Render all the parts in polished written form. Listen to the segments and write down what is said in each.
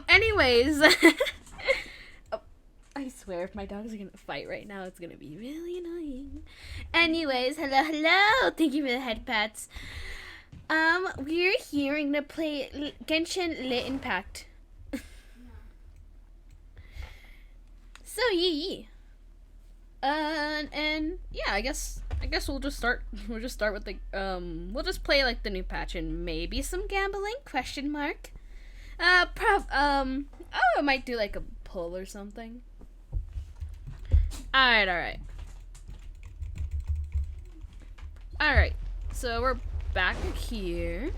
Anyways. Oh, I swear, if my dogs are gonna fight right now, it's gonna be really annoying. Anyways, hello. Thank you for the head pats. We're here to play Genshin Lit Impact. So yee. And yeah, I guess we'll just start with the we'll just play like the new patch and maybe some gambling ? I might do like a pull or something. Alright. So we're back here.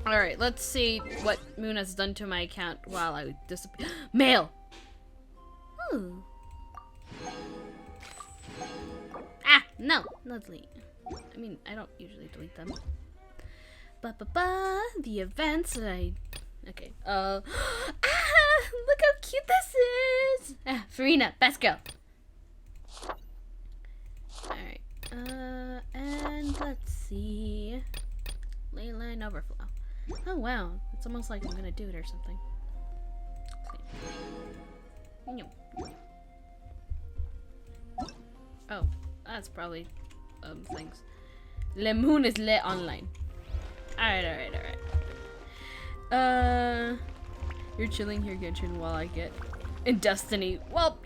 Alright, let's see what Moon has done to my account while I disappear. Mail! Ooh. Ah, no, not delete. I mean, I don't usually delete them. The events that I... Okay, look how cute this is! Farina, best girl. Alright, and let's see... Leyline overflow. Oh wow, it's almost like I'm gonna do it or something. Oh, that's probably things. Le Moon is lit online. Alright. You're chilling here, Genshin, while I get in Destiny. Well,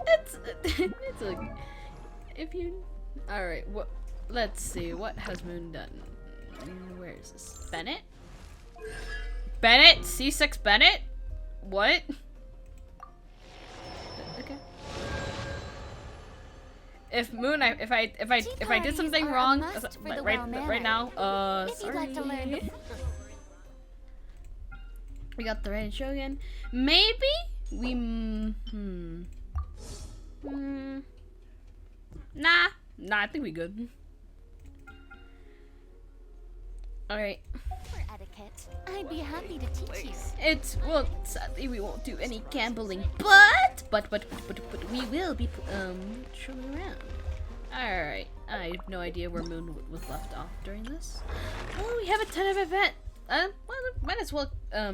it's a, if you. Alright, let's see. What has Moon done? Where is this? Bennett? C6 Bennett? What? Okay. If Moon, if I did something wrong right now, sorry. We got the Red Shogun. Maybe we Nah, I think we good. Alright. For etiquette, I'd be happy to teach you. Well, sadly we won't do any gambling, but we will be showing around. Alright, I have no idea where Moon was left off during this. Oh, we have a ton of event. Well, might as well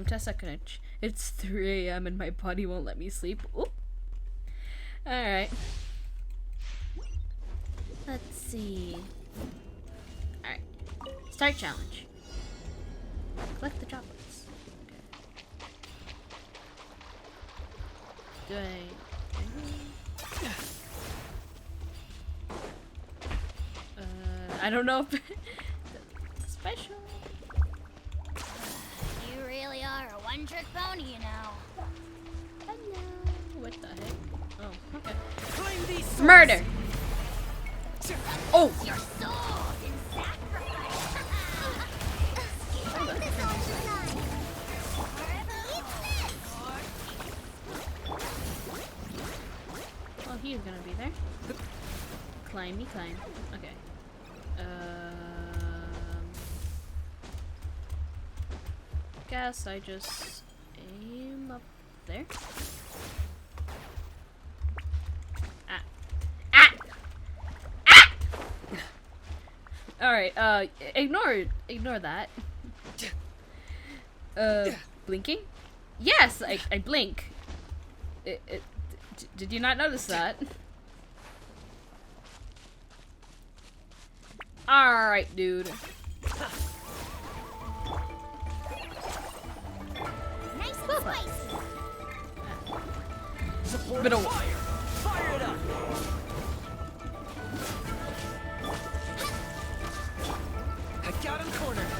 test that connection. It's 3 AM and my body won't let me sleep. Oop. Alright. Let's see. Alright. Start challenge. Collect the chocolates. Okay. I don't know if special. You really are a one-trick pony, you know. Hello. What the heck? Oh, okay. These Murder. Oh. Your soul in sacrifice. Well, he's gonna be there. Climb. Okay. Guess I just aim up there. Alright, ignore that. Blinking? Yes, I blink. Did you not notice that? Alright, dude. Nice and spicy. Support fire. Fire it up. I got him cornered.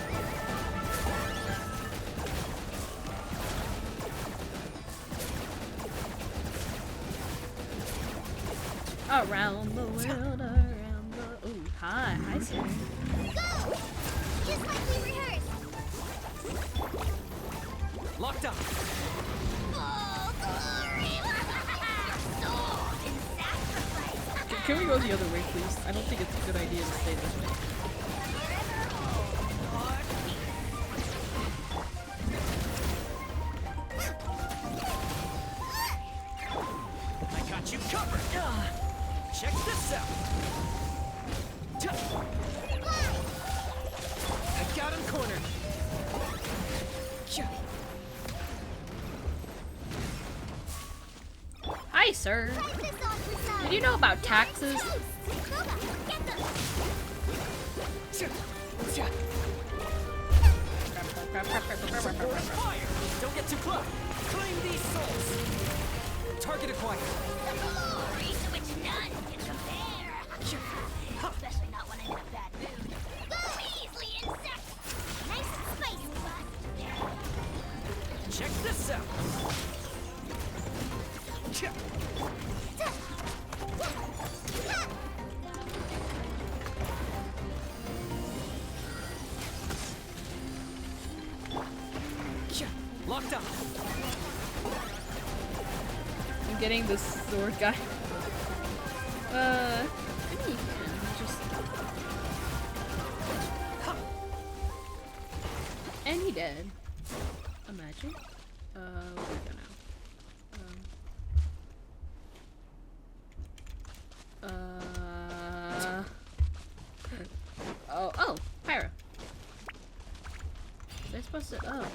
Around the world, around the... Ooh, hi, sir. Go! Just like we rehearsed. Locked up. Oh, glory! Soul in sacrifice. Can we go the other way, please? I don't think it's a good idea to stay this way. I got you covered. Check this out. I got him cornered. Hi, sir. Try this off with some Did you know about taxes? toast. Boba, get them. Support fire! Don't get too close! Claim these souls! Target acquired! The glory to which none can compare. Especially not when I'm in a bad mood. Go easily, insect. Nice and spicy, bud. Check this out! Locked up! I'm getting this sword guy. Maybe you can just. And he dead. Imagine. What do we go now? Oh, Pyro. Was I supposed to? Oh.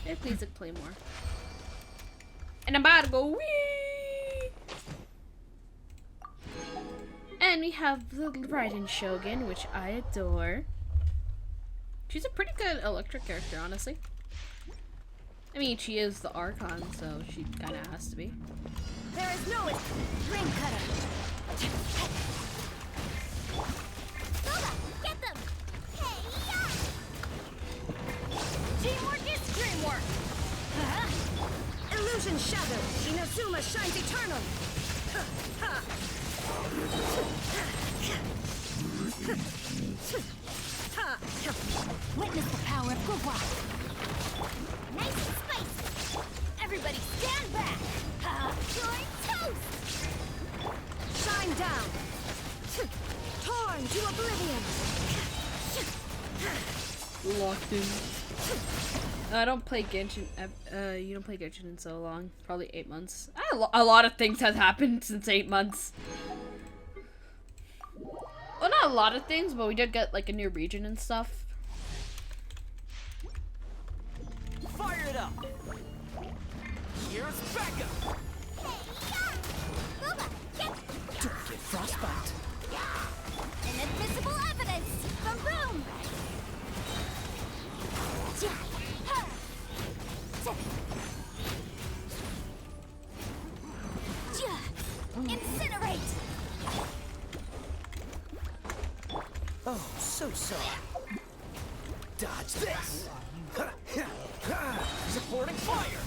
Yeah, please play more. And I'm about to go wee. And we have the Raiden Shogun, which I adore. She's a pretty good electric character, honestly. I mean, she is the Archon, so she kind of has to be. There is no ring cutter. Boba, get them. Hey, yeah. Teamwork is dreamwork. Illusion shattered. Inazuma shines eternal. Witness the power of Gugwa. Nice and spicy. Everybody stand back. You're toast. Shine down. Torn to oblivion. Locked in. I don't play Genshin. You don't play Genshin in so long. Probably 8 months. A lot of things have happened since 8 months. Well, not a lot of things, but we did get like a new region and stuff. Fire it up! Here's backup! Boba, get Don't get frostbite! inadmissible evidence from Boom. Incinerate. Oh, so sorry. Dodge this! Supporting fire!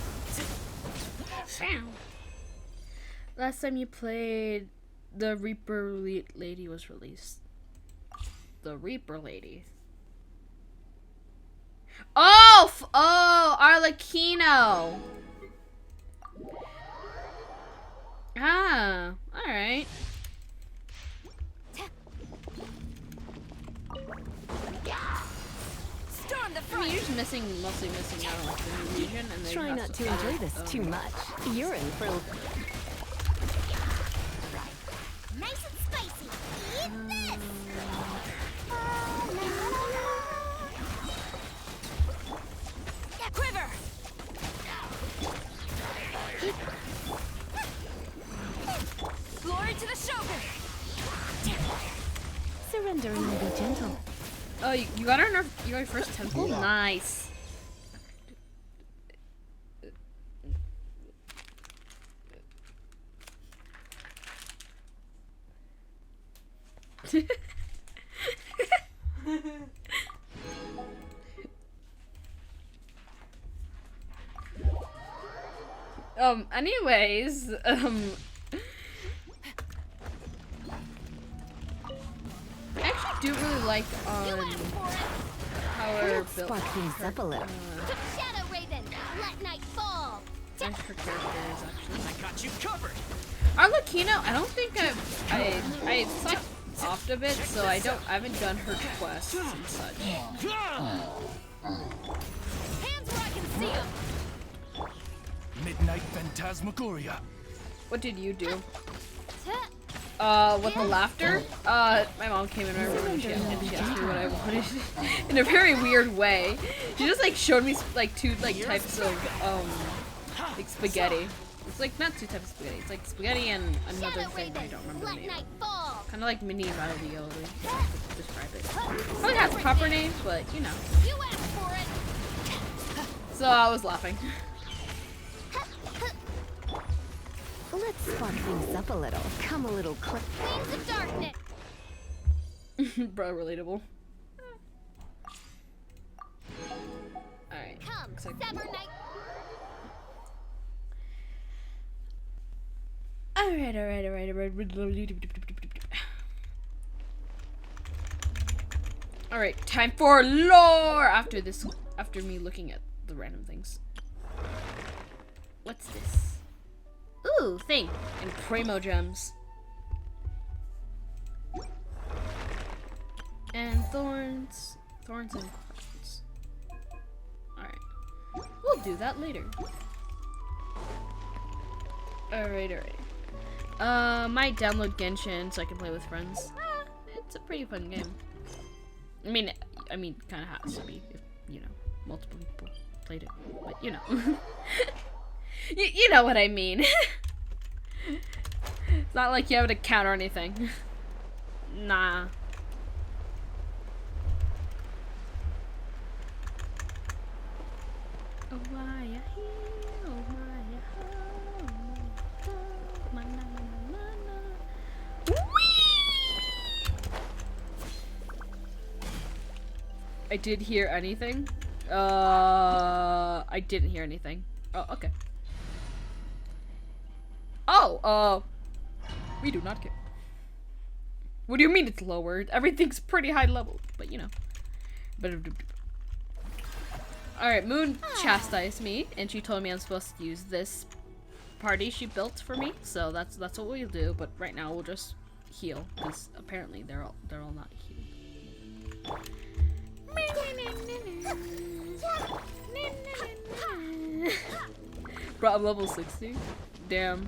Last time you played, the Reaper Lady was released. The Reaper Lady. Oh, Arlecchino. Ah, all right. Storm the I front. mean, you're just mostly missing out on like the new region, and then Try you have not to to enjoy find, this too much. You're in for Nice and spicy. Eat this. Quiver. Glory to the Shogun. surrendering will be gentle. Oh, you got her your first temple? Nice. Anyways, I actually do really like how her built Spark things up a little. Shadow Raven, let night fall. her characters actually. I got you covered! Arlecchino, I don't think I sucked off a bit, so I haven't done her quests and such. Hands where I can see them. Midnight Phantasmagoria. What did you do? With the laughter, my mom came in my room and she asked me what I wanted in a very weird way. She just like showed me like two like types of like spaghetti. It's like not two types of spaghetti. It's like spaghetti and another thing I don't remember the name. Kind of like mini ravioli. To describe it. Probably has proper names, but you know. You asked for it. So I was laughing. Let's spot things up a little. Come a little quick. Wings of darkness. Bro, relatable. Alright. Come, Looks like Sever Night. Alright. Alright, time for lore after me looking at the random things. What's this? Ooh, thing. And primo gems. And thorns. Thorns and crowns. Alright. We'll do that later. Alright. Might download Genshin so I can play with friends. It's a pretty fun game. I mean, kind of has to be if, you know, multiple people played it. But, you know. You know what I mean. It's not like you have an account or anything. Nah. Oh, why you here? Oh, why you home? Oh, my na na na na. I did hear anything. I didn't hear anything. Oh, okay. Oh, we do not care. What do you mean it's lowered? Everything's pretty high level, but you know. Alright, Moon chastised me, and she told me I'm supposed to use this party she built for me, so that's what we'll do, but right now we'll just heal, because apparently they're all not healed. Bro, I'm level 60. Damn.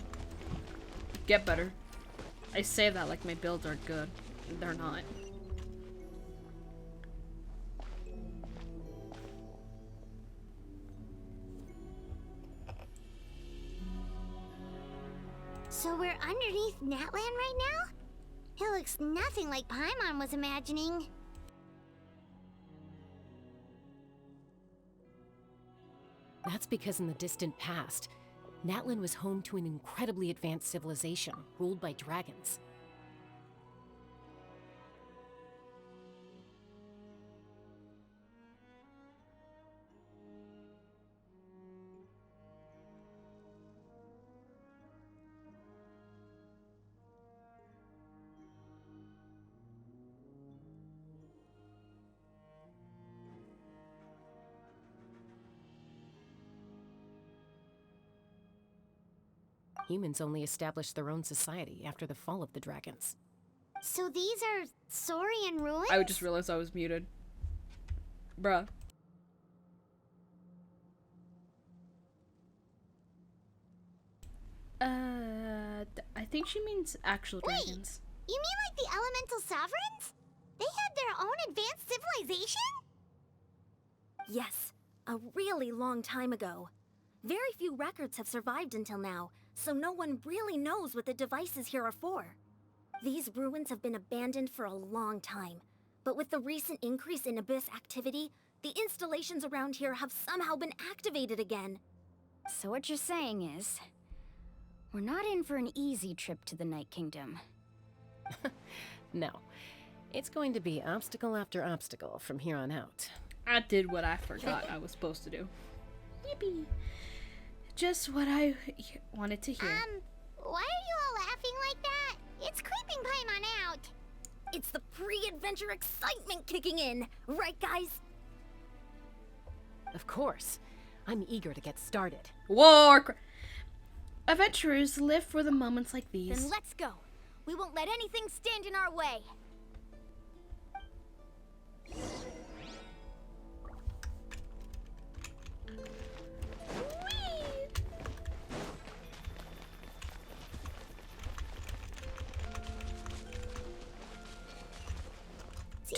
Get better. I say that like my builds aren't good. They're not. So we're underneath Natland right now? It looks nothing like Paimon was imagining. That's because in the distant past, Natlan was home to an incredibly advanced civilization ruled by dragons. Humans only established their own society after the fall of the dragons. So these are Saurian ruins? I just realized I was muted. Bruh. I think she means actual dragons. You mean like the elemental sovereigns? They had their own advanced civilization? Yes, a really long time ago. Very few records have survived until now, so no one really knows what the devices here are for. These ruins have been abandoned for a long time, but with the recent increase in Abyss activity, the installations around here have somehow been activated again. So what you're saying is, we're not in for an easy trip to the Night Kingdom. No. It's going to be obstacle after obstacle from here on out. I did what I forgot I was supposed to do. Yippee. Just what I wanted to hear. Why are you all laughing like that? It's creeping Paimon out. It's the pre-adventure excitement kicking in, right guys? Of course. I'm eager to get started. Adventurers live for the moments like these. Then let's go. We won't let anything stand in our way.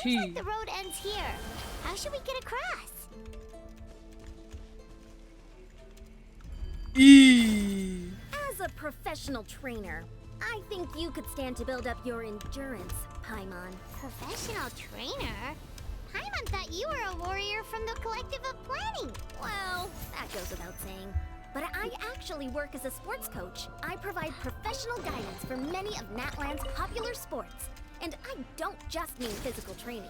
T. like the road ends here. How should we get across? E. As a professional trainer, I think you could stand to build up your endurance, Paimon. Professional trainer? Paimon thought you were a warrior from the Collective of Planning. Well, that goes without saying. But I actually work as a sports coach. I provide professional guidance for many of Natland's popular sports. And I don't just mean physical training.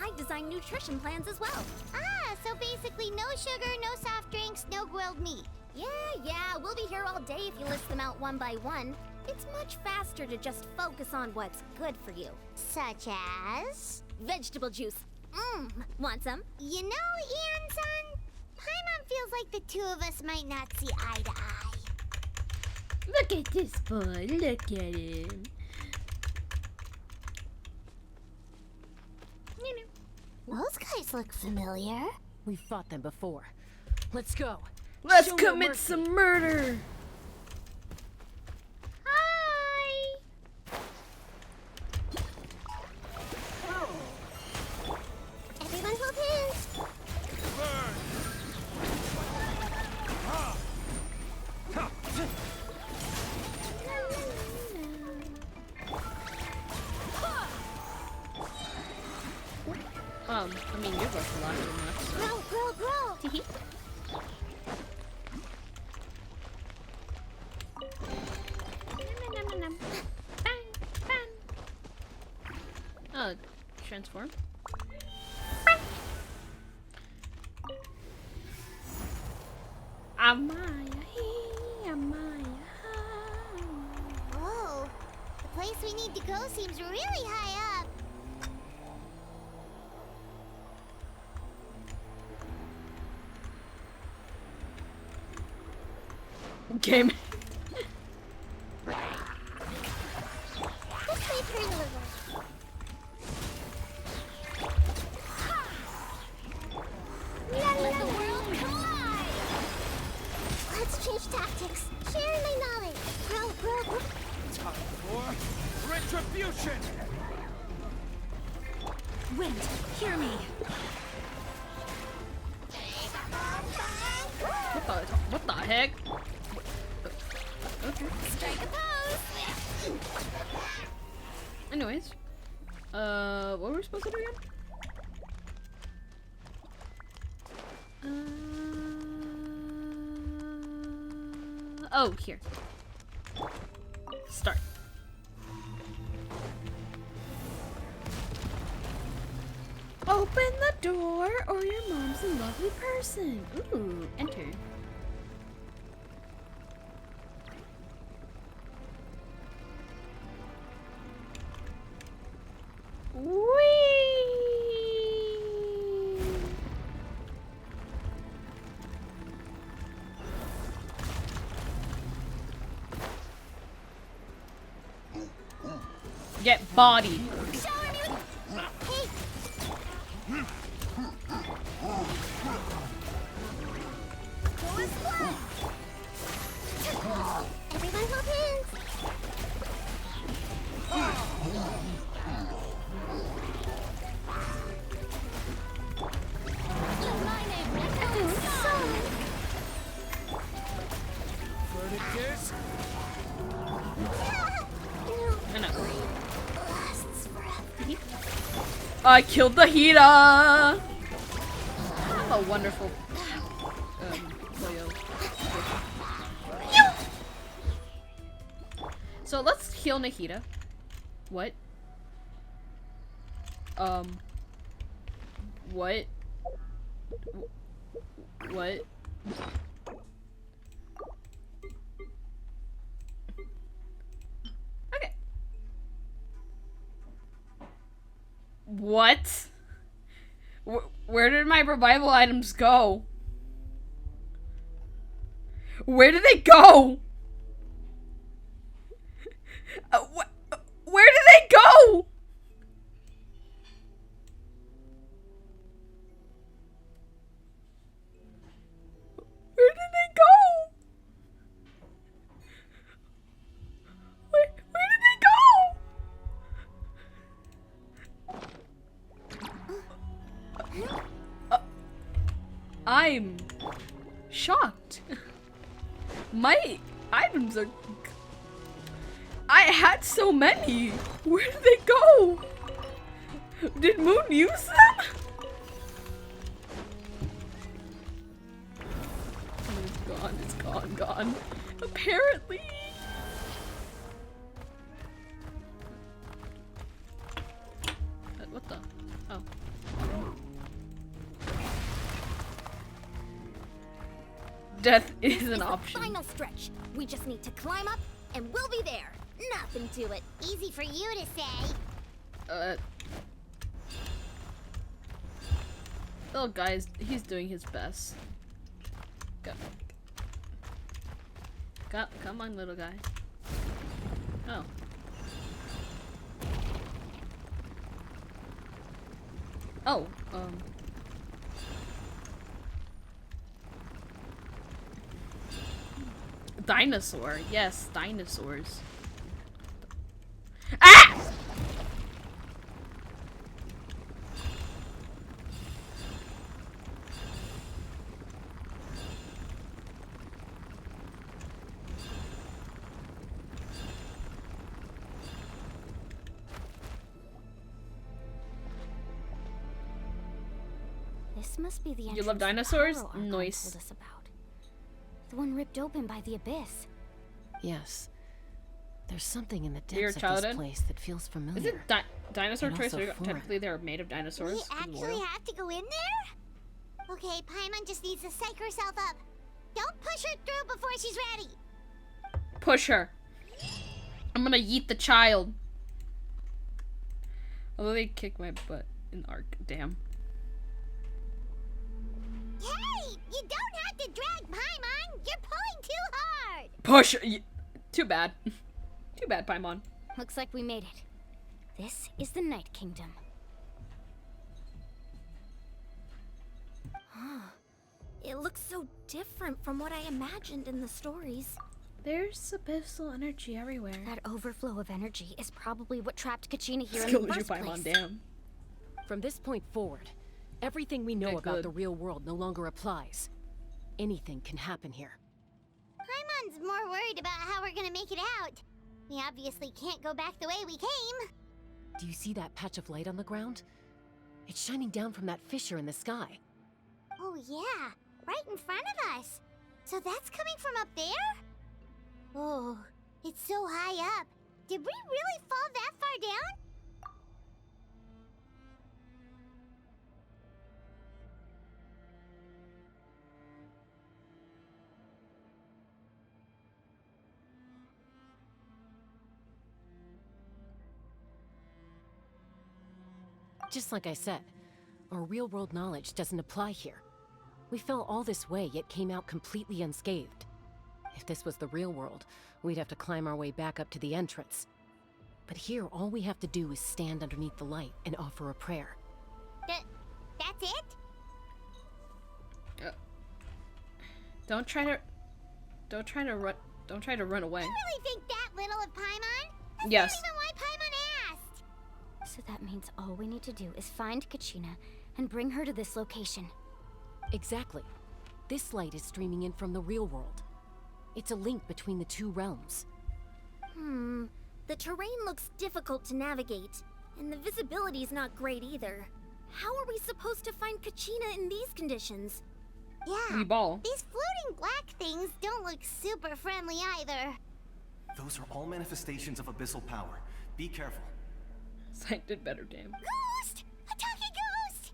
I design nutrition plans as well. Ah, so basically no sugar, no soft drinks, no grilled meat. Yeah, we'll be here all day if you list them out one by one. It's much faster to just focus on what's good for you. Such as? Vegetable juice. Want some? You know, Ian-san, Paimon feels like the two of us might not see eye to eye. Look at this boy. Look at him. Those guys look familiar. We've fought them before. Let's go. Let's Show no commit mercy. some murder. Hi! Everyone hold hands. I mean, you're both locked enough, so. Grow. Tee-hee. Transform. Amaya, hey, Amaya. Whoa, the place we need to go seems really high up. Game. Let's play turn a little. Let the world collide! Let's change tactics. Sharing my knowledge. Grow. Time for retribution! Wind, hear me. What the heck? Okay. Strike a pose! Anyways. What were we supposed to do again? Oh, here. Start. Open the door or your mom's a lovely person. Ooh, enter. Whee! Get bodied. Shower me with... Hey! Go and splash! Everyone hold hands! Verdict is I know. Lasts forever. I killed the Hida! I'm a wonderful Koyo. So let's heal Nahida. What? What? What? Okay. What? Where did my revival items go? Where did they go? Where did they go? Where did they go? Where did they I'm shocked. My items are... I had so many. Where did they go? Did Moon use them? Oh, it's gone. Apparently. What the? Oh. Death is an option. Final stretch. We just need to climb up, and we'll be there. Nothing to it. Easy for you to say. Little guy's, he's doing his best. Go. Come on, little guy. Oh. Oh, dinosaur. Yes, dinosaurs. Ah! This must be the You entrance love the dinosaurs? Pyro Archon Nice. told us about. The one ripped open by the abyss. Yes. There's something in the Your depths of childhood? this place that feels familiar. Is it dinosaur And toys? also So foreign. technically, they're made of dinosaurs. We in the actually world. have to go in there? Okay, Paimon just needs to psych herself up. Don't push her through before she's ready. Push her. I'm gonna yeet the child. Although they kick my butt in Ark. Damn. Hey, you don't have to drag Paimon. You're pulling too hard. Push her. Too bad. Too bad, Paimon. Looks like we made it. This is the Night Kingdom. It looks so different from what I imagined in the stories. There's abyssal energy everywhere. That overflow of energy is probably what trapped Kachina here in Skills the you, first Paimon. place. Damn. From this point forward, everything we know Okay, about good. the real world no longer applies. Anything can happen here. Paimon's more worried about how we're gonna make it out. We obviously can't go back the way we came. Do you see that patch of light on the ground? It's shining down from that fissure in the sky. Oh yeah, right in front of us. So that's coming from up there? Oh, it's so high up. Did we really fall that far down? Just like I said, our real-world knowledge doesn't apply here. We fell all this way, yet came out completely unscathed. If this was the real world, we'd have to climb our way back up to the entrance. But here, all we have to do is stand underneath the light and offer a prayer. That's it? Don't try to run away. You really think that little of Paimon? That's Yes. not even why Paimon asked. So that means all we need to do is find Kachina and bring her to this location. Exactly. This light is streaming in from the real world. It's a link between the two realms. The terrain looks difficult to navigate, and the visibility's not great either. How are we supposed to find Kachina in these conditions? Yeah, We ball. these floating black things don't look super friendly either. Those are all manifestations of abyssal power. Be careful. Sight did better, damn. Ghost! A talking ghost!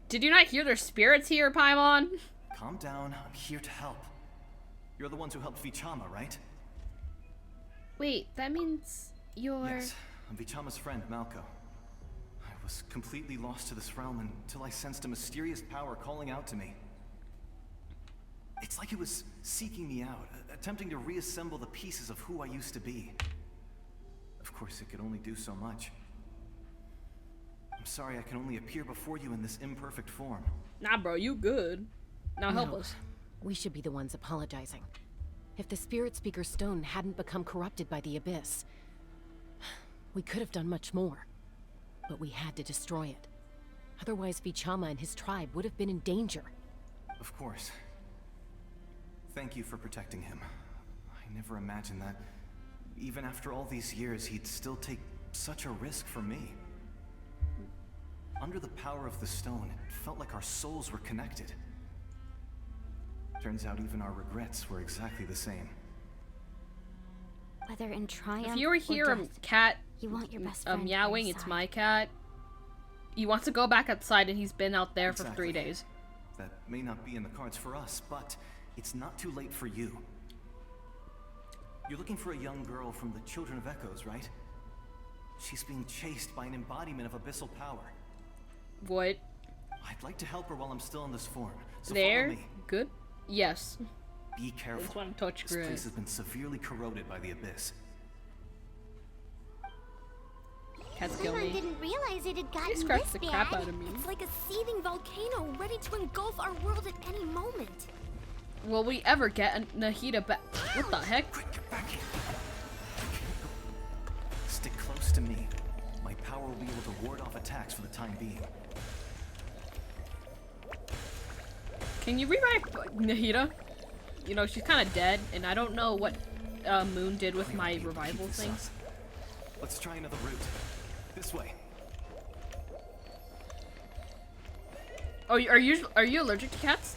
Did you not hear their spirits here, Paimon? Calm down. I'm here to help. You're the ones who helped Vichama, right? Wait, that means you're... Yes. I'm Vichama's friend, Malco. I was completely lost to this realm until I sensed a mysterious power calling out to me. It's like it was seeking me out, attempting to reassemble the pieces of who I used to be. Of course, it could only do so much. I'm sorry I can only appear before you in this imperfect form. Nah, bro, you good. Now help No, us. We should be the ones apologizing. If the Spirit Speaker Stone hadn't become corrupted by the Abyss, we could have done much more. But we had to destroy it. Otherwise, Vichama and his tribe would have been in danger. Of course. Thank you for protecting him. I never imagined that, even after all these years, he'd still take such a risk for me. Under the power of the stone, it felt like our souls were connected. Turns out even our regrets were exactly the same. Whether in triumph If you were here, or a death, cat you want your best friend by your meowing, it's side. my cat. He wants to go back outside and he's been out there for 3 days. That may not be in the cards for us, but it's not too late for you. You're looking for a young girl from the Children of Echoes, right? She's being chased by an embodiment of abyssal power. What? I'd like to help her while I'm still in this form, so There? follow me. Good? Yes. Be careful. This one touch This grid. place has been severely corroded by the abyss. Cats kill Paimon me. didn't realize it had He gotten scratched this the crap bad. out of me. It's like a seething volcano ready to engulf our world at any moment. Will we ever get a Nahida back? What the heck? Quick, get back here. Stick close to me. My power will be able to ward off attacks for the time being. Can you revive Nahida? You know, she's kind of dead, and I don't know what Moon did with my revival things. Let's try another route. This way. Oh, are you allergic to cats?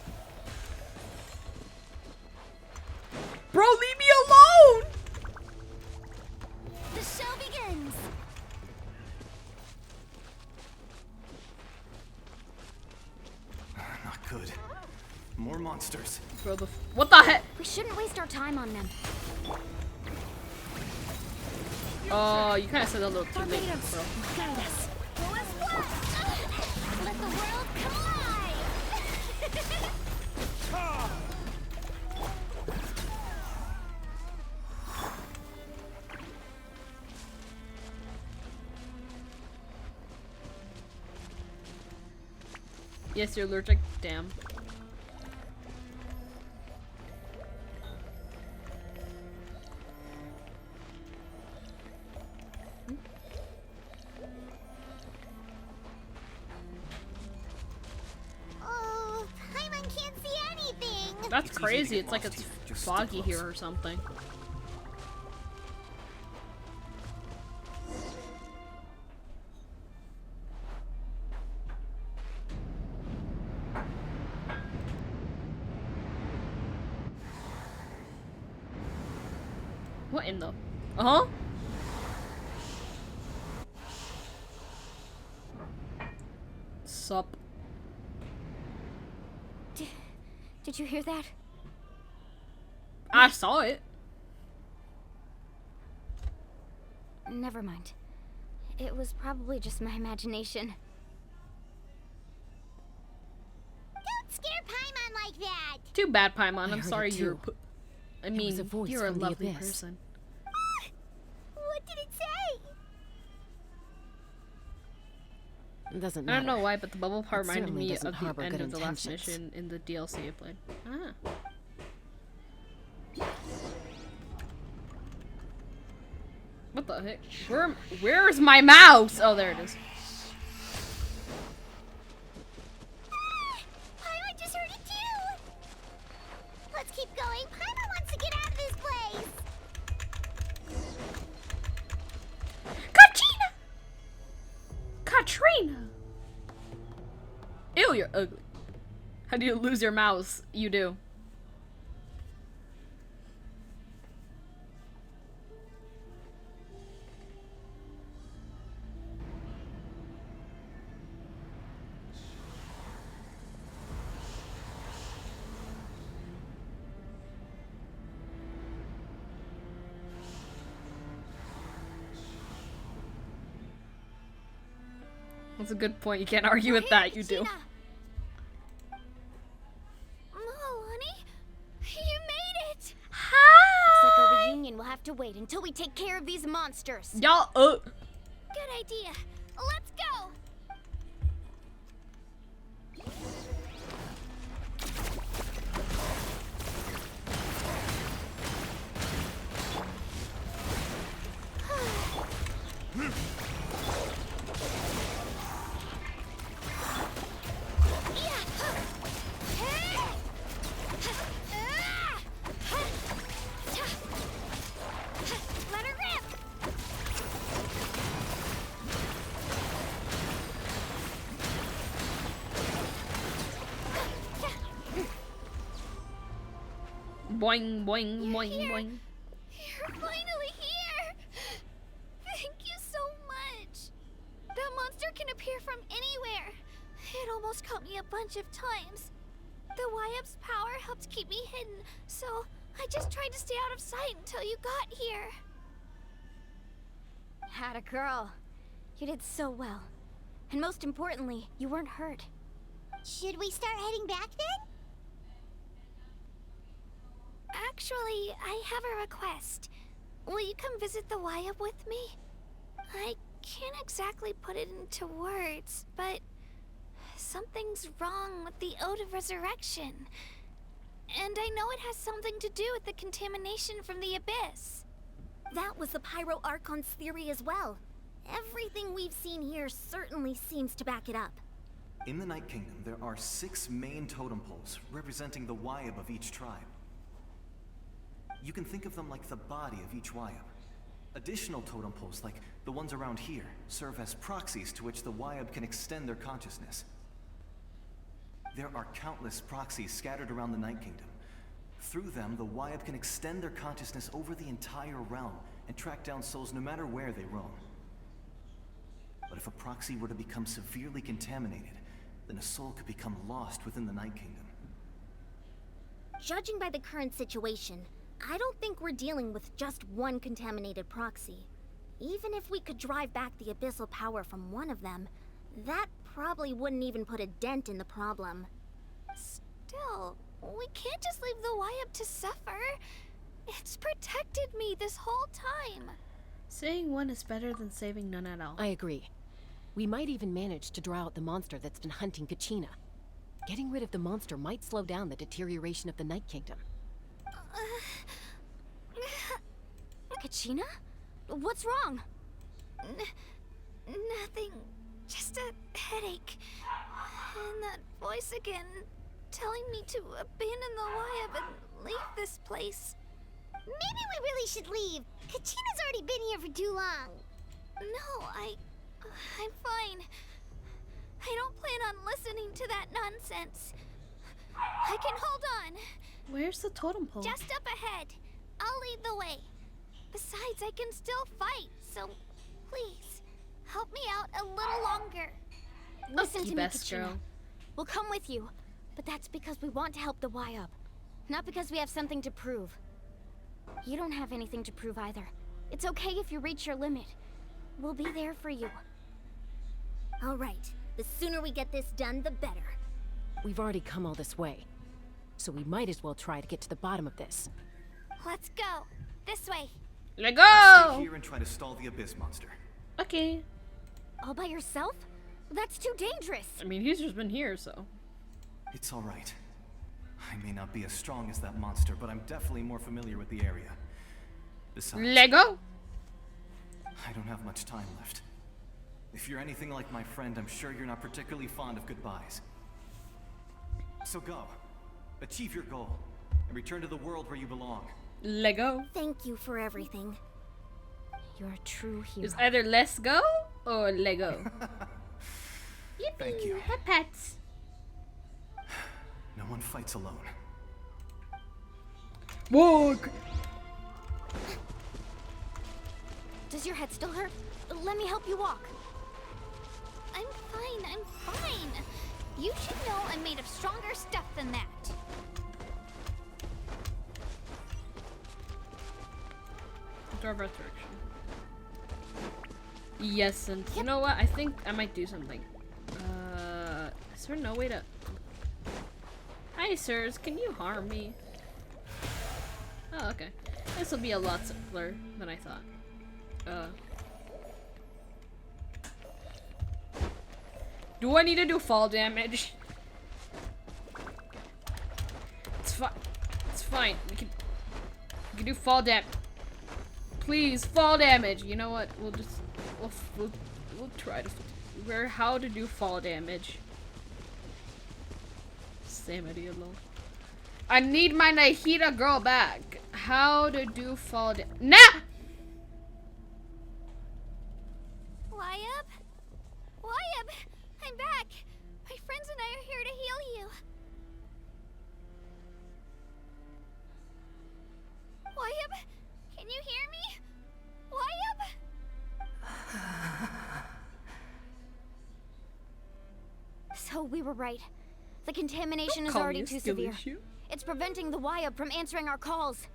Bro, leave me alone! The show begins. Not good. More monsters. Bro, what the heck? We shouldn't waste our time on them. Oh, you kind of said that a little too late, bro. Guide us. Let the world come alive. Yes, you're allergic. Damn. Oh, Paimon can't see anything. That's It's easy to crazy. get It's like lost it's here. Just stick foggy here close. or something. What in the? Uh-huh. Sup? Did you hear that? I saw it. Never mind. It was probably just my imagination. Don't scare Paimon like that. Too bad, Paimon. I'm heard sorry it you're. too. I was mean, a voice you're a from the lovely abyss. person. What did it say? It doesn't I matter. don't know why, but the bubble part It reminded certainly me doesn't of the harbor end good of the last intentions. mission in the DLC I played. Ah. What the heck? Where's my mouse? Oh, there it is. Paimon just heard it too. Let's keep going. Paimon wants to get out of this place. Katrina! Ew, you're ugly. How do you lose your mouse? You do. That's a good point. You can't argue with that. You do. Oh, honey, you made it. Looks like our reunion will have to wait until we take care of these monsters. Y'all, Good idea. Let's go. Boing, boing, You're boing, here. boing. You're finally here! Thank you so much! That monster can appear from anywhere. It almost caught me a bunch of times. The YF's power helped keep me hidden, so I just tried to stay out of sight until you got here. Had a girl. You did so well. And most importantly, you weren't hurt. Should we start heading back then? Actually, I have a request. Will you come visit the YF with me? I can't exactly put it into words, but something's wrong with the Ode of Resurrection. And I know it has something to do with the contamination from the Abyss. That was the Pyro Archon's theory as well. Everything we've seen here certainly seems to back it up. In the Night Kingdom, there are 6 main totem poles representing the Wyab of each tribe. You can think of them like the body of each Wyab. Additional totem poles, like the ones around here, serve as proxies to which the Wyab can extend their consciousness. There are countless proxies scattered around the Night Kingdom. Through them, the Wyab can extend their consciousness over the entire realm and track down souls no matter where they roam. But if a proxy were to become severely contaminated, then a soul could become lost within the Night Kingdom. Judging by the current situation, I don't think we're dealing with just one contaminated proxy. Even if we could drive back the abyssal power from one of them, that probably wouldn't even put a dent in the problem. Still, we can't just leave the YF to suffer. It's protected me this whole time. Saying one is better than saving none at all. I agree. We might even manage to draw out the monster that's been hunting Kachina. Getting rid of the monster might slow down the deterioration of the Night Kingdom. Kachina? What's wrong? Nothing. Just a headache. And that voice again, telling me to abandon the YF and leave this place. Maybe we really should leave. Kachina's already been here for too long. No, I'm fine. I don't plan on listening to that nonsense. I can hold on. Where's the totem pole? Just up ahead. I'll lead the way. Besides, I can still fight, so please, help me out a little longer. Listen to me, best Kachina. girl. We'll come with you, but that's because we want to help the Y up, not because we have something to prove. You don't have anything to prove either. It's okay if you reach your limit. We'll be there for you. All right. The sooner we get this done, the better. We've already come all this way, so we might as well try to get to the bottom of this. Let's go. This way. Let Stay go! here and try to stall the Abyss monster. Okay. All by yourself? That's too dangerous. I mean, he's just been here, so. It's all right. I may not be as strong as that monster, but I'm definitely more familiar with the area. Besides, Let go! I don't have much time left. If you're anything like my friend, I'm sure you're not particularly fond of goodbyes. So go. Achieve your goal. And return to the world where you belong. Let go. Thank you for everything. You're a true hero. It's either let's go or let go. Thank you. Yippee! Pets. No one fights alone. Walk! Does your head still hurt? Let me help you walk. I'm fine. You should know I'm made of stronger stuff than that. Door of resurrection. Yes, and you know what? I think I might do something. Is there no way to... Hi, sirs. Can you harm me? Oh, okay. This will be a lot simpler than I thought. Do I need to do fall damage? It's fine. It's fine. We can do fall damage. Please, fall damage. You know what? We'll just we'll try to how to do fall damage. Same idea, lol. I need my Nahida girl back. How to do fall damage? Nah. Wyab? Wyab! I'm back! My friends and I are here to heal you. we were right. The contamination is Call already me a too skill severe. issue. It's preventing the Y-Up from answering our calls.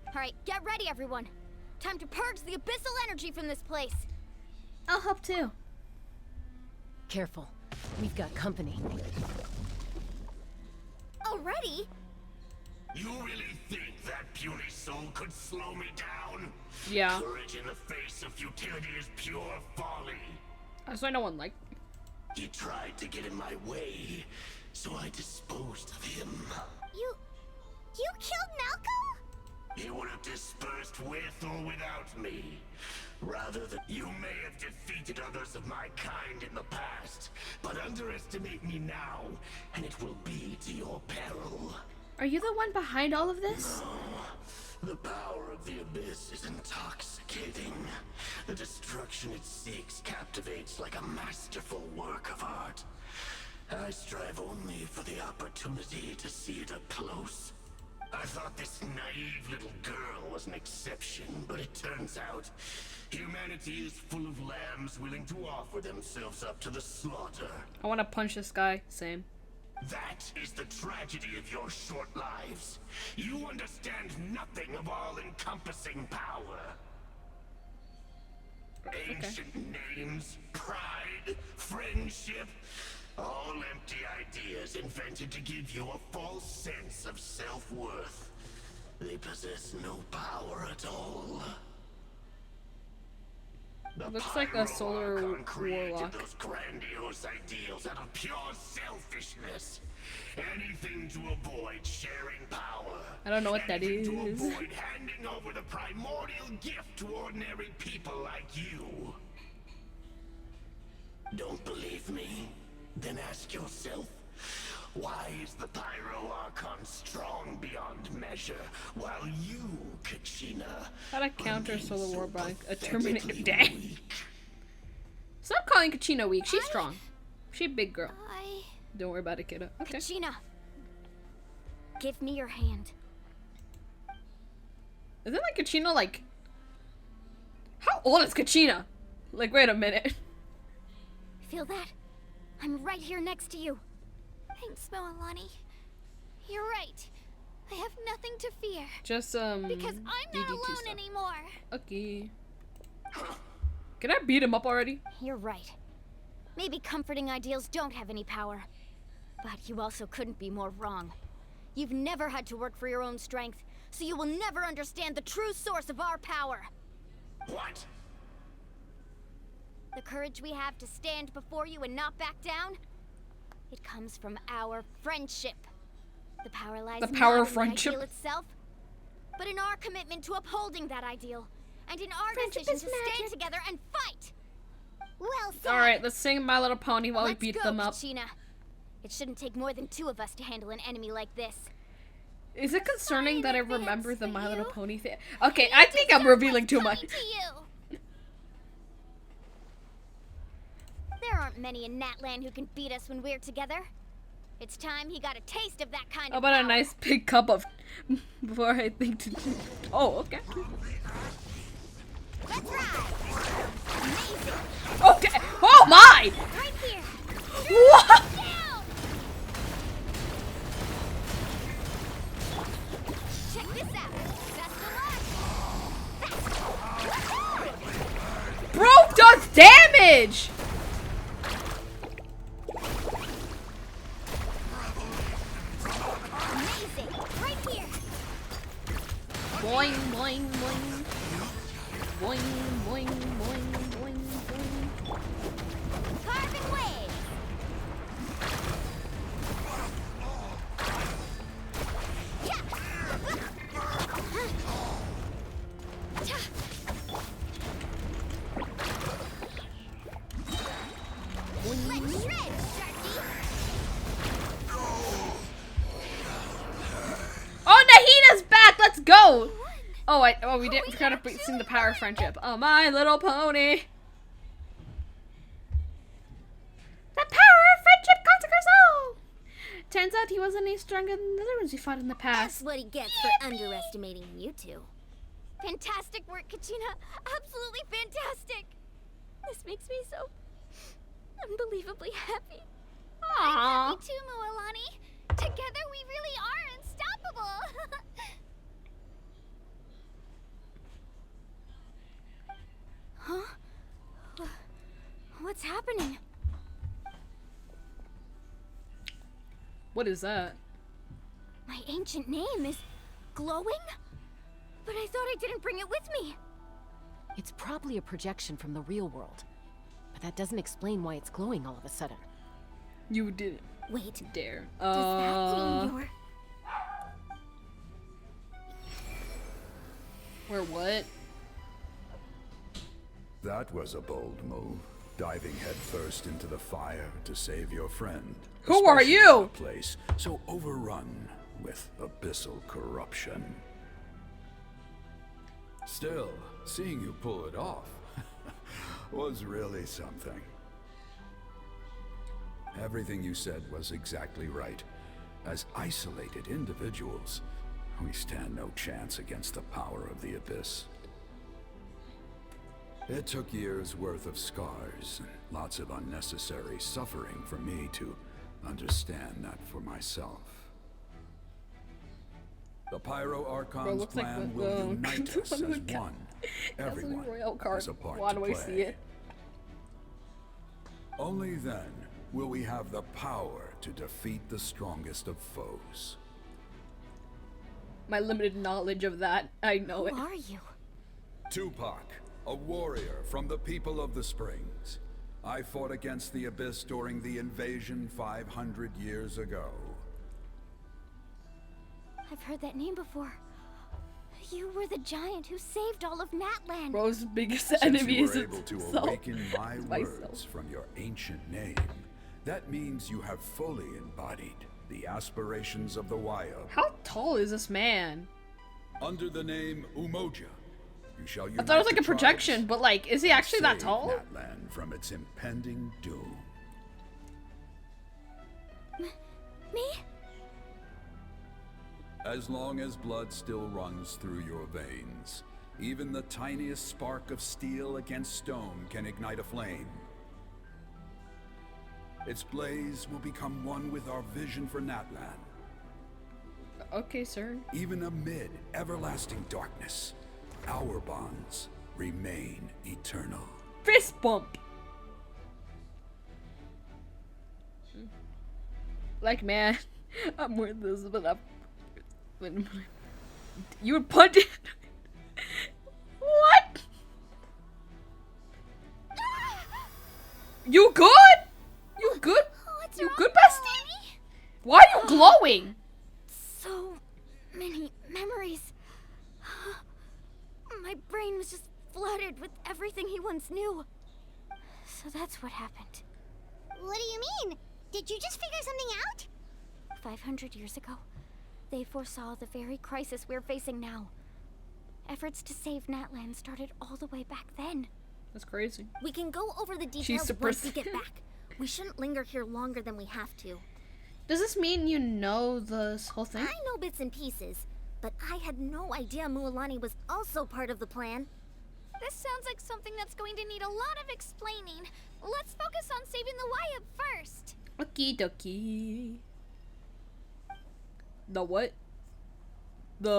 Alright, get ready, everyone. Time to purge the abyssal energy from this place. I'll help too. Careful. We've got company. Already? You really think that puny soul could slow me down? Yeah. Courage in the face of futility is pure folly. That's why no one liked me. He tried to get in my way, so I disposed of him. You killed Malcolm? He would have dispersed with or without me. Rather than you may have defeated others of my kind in the past, but underestimate me now, and it will be to your peril. Are you the one behind all of this? The power of the abyss is intoxicating. The destruction it seeks captivates like a masterful work of art. I strive only for the opportunity to see it up close. I thought this naive little girl was an exception, but it turns out humanity is full of lambs willing to offer themselves up to the slaughter. I want to punch this guy. Same. That is the tragedy of your short lives. You understand nothing of all-encompassing power. Ancient names, pride, friendship, all empty ideas invented to give you a false sense of self-worth. They possess no power at all. The Looks like a solar Pyro-Archon created warlock. those grandiose ideals out of pure selfishness. Anything to avoid sharing power. I don't know what that Anything to is. avoid handing over the primordial gift to ordinary people like you. Don't believe me? Then ask yourself, why is the Pyro-Archon strong beyond measure, while you, Kachina, How to counter remain Solar so War by a pathetically Terminator. Dang. weak? Stop calling Kachina weak. She's strong. She a big girl. I... Don't worry about it, kiddo. Okay. Kachina. Give me your hand. Isn't like Kachina like... How old is Kachina? Like, wait a minute. Feel that? I'm right here next to you. Thanks, Moalani. You're right. I have nothing to fear. Just, Because I'm not DDT alone stuff. anymore. Okay. Can I beat him up already? You're right. Maybe comforting ideals don't have any power. But you also couldn't be more wrong. You've never had to work for your own strength, so you will never understand the true source of our power. What? The courage we have to stand before you and not back down, it comes from our friendship. The power lies The not power in of friendship. the ideal itself, but in our commitment to upholding that ideal, and in our Friendship decision is to stand magic. together and fight. Well said. Alright, let's sing My Little Pony while we Let's beat go, them up. Kachina. It shouldn't take more than 2 of us to handle an enemy like this. Is it concerning that I advance remember the for My Little you. Pony thing? Okay, I think I'm revealing too much. Coming to you. There aren't many in Natlan who can beat us when we're together. It's time he got a taste of that kind How of about a power. nice big cup of... before I think to... Oh, okay. Let's ride. Amazing. Okay. Oh my! Right here. What? Down. Check this out. Best of luck. Bro does damage! Amazing. Right here. Boing, boing, boing. Boing, boing, boing, boing, boing. Carving waves. Let's shred, Sharky. Oh, Nahina's back! Let's go! Oh, we didn't forget to sing the power of friendship. Oh, My Little Pony. The power of friendship conquers all! Turns out he wasn't any stronger than the other ones we fought in the That's past. what he gets for underestimating you two. Fantastic work, Kachina. Absolutely fantastic. This makes me so unbelievably happy. I'm Aww. happy too, Mualani. Together we really are unstoppable. Huh? What's happening? What is that? My ancient name is glowing? But I thought I didn't bring it with me. It's probably a projection from the real world. But that doesn't explain why it's glowing all of a sudden. You didn't Wait, dare. does that mean you're... Where what? That was a bold move, diving headfirst into the fire to save your friend. Who are especially you? in a place so overrun with abyssal corruption. Still, seeing you pull it off was really something. Everything you said was exactly right. As isolated individuals, we stand no chance against the power of the Abyss. It took years worth of scars and lots of unnecessary suffering for me to understand that for myself. The Pyro Archon's looks like plan the- will unite us as the one. Everyone royal card. has a part Why to do play. I see it? Only then will we have the power to defeat the strongest of foes. My limited knowledge of that, I know it. Who are you? Tupac, a warrior from the people of the Springs. I fought against the Abyss during the invasion 500 years ago. I've heard that name before. You were the giant who saved all of Natland. Bro's biggest Since enemy you is were able to himself. awaken my Myself. words from your ancient name, that means you have fully embodied the aspirations of the Waya. How tall is this man? Under the name Umoja, you shall I thought it was like a unite the projection, tribes but like, is he actually that save tall? Natland from its impending doom. Me? As long as blood still runs through your veins, even the tiniest spark of steel against stone can ignite a flame. Its blaze will become one with our vision for Natland. Okay, sir. Even amid everlasting darkness, our bonds remain eternal. Fist bump. Like, man, I'm worthless, but you would punch it. What? You good? You good? What's You wrong, good, bestie? Mualani? Why are you glowing? So many memories. My brain was just flooded with everything he once knew. So that's what happened. What do you mean? Did you just figure something out? 500 years ago, they foresaw the very crisis we're facing now. Efforts to save Natland started all the way back then. That's crazy. We can go over the She's details super once we get back. We shouldn't linger here longer than we have to. Does this mean you know this whole thing? I know bits and pieces, but I had no idea Mualani was also part of the plan. This sounds like something that's going to need a lot of explaining. Let's focus on saving the Waya first. Okie dokie. The what? The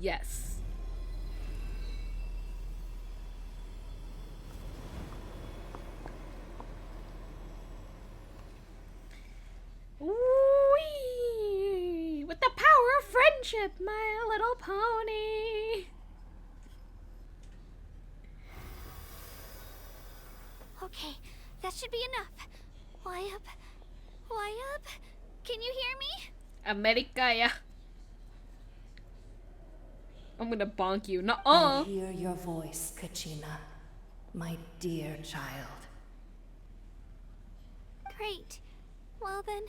yes. Wee! With the power of friendship, my little pony. Okay, that should be enough. Why up? Why up? Can you hear me? America, yeah. I'm gonna bonk you. I Nuh-uh. hear your voice, Kachina, my dear child. Great. Well then,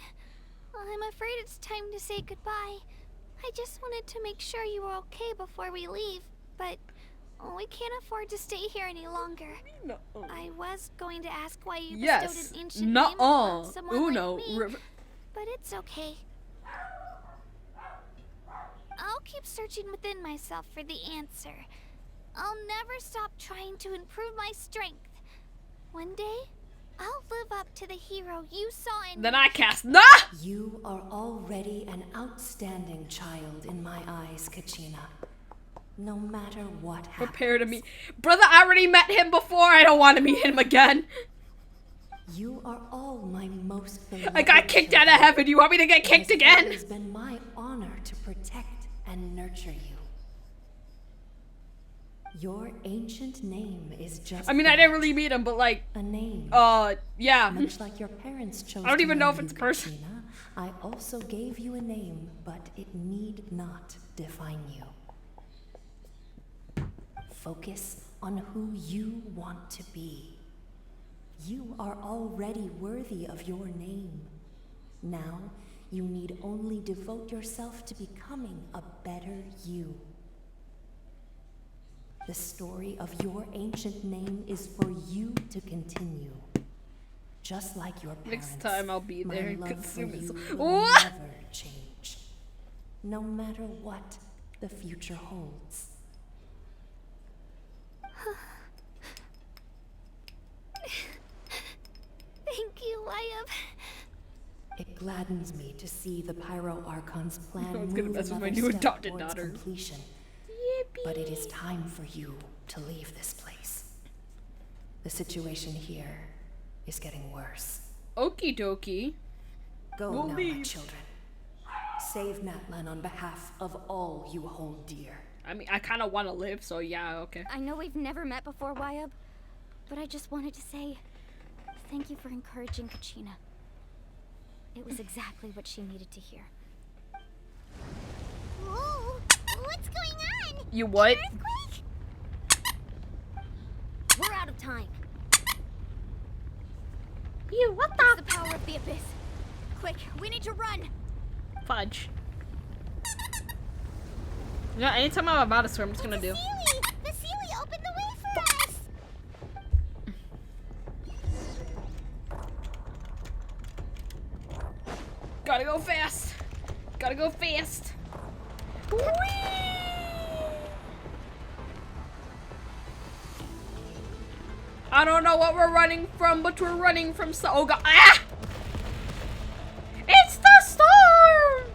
I'm afraid it's time to say goodbye. I just wanted to make sure you were okay before we leave, but we can't afford to stay here any longer. Nuh-uh. I was going to ask why you Yes. bestowed an ancient name Nuh-uh. on someone Uno. like me, but it's okay. I'll keep searching within myself for the answer. I'll never stop trying to improve my strength. One day, I'll live up to the hero you saw in Then I cast nah! You are already an outstanding child in my eyes, Kachina. No matter what happens. Prepare to meet. Brother, I already met him before. I don't want to meet him again. You are all my most beloved I got kicked out of heaven. You want me to get kicked again? It has been my honor to protect and nurture you. Your ancient name is just I mean, I didn't really meet him, but like, a name. Yeah. Much like your parents chose. I don't to even know name if it's you, a person. Kachina, I also gave you a name, but it need not define you. Focus on who you want to be. You are already worthy of your name. Now, you need only devote yourself to becoming a better you. The story of your ancient name is for you to continue. Just like your parents. Next time I'll be there and my love consume for it. you So- will What? never change. No matter what the future holds. Thank you, Wyatt. It gladdens me to see the Pyro Archon's plan I was gonna move mess with my another new step adopted towards daughter. completion. But it is time for you to leave this place. The situation here is getting worse. Okie dokie. Go We'll now, my leave. children. Save Natlan on behalf of all you hold dear. I mean, I kind of want to live, so yeah, okay. I know we've never met before, Wyatt, but I just wanted to say thank you for encouraging Kachina. It was exactly what she needed to hear. Whoa! What's going on? You what? Earthquake? We're out of time. You, what It's the power of the abyss. Quick, we need to run. Fudge. Yeah, anytime I'm about to swim, I'm just gonna do. Sealy! The Sealy opened the way for us! Gotta go fast. Gotta go fast. Whee! I don't know what we're running from, but we're running from so. Oh god! Ah! It's the storm.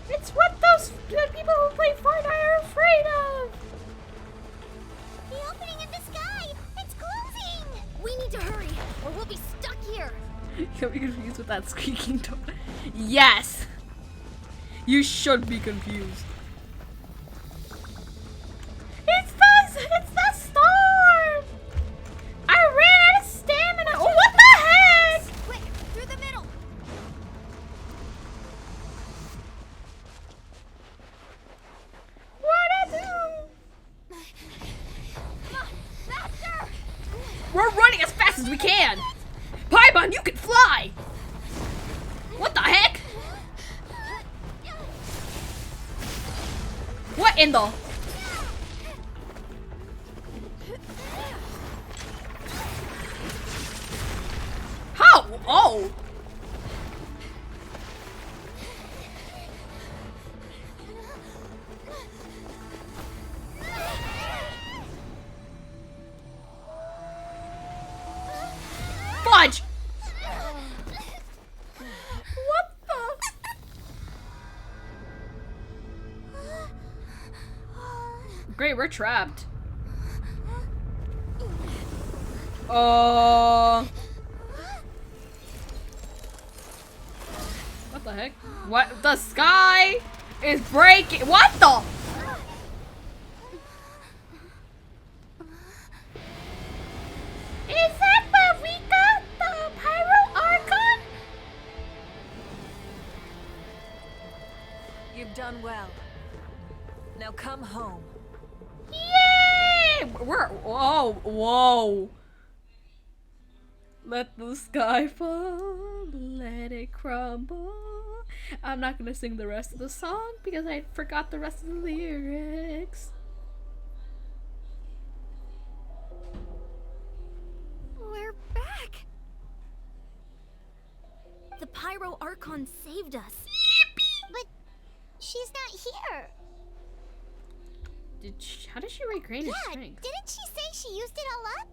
It's what those people who play Fortnite are afraid of. The opening in the sky! It's closing! We need to hurry, or we'll be stuck here. Can't be confused with that squeaking door. Yes! You should be confused. It's the storm! I ran out of stamina. Oh, what the heck? Quick, through the middle. What'd I do? Come on, faster! We're running as fast as we can. Paimon, you can fly. What the heck? What in the? How? Oh. Fudge! What the? Great, we're trapped. What the heck? What? The sky is breaking. What the? Is that where we got the Pyro Archon? You've done well. Now come home. Yay! We're whoa. Let the sky fall, let it crumble. I'm not gonna sing the rest of the song because I forgot the rest of the lyrics. We're back. The Pyro Archon saved us. But she's not here. How did she regain her Yeah, strength? didn't she say she used it all up?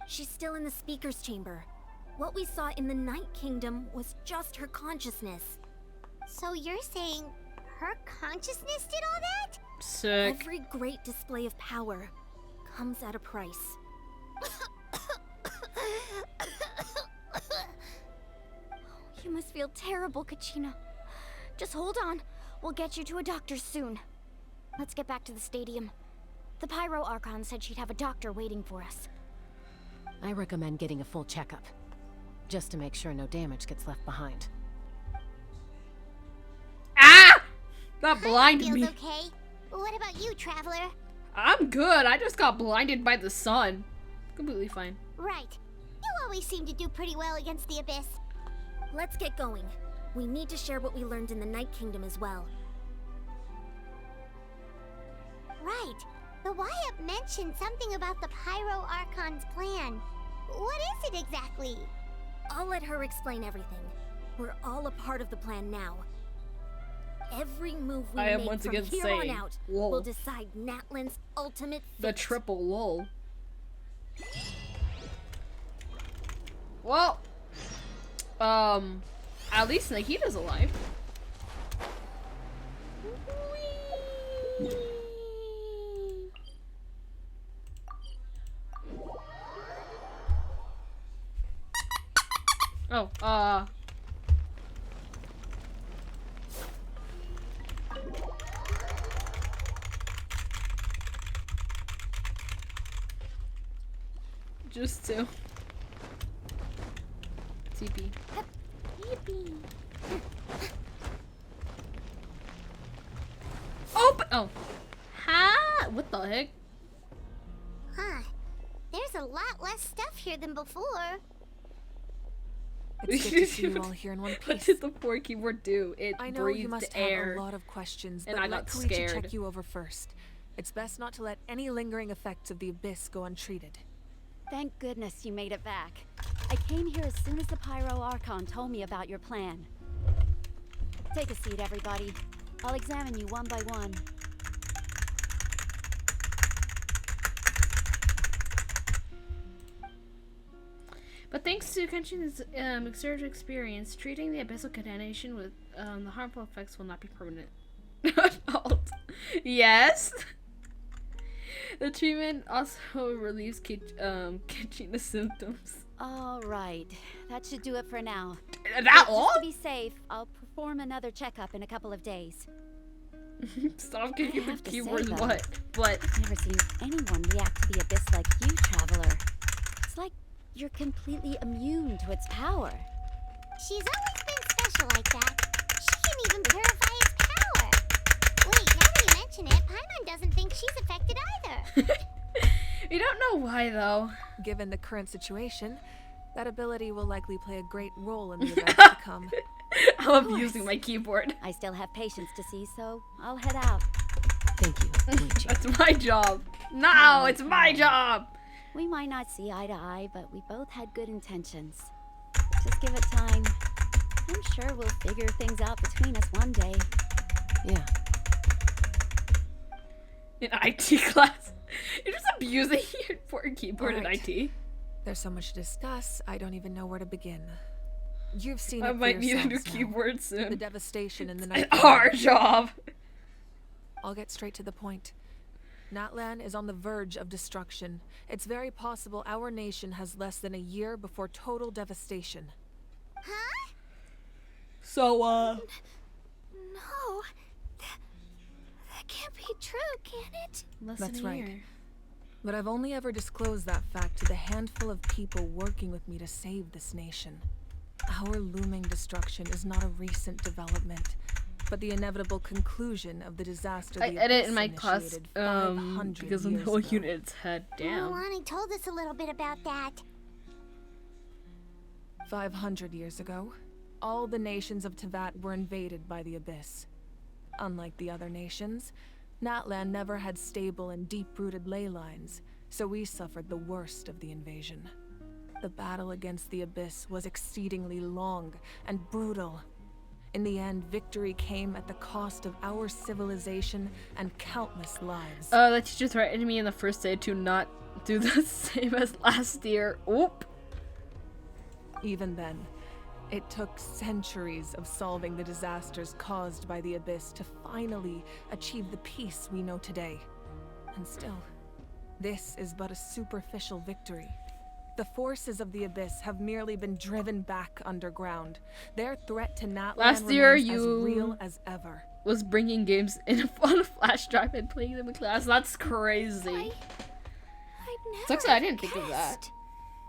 She's still in the Speaker's Chamber. What we saw in the Night Kingdom was just her consciousness. So you're saying her consciousness did all that? Sick. Every great display of power comes at a price. You must feel terrible, Kachina. Just hold on. We'll get you to a doctor soon. Let's get back to the stadium. The Pyro Archon said she'd have a doctor waiting for us. I recommend getting a full checkup, just to make sure no damage gets left behind. Ah! That blinded Feels me. okay. What about you, Traveler? I'm good. I just got blinded by the sun. Completely fine. Right. You always seem to do pretty well against the Abyss. Let's get going. We need to share what we learned in the Night Kingdom as well. Right. The Wyatt mentioned something about the Pyro Archon's plan. What is it exactly? I'll let her explain everything. We're all a part of the plan now. Every move we I am make once from again here saying, on out lol. will decide Natlan's ultimate fate. The triple lol. Well, at least Nikita's alive. Oh, just two. TP. Yippee. Oh! Ha! What the heck? Huh. There's a lot less stuff here than before. It's good to see you all here in one What piece. did the 4 keyboard do? It I know breathed you must air. have a lot of questions, and but I let got Koichi scared. check you over first. It's best not to let any lingering effects of the Abyss go untreated. Thank goodness you made it back. I came here as soon as the Pyro Archon told me about your plan. Take a seat, everybody. I'll examine you one by one. But thanks to Kenshin's exerted experience, treating the abyssal contamination with the harmful effects will not be permanent. Alt. Yes. The treatment also relieves Kenshin's symptoms. All right, that should do it for now. That But all? Just to be safe, I'll perform another checkup in a couple of days. Stop kicking the have to say, keyboard's though, butt. But I've never seen anyone react to the abyss like you, Traveler. It's like you're completely immune to its power. She's always been special like that. She can even purify its power. Wait, now that you mention it, Paimon doesn't think she's affected either. we don't know why though. Given the current situation, that ability will likely play a great role in the events to come. I'm abusing my keyboard. I still have patients to see, so I'll head out. Thank you, Koichi. That's my job. No, it's my job. We might not see eye to eye, but we both had good intentions. Just give it time. I'm sure we'll figure things out between us one day. Yeah. In IT class. You're just abusing your poor keyboard in Alright. IT. There's so much to discuss, I don't even know where to begin. You've seen I it for might need a new yourselves now. keyboard soon. The devastation in the It's night. our job. I'll get straight to the point. Natlan is on the verge of destruction. It's very possible our nation has less than a year before total devastation. Huh? So, No. That can't be true, can it? less That's than a right. year. But I've only ever disclosed that fact to the handful of people working with me to save this nation. Our looming destruction is not a recent development, but the inevitable conclusion of the disaster I the edit Abyss in my class initiated 500 because of the years whole ago. unit's head down. Lonnie told us a little bit about that. 500 years ago, all the nations of Tevat were invaded by the Abyss. Unlike the other nations, Natlan never had stable and deep-rooted ley lines, so we suffered the worst of the invasion. The battle against the Abyss was exceedingly long and brutal. In the end, victory came at the cost of our civilization and countless lives. The teacher threatened me in the first day to not do the same as last year. Oop. Even then, it took centuries of solving the disasters caused by the Abyss to finally achieve the peace we know today. And still, this is but a superficial victory. The forces of the Abyss have merely been driven back underground. Their threat to Natlan Last year remains as you real as ever. Was bringing games in on a flash drive and playing them in class. That's crazy. I'd Sucks that I didn't think of that.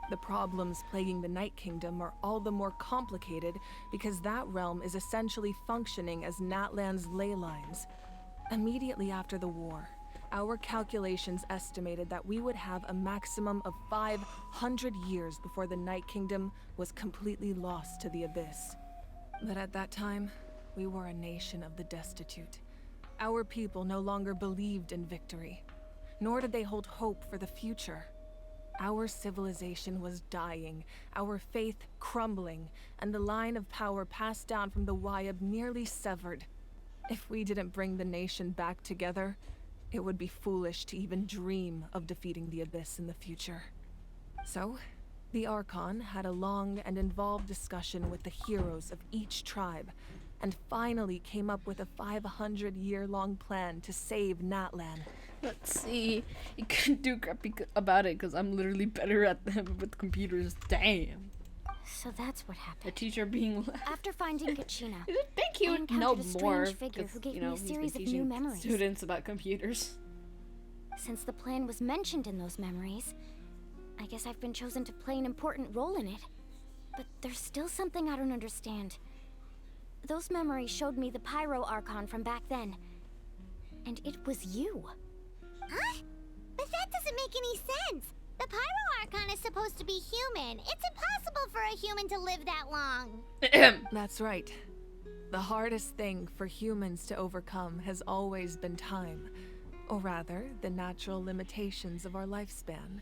The problems plaguing the Night Kingdom are all the more complicated because that realm is essentially functioning as Natlan's ley lines. Immediately after the war, our calculations estimated that we would have a maximum of 500 years before the Night Kingdom was completely lost to the Abyss. But at that time, we were a nation of the destitute. Our people no longer believed in victory, nor did they hold hope for the future. Our civilization was dying, our faith crumbling, and the line of power passed down from the Wyab nearly severed. If we didn't bring the nation back together, it would be foolish to even dream of defeating the Abyss in the future. So, the Archon had a long and involved discussion with the heroes of each tribe, and finally came up with a 500-year-long plan to save Natlan. Let's see. You couldn't do crap about it because I'm literally better at them with computers. Damn. So that's what happened. The teacher being After finding Kachina, thank you. I encountered No a strange more. figure who gave You know, me a he's series been of new teaching memories. students about computers. Since the plan was mentioned in those memories, I guess I've been chosen to play an important role in it. But there's still something I don't understand. Those memories showed me the Pyro Archon from back then. And it was you. Huh? But that doesn't make any sense. The Pyro Archon is supposed to be human. It's impossible for a human to live that long. That's right. The hardest thing for humans to overcome has always been time. Or rather, the natural limitations of our lifespan.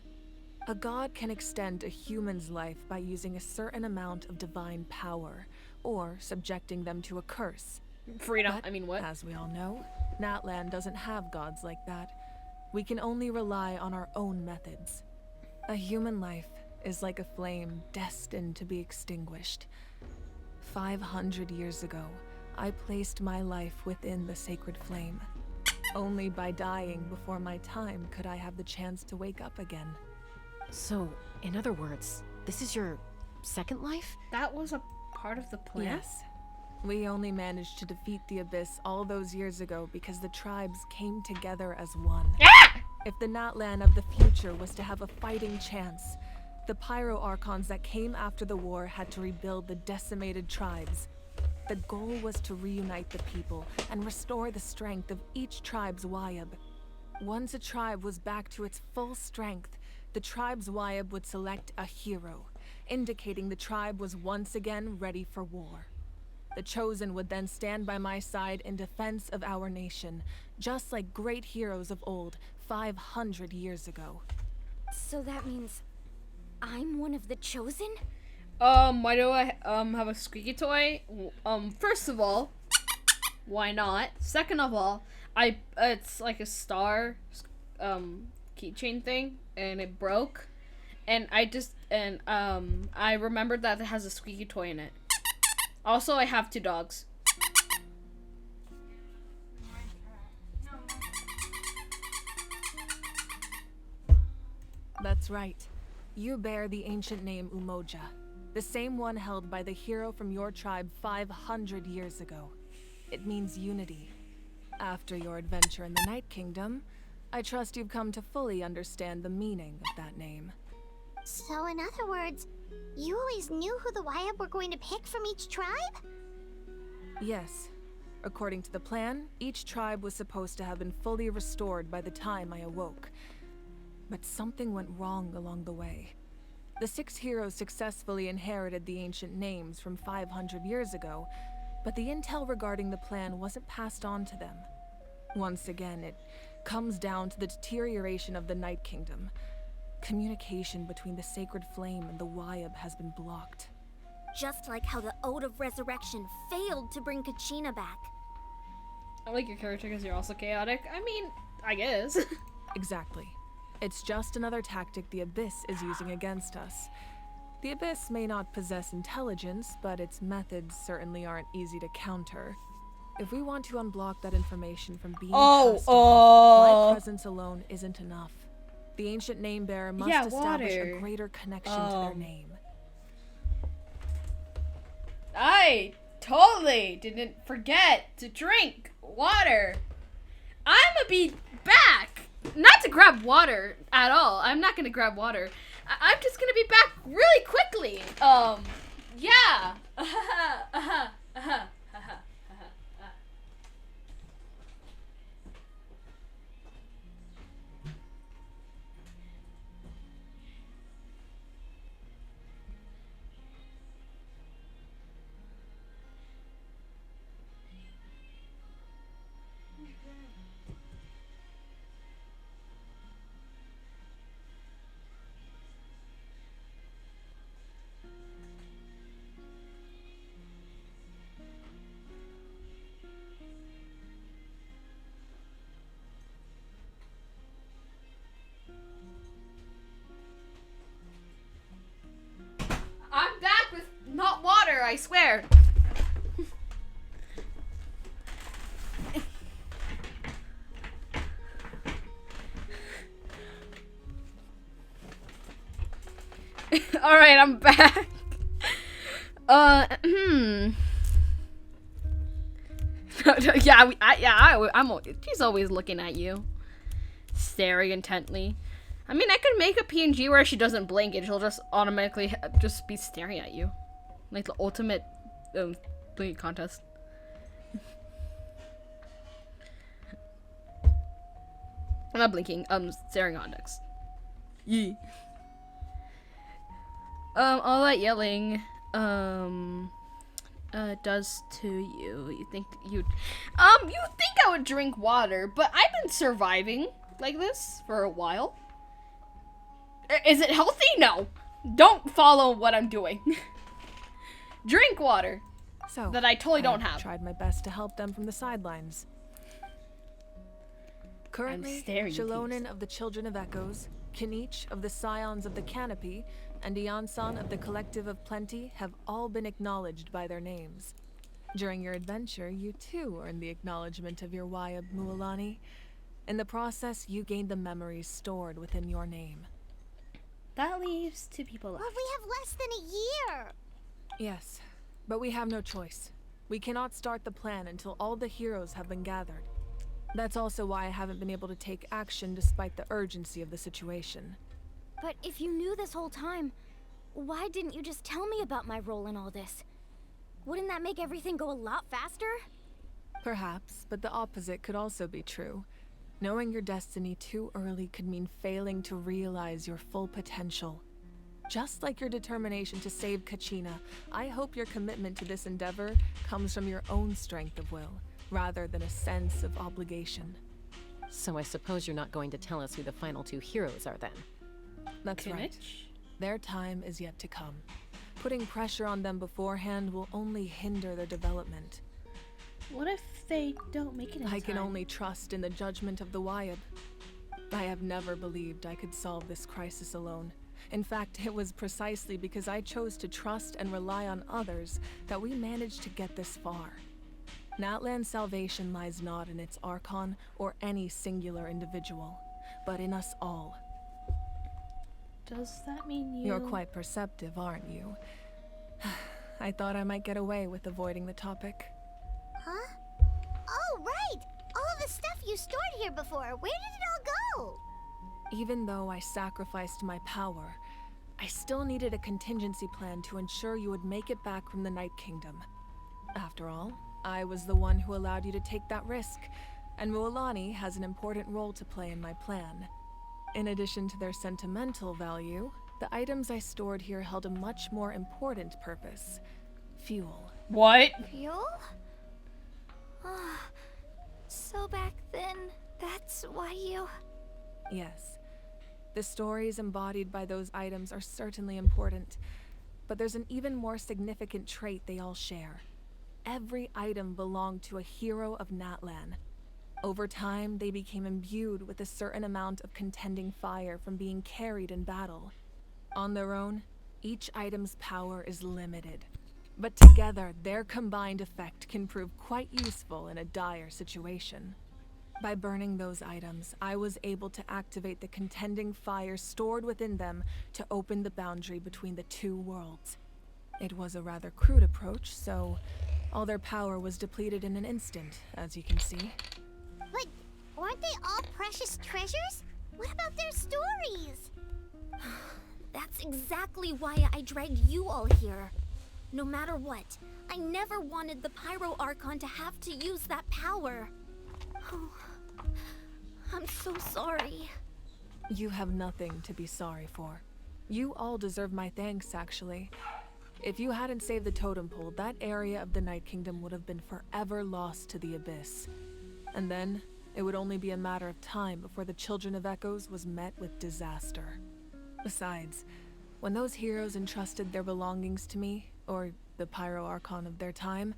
A god can extend a human's life by using a certain amount of divine power, or subjecting them to a curse. Freedom. But, I mean, what? As we all know, Natlan doesn't have gods like that. We can only rely on our own methods. A human life is like a flame destined to be extinguished. 500 years ago, I placed my life within the sacred flame. Only by dying before my time could I have the chance to wake up again. So, in other words, this is your second life? That was a part of the plan? Yes. We only managed to defeat the Abyss all those years ago because the tribes came together as one. If the Natlan of the future was to have a fighting chance, the Pyro Archons that came after the war had to rebuild the decimated tribes. The goal was to reunite the people and restore the strength of each tribe's Wyab. Once a tribe was back to its full strength, the tribe's Wyab would select a hero, indicating the tribe was once again ready for war. The Chosen would then stand by my side in defense of our nation, just like great heroes of old, 500 years ago. So that means I'm one of the Chosen? Why do I have a squeaky toy? First of all, why not? Second of all, it's like a star keychain thing and it broke. And I remembered that it has a squeaky toy in it. Also, I have 2 dogs. That's right. You bear the ancient name Umoja, the same one held by the hero from your tribe 500 years ago. It means unity. After your adventure in the Night Kingdom, I trust you've come to fully understand the meaning of that name. So in other words, you always knew who the Wyab were going to pick from each tribe? Yes. According to the plan, each tribe was supposed to have been fully restored by the time I awoke. But something went wrong along the way. The 6 heroes successfully inherited the ancient names from 500 years ago, but the intel regarding the plan wasn't passed on to them. Once again, it comes down to the deterioration of the Night Kingdom. Communication between the Sacred Flame and the Wyab has been blocked. Just like how the Ode of Resurrection failed to bring Kachina back. I like your character because you're also chaotic. I mean, I guess. Exactly. It's just another tactic the Abyss is using against us. The Abyss may not possess intelligence, but its methods certainly aren't easy to counter. If we want to unblock that information from being passed on, my presence alone isn't enough. The ancient name bearer must establish a greater connection to their name. I totally didn't forget to drink water. I'ma be back. Not to grab water at all. I'm not gonna grab water. I'm just gonna be back really quickly. Yeah. I'm back with not water, I swear. Alright, I'm back. She's always looking at you. Staring intently. I mean, I could make a PNG where she doesn't blink and she'll just automatically just be staring at you. Like the ultimate blink contest. I'm not blinking, I'm staring on next. Yee. All that yelling, does to you. You think I would drink water, but I've been surviving like this for a while. Is it healthy? No. Don't follow what I'm doing. Drink water. So, that I totally don't have. Tried my best to help them from the sidelines. Currently, Shalonen of the Children of Echoes, Kinich of the Scions of the Canopy, and Iansan of the Collective of Plenty have all been acknowledged by their names. During your adventure, you too earned the acknowledgement of your Wayab Mualani. In the process, you gained the memories stored within your name. That leaves 2 people left. But we have less than a year. Yes, but we have no choice. We cannot start the plan until all the heroes have been gathered. That's also why I haven't been able to take action despite the urgency of the situation. But if you knew this whole time, why didn't you just tell me about my role in all this? Wouldn't that make everything go a lot faster? Perhaps, but the opposite could also be true. Knowing your destiny too early could mean failing to realize your full potential. Just like your determination to save Kachina, I hope your commitment to this endeavor comes from your own strength of will, rather than a sense of obligation. So I suppose you're not going to tell us who the final 2 heroes are then? That's right. Their time is yet to come. Putting pressure on them beforehand will only hinder their development. What if they don't make it in I can time? only trust in the judgment of the Wayab. I have never believed I could solve this crisis alone. In fact, it was precisely because I chose to trust and rely on others that we managed to get this far. Natlan's salvation lies not in its Archon or any singular individual, but in us all. Does that mean you... You're quite perceptive, aren't you? I thought I might get away with avoiding the topic. Huh? Oh, right! All of the stuff you stored here before, where did it all go? Even though I sacrificed my power, I still needed a contingency plan to ensure you would make it back from the Night Kingdom. After all, I was the one who allowed you to take that risk, and Mualani has an important role to play in my plan. In addition to their sentimental value, the items I stored here held a much more important purpose. Fuel. What? Fuel? So back then, that's why you... Yes. The stories embodied by those items are certainly important, But there's an even more significant trait they all share. Every item belonged to a hero of Natlan. Over time, they became imbued with a certain amount of contending fire from being carried in battle. On their own, each item's power is limited. But together, their combined effect can prove quite useful in a dire situation. By burning those items, I was able to activate the contending fire stored within them to open the boundary between the two worlds. It was a rather crude approach, so all their power was depleted in an instant, as you can see. But aren't they all precious treasures? What about their stories? That's exactly why I dragged you all here. No matter what, I never wanted the Pyro Archon to have to use that power. Oh, I'm so sorry. You have nothing to be sorry for. You all deserve my thanks, actually. If you hadn't saved the totem pole, that area of the Night Kingdom would have been forever lost to the Abyss. And then, it would only be a matter of time before the Children of Echoes was met with disaster. Besides, when those heroes entrusted their belongings to me, or the Pyro Archon of their time,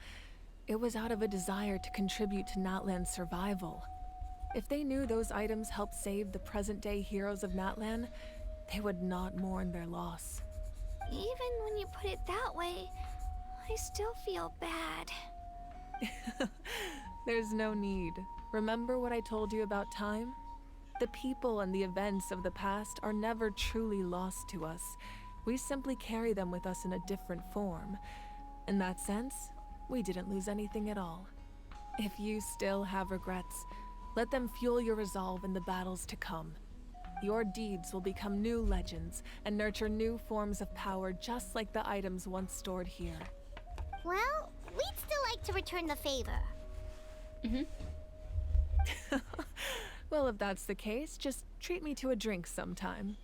it was out of a desire to contribute to Natlan's survival. If they knew those items helped save the present-day heroes of Natlan, they would not mourn their loss. Even when you put it that way, I still feel bad. There's no need. Remember what I told you about time? The people and the events of the past are never truly lost to us. We simply carry them with us in a different form. In that sense, we didn't lose anything at all. If you still have regrets, let them fuel your resolve in the battles to come. Your deeds will become new legends and nurture new forms of power just like the items once stored here. Well, we'd still like to return the favor. Well, if that's the case, just treat me to a drink sometime.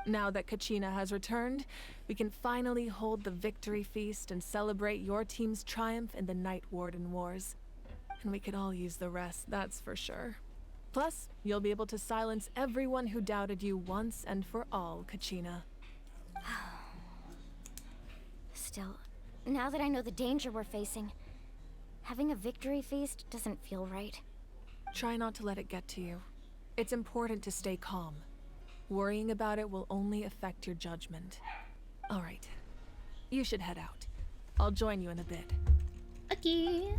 Now that Kachina has returned, we can finally hold the victory feast and celebrate your team's triumph in the Night Warden Wars. And we could all use the rest, that's for sure. Plus, you'll be able to silence everyone who doubted you once and for all, Kachina. Still, now that I know the danger we're facing, having a victory feast doesn't feel right. Try not to let it get to you. It's important to stay calm. Worrying about it will only affect your judgment. All right. You should head out. I'll join you in a bit. Okay.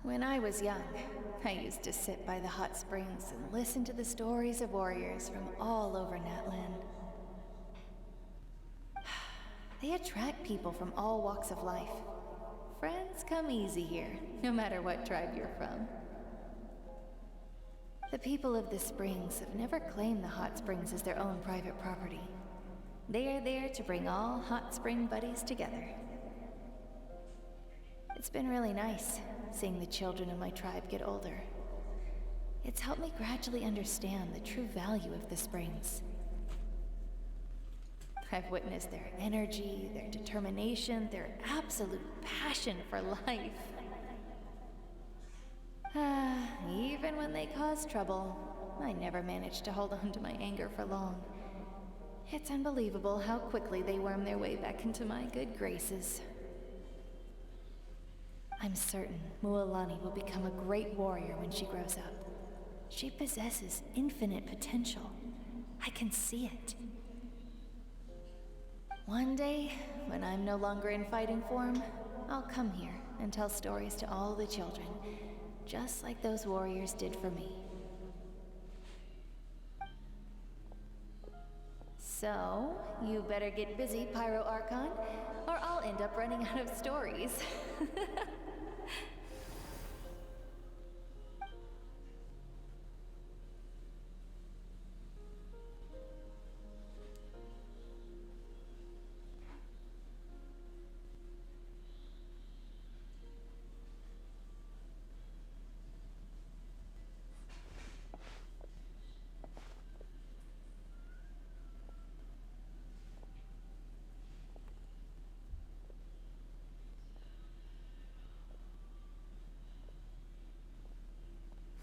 When I was young, I used to sit by the hot springs and listen to the stories of warriors from all over Natlan. They attract people from all walks of life. Friends come easy here, no matter what tribe you're from. The people of the springs have never claimed the hot springs as their own private property. They are there to bring all hot spring buddies together. It's been really nice, seeing the children of my tribe get older. It's helped me gradually understand the true value of the springs. I've witnessed their energy, their determination, their absolute passion for life. Even when they cause trouble, I never managed to hold on to my anger for long. It's unbelievable how quickly they worm their way back into my good graces. I'm certain Mualani will become a great warrior when she grows up. She possesses infinite potential. I can see it. One day, when I'm no longer in fighting form, I'll come here and tell stories to all the children, just like those warriors did for me. So, you better get busy, Pyro Archon, or I'll end up running out of stories.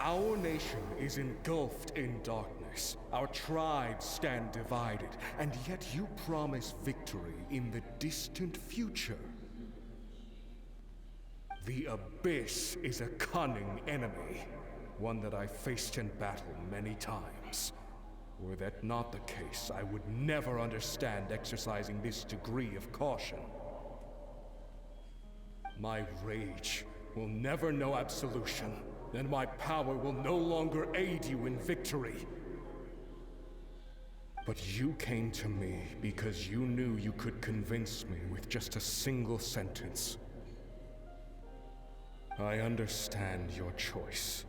Our nation is engulfed in darkness. Our tribes stand divided, and yet you promise victory in the distant future. The Abyss is a cunning enemy, one that I faced in battle many times. Were that not the case, I would never understand exercising this degree of caution. My rage will never know absolution, and my power will no longer aid you in victory. But you came to me because you knew you could convince me with just a single sentence. I understand your choice.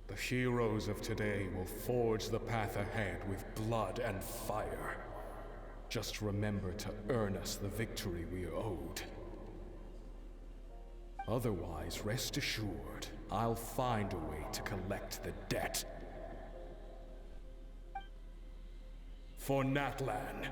The heroes of today will forge the path ahead with blood and fire. Just remember to earn us the victory we are owed. Otherwise, rest assured, I'll find a way to collect the debt. For Natlan.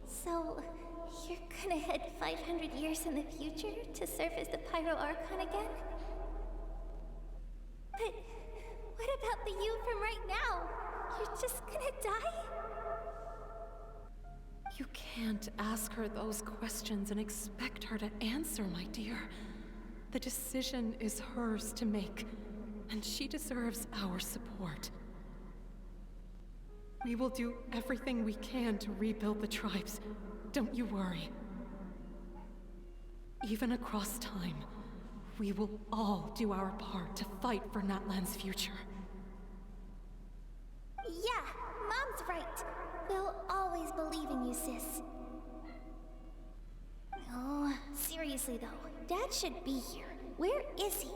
So, you're gonna head 500 years in the future to serve as the Pyro Archon again? But what about the you from right now? You're just gonna die? You can't ask her those questions and expect her to answer, my dear. The decision is hers to make, and she deserves our support. We will do everything we can to rebuild the tribes. Don't you worry. Even across time, we will all do our part to fight for Natlan's future. Yeah, Mom's right. We'll always believe in you, sis. Oh, seriously though, Dad should be here. Where is he?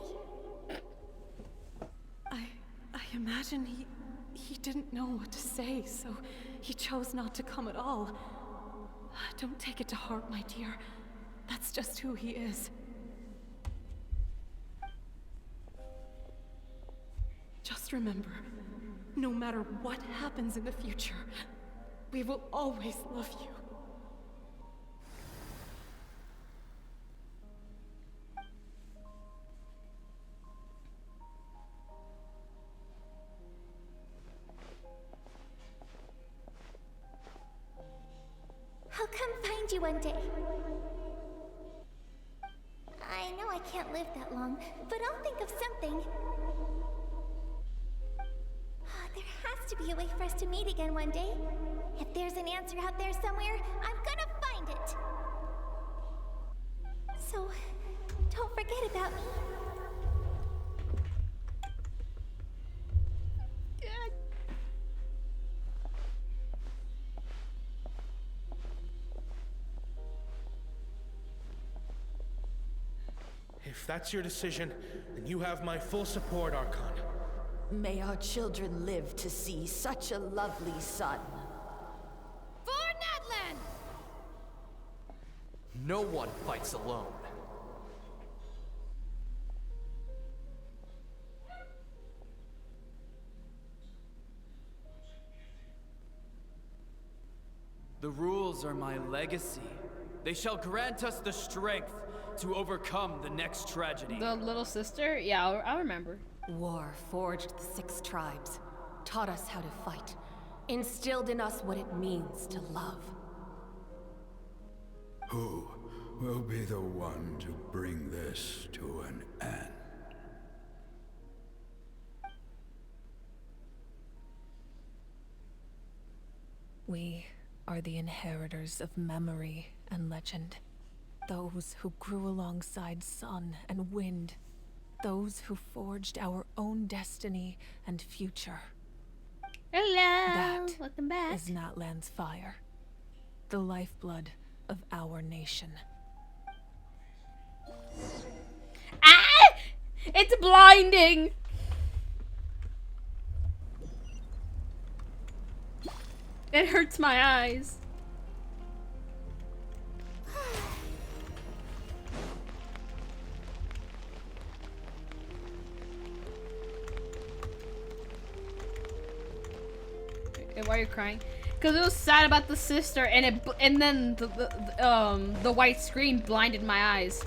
I imagine he didn't know what to say, so he chose not to come at all. Don't take it to heart, my dear. That's just who he is. Just remember, no matter what happens in the future, we will always love you. I'll come find you one day. I know I can't live that long, but I'll think of something. There has to be a way for us to meet again one day. If there's an answer out there somewhere, I'm gonna find it. So, don't forget about me. If that's your decision, then you have my full support, Archon. May our children live to see such a lovely son. For Natlan! No one fights alone. The rules are my legacy. They shall grant us the strength to overcome the next tragedy. The little sister? Yeah, I'll remember. War forged the 6 tribes, taught us how to fight, instilled in us what it means to love. Who will be the one to bring this to an end? We are the inheritors of memory and legend. Those who grew alongside sun and wind. Those who forged our own destiny and future. Hello! Welcome back. Is Natlan's fire. The lifeblood of our nation. Ah! It's blinding! It hurts my eyes. Why are you crying? Because it was sad about the sister, and then the white screen blinded my eyes.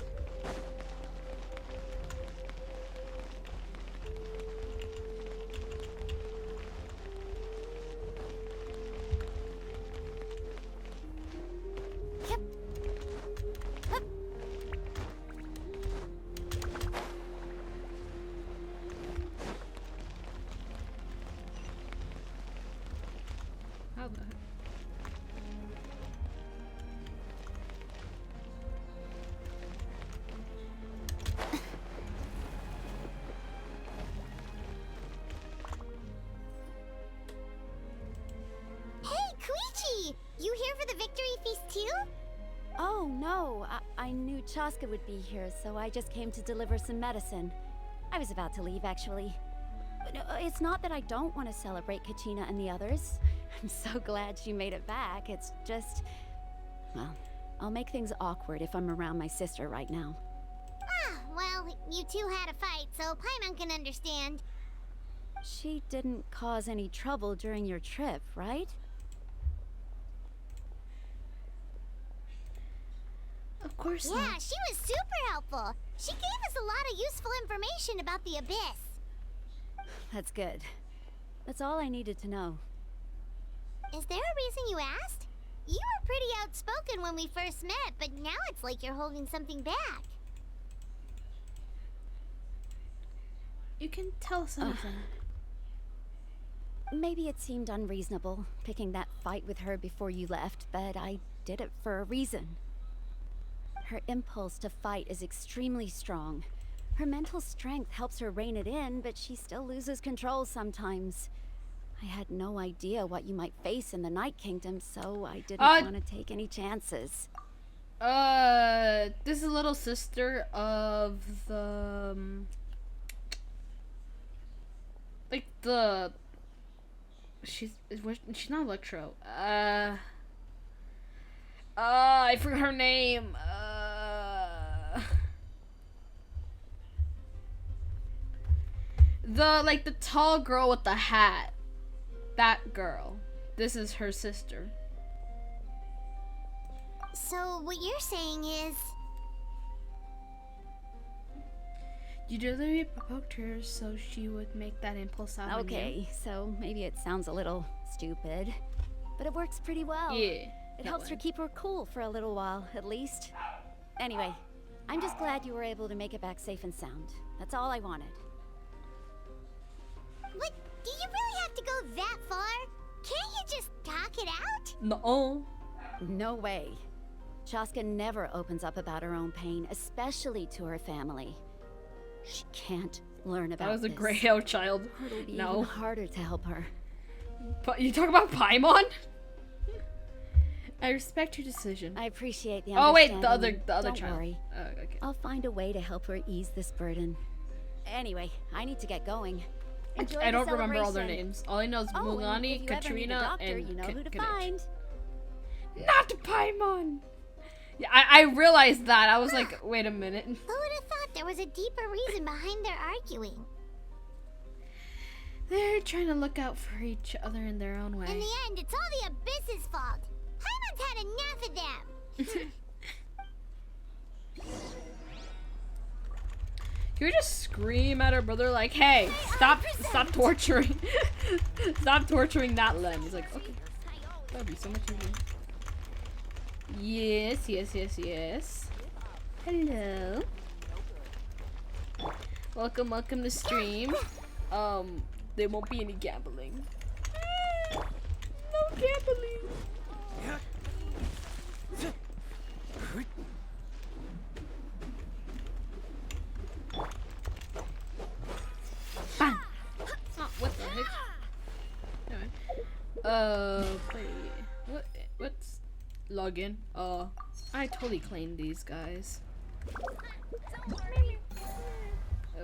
How the heck? Hey, Koichi! You here for the victory feast too? Oh, no. I knew Chaska would be here, so I just came to deliver some medicine. I was about to leave, actually. But it's not that I don't want to celebrate Kachina and the others. I'm so glad she made it back. It's just... well, I'll make things awkward if I'm around my sister right now. Ah, well, you two had a fight, so Paimon can understand. She didn't cause any trouble during your trip, right? Of course Yeah, not. she was super helpful. She gave us a lot of useful information about the Abyss. That's good. That's all I needed to know. Is there a reason you asked? You were pretty outspoken when we first met, but now it's like you're holding something back. You can tell us anything. Maybe it seemed unreasonable, picking that fight with her before you left, but I did it for a reason. Her impulse to fight is extremely strong. Her mental strength helps her rein it in, but she still loses control sometimes. I had no idea what you might face in the Night Kingdom, so I didn't want to take any chances. This is a little sister of the... like the... She's not Electro. I forgot her name. The tall girl with the hat. That girl. This is her sister. So what you're saying is... You deliberately provoked her so she would make that impulse out of you. Okay, so maybe it sounds a little stupid, but it works pretty well. Yeah. It helps her keep her cool for a little while, at least. Anyway, I'm just glad you were able to make it back safe and sound. That's all I wanted. But do you really have to go that far? Can't you just talk it out? No. No way. Chaska never opens up about her own pain, especially to her family. She can't learn about this. That was a gray-haired child. It'll be No. even harder to help her. But you talk about Paimon? I respect your decision. I appreciate the Oh wait, understanding. the other Don't child. worry. Oh, okay. I'll find a way to help her ease this burden. Anyway, I need to get going. Enjoy I the don't remember all their celebration. names. All I know is Oh, and if Mulani, you ever need a Katrina, doctor, and you know who to Kadich. find. Not Paimon! Yeah, I realized that. I was like, wait a minute. Who would have thought there was a deeper reason behind their arguing? They're trying to look out for each other in their own way. In the end, it's all the Abyss's fault. Paimon's had enough of them. Can we just scream at her brother like, hey, stop torturing. Stop torturing that Len. He's like, okay. That would be so much easier. Yes, yes, yes, yes. Hello. Welcome, welcome to stream. There won't be any gambling. No gambling. Bang. Oh, what the heck? Anyway. Wait. What's login? I totally claimed these guys.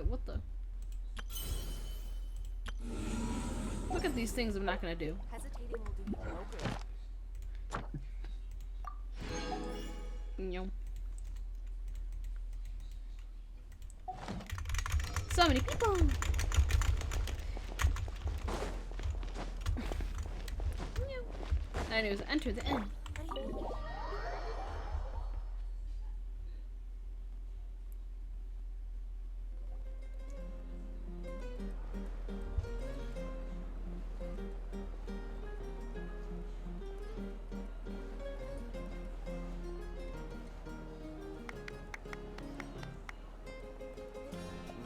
What the? Look at these things I'm not gonna do. No. So many people. And it was enter the inn.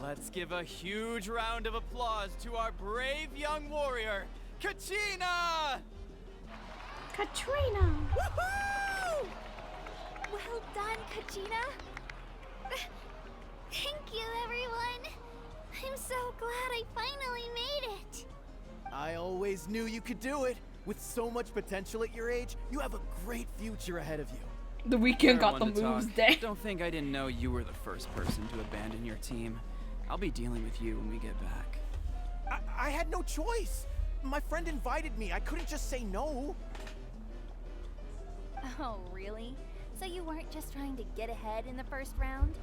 Let's give a huge round of applause to our brave young warrior, Kachina! Katrina! Woohoo! Well done, Kachina. Thank you, everyone. I'm so glad I finally made it. I always knew you could do it. With so much potential at your age, you have a great future ahead of you. The weekend Fair got the one to moves talk. day. Don't think I didn't know you were the first person to abandon your team. I'll be dealing with you when we get back. I had no choice. My friend invited me. I couldn't just say no. Oh, really? So you weren't just trying to get ahead in the first round?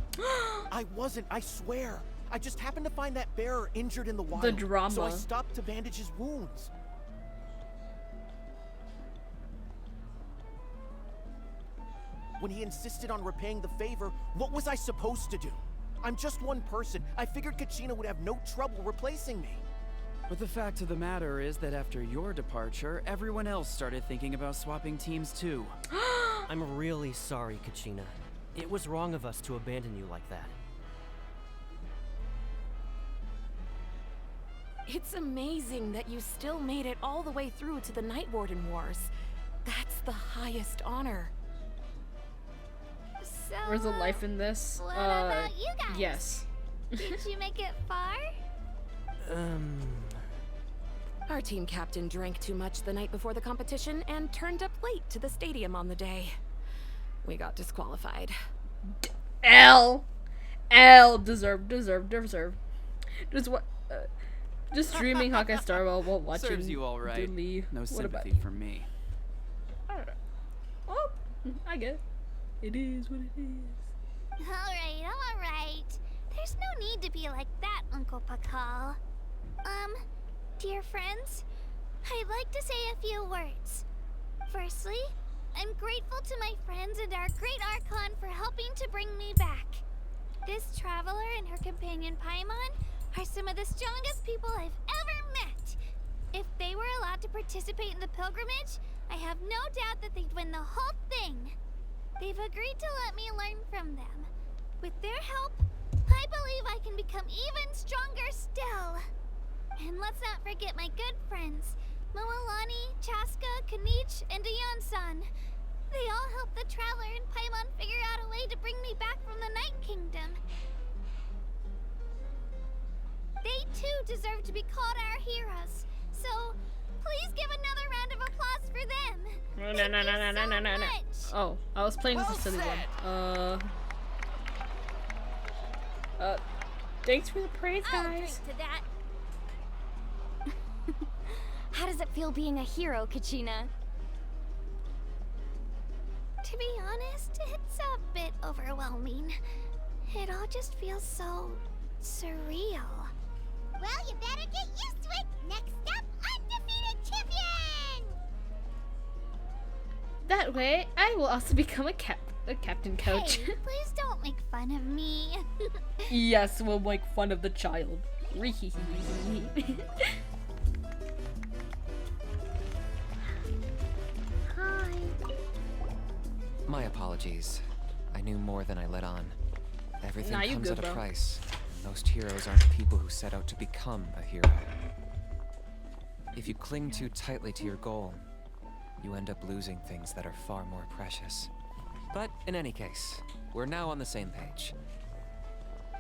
I wasn't, I swear. I just happened to find that bearer injured in the wild. The drama. So I stopped to bandage his wounds. When he insisted on repaying the favor, what was I supposed to do? I'm just one person. I figured Kachina would have no trouble replacing me. But the fact of the matter is that after your departure, everyone else started thinking about swapping teams too. I'm really sorry, Kachina. It was wrong of us to abandon you like that. It's amazing that you still made it all the way through to the Night Warden Wars. That's the highest honor. So, Where's the life in this? what about you guys? Yes. Did you make it far? Our team captain drank too much the night before the competition and turned up late to the stadium on the day. We got disqualified. L deserve. Just what? Just streaming Hawkeye Star while watching. Serves you all right. Lee. No What about sympathy you? from me. I don't know. Oh, I get it. It is what it is. Alright. There's no need to be like that, Uncle Pakal. Dear friends, I'd like to say a few words. Firstly, I'm grateful to my friends and our great Archon for helping to bring me back. This traveler and her companion Paimon are some of the strongest people I've ever met. If they were allowed to participate in the pilgrimage, I have no doubt that they'd win the whole thing. They've agreed to let me learn from them. With their help, I believe I can become even stronger still. And let's not forget my good friends, Moalani, Chaska, Kanich, and Ayan-san. They all helped the Traveler and Paimon figure out a way to bring me back from the Night Kingdom. They too deserve to be called our heroes. So, please give another round of applause for them. No. Oh, I was playing with a silly one. Thanks for the praise, I'll drink guys. to that. How does it feel being a hero, Kachina? To be honest, it's a bit overwhelming. It all just feels so surreal. Well, you better get used to it. Next up, undefeated champion! That way, I will also become a captain coach. Hey, please don't make fun of me. Yes, we'll make fun of the child. Hi. My apologies. I knew more than I let on. Everything Nah, you comes good, at a bro. price. Most heroes aren't people who set out to become a hero. If you cling too tightly to your goal, you end up losing things that are far more precious. But in any case, we're now on the same page.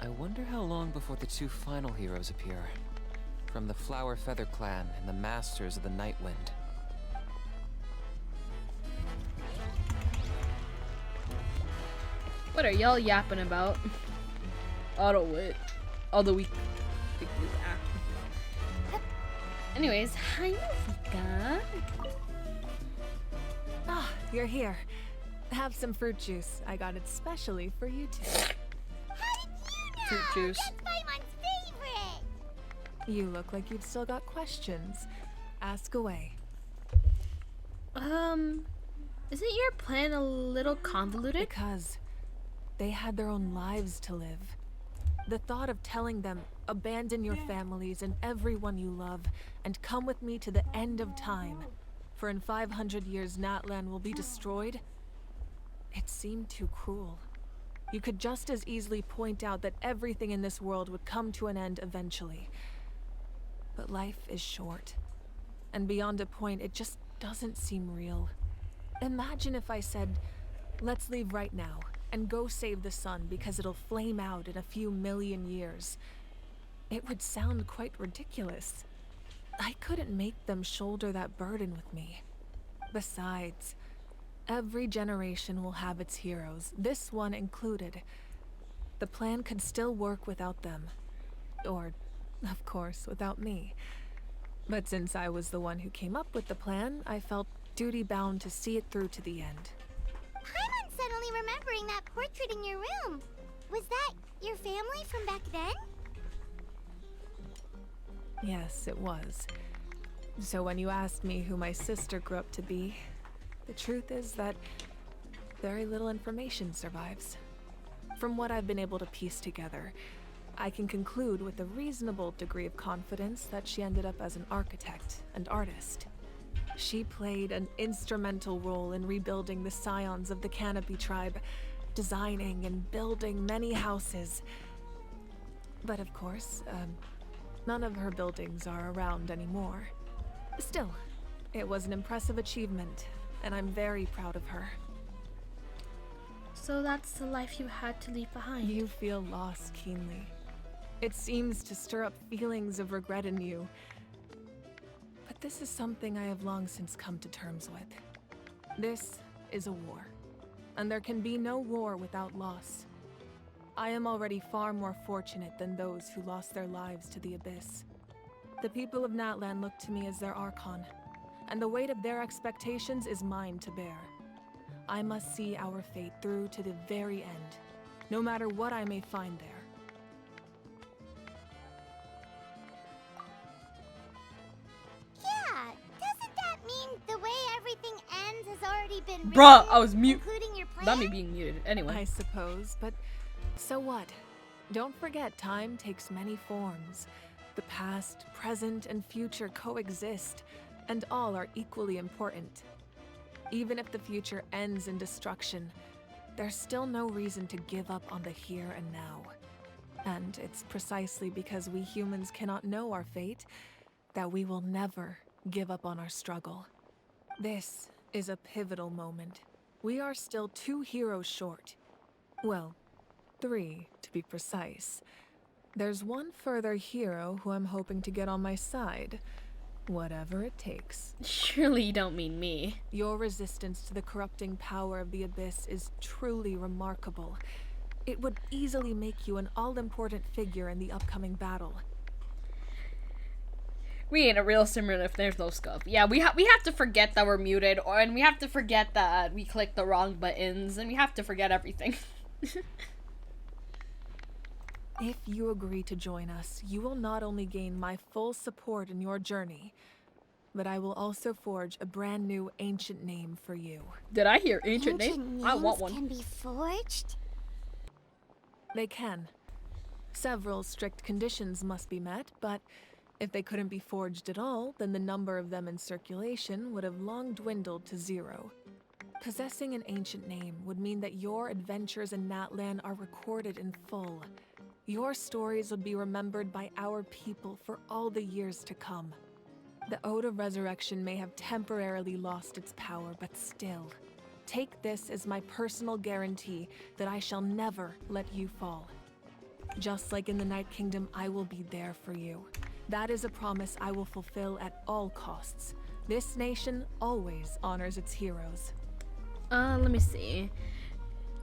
I wonder how long before the two final heroes appear. From the Flower Feather Clan and the Masters of the Night Wind. What are y'all yapping about? Auto wit. Although we think this app. Anyways, hi Mika. Ah, you're here. Have some fruit juice. I got it specially for you two. Fruit juice. That's Paimon's favorite! You look like you've still got questions. Ask away. Isn't your plan a little convoluted? Because they had their own lives to live. The thought of telling them, abandon your families and everyone you love, and come with me to the end of time, for in 500 years Natlan will be destroyed, it seemed too cruel. You could just as easily point out that everything in this world would come to an end eventually. But life is short, and beyond a point, it just doesn't seem real. Imagine if I said, let's leave right now, and go save the sun because it'll flame out in a few million years. It would sound quite ridiculous. I couldn't make them shoulder that burden with me. Besides, every generation will have its heroes, this one included. The plan could still work without them. Or, of course, without me. But since I was the one who came up with the plan, I felt duty-bound to see it through to the end. I'm suddenly remembering that portrait in your room. Was that your family from back then? Yes, it was. So when you asked me who my sister grew up to be, the truth is that very little information survives. From what I've been able to piece together, I can conclude with a reasonable degree of confidence that she ended up as an architect and artist. She played an instrumental role in rebuilding the scions of the Canopy tribe, designing and building many houses. But of course, none of her buildings are around anymore. Still, it was an impressive achievement, and I'm very proud of her. So that's the life you had to leave behind. You feel loss keenly. It seems to stir up feelings of regret in you. But this is something I have long since come to terms with. This is a war, and there can be no war without loss. I am already far more fortunate than those who lost their lives to the Abyss. The people of Natlan look to me as their Archon, and the weight of their expectations is mine to bear. I must see our fate through to the very end, no matter what I may find there. Yeah, doesn't that mean the way everything ends has already been written, Bruh, I was mute. including your plan? Not me being muted. Anyway. I suppose, but so what? Don't forget, time takes many forms. The past, present, and future coexist, and all are equally important. Even if the future ends in destruction, there's still no reason to give up on the here and now. And it's precisely because we humans cannot know our fate that we will never give up on our struggle. This is a pivotal moment. We are still 2 heroes short. Well, 3 to be precise. There's one further hero who I'm hoping to get on my side. Whatever it takes. Surely you don't mean me. Your resistance to the corrupting power of the Abyss is truly remarkable. It would easily make you an all-important figure in the upcoming battle. We ain't a real Simran if there's no scuff. Yeah, we have to forget that we're muted, and we have to forget that we clicked the wrong buttons, and we have to forget everything. If you agree to join us, you will not only gain my full support in your journey, but I will also forge a brand new ancient name for you. Did I hear ancient name? I want one. Can be forged? They can. Several strict conditions must be met, but if they couldn't be forged at all, then the number of them in circulation would have long dwindled to 0. Possessing an ancient name would mean that your adventures in Natlan are recorded in full. Your stories would be remembered by our people for all the years to come. The Ode of Resurrection may have temporarily lost its power, but still, take this as my personal guarantee that I shall never let you fall. Just like in the Night Kingdom, I will be there for you. That is a promise I will fulfill at all costs. This nation always honors its heroes. Let me see.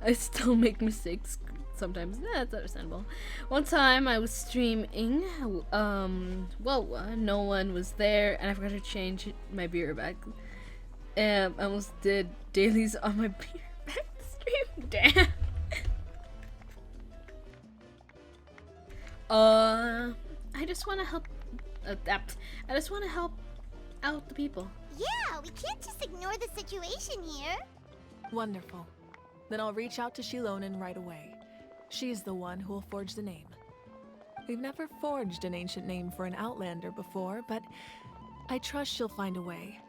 I still make mistakes sometimes. That's understandable. One time I was streaming, no one was there, and I forgot to change my beer bag. I almost did dailies on my beer bag stream. Damn. I just want to help. I just want to help out the people. Yeah, we can't just ignore the situation here. Wonderful. Then I'll reach out to Shilonen right away. She's the one who will forge the name. We've never forged an ancient name for an Outlander before, but I trust she'll find a way.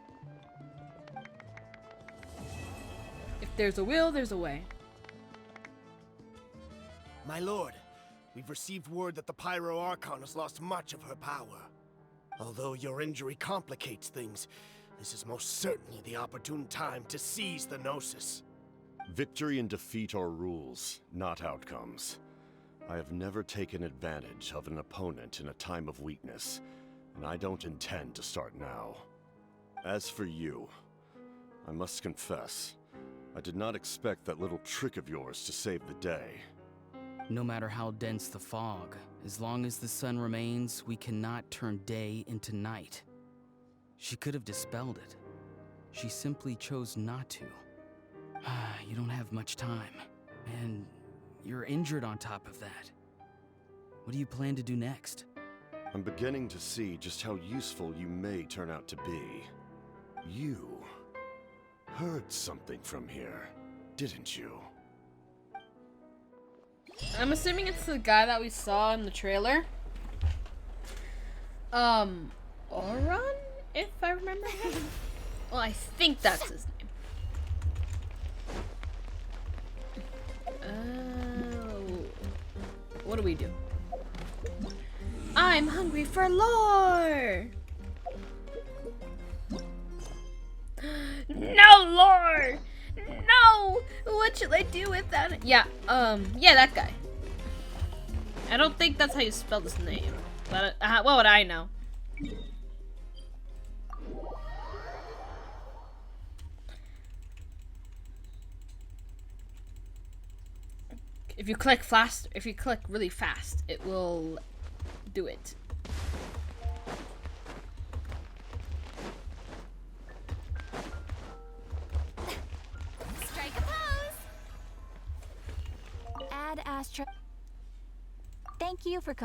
If there's a will, there's a way. My lord, we've received word that the Pyro Archon has lost much of her power. Although your injury complicates things, this is most certainly the opportune time to seize the Gnosis. Victory and defeat are rules, not outcomes. I have never taken advantage of an opponent in a time of weakness, and I don't intend to start now. As for you, I must confess, I did not expect that little trick of yours to save the day. No matter how dense the fog, as long as the sun remains, we cannot turn day into night. She could have dispelled it. She simply chose not to. You don't have much time, and you're injured on top of that. What do you plan to do next? I'm beginning to see just how useful you may turn out to be. You heard something from here, didn't you? I'm assuming it's the guy that we saw in the trailer. Oron, if I remember. Well, I think that's his name. What do we do? I'm hungry for lore! No lore! No! What should I do with that? Yeah, that guy. I don't think that's how you spell his name. But, what would I know? If you click really fast, it will do it. Strike a pose. Add Astra. Thank you for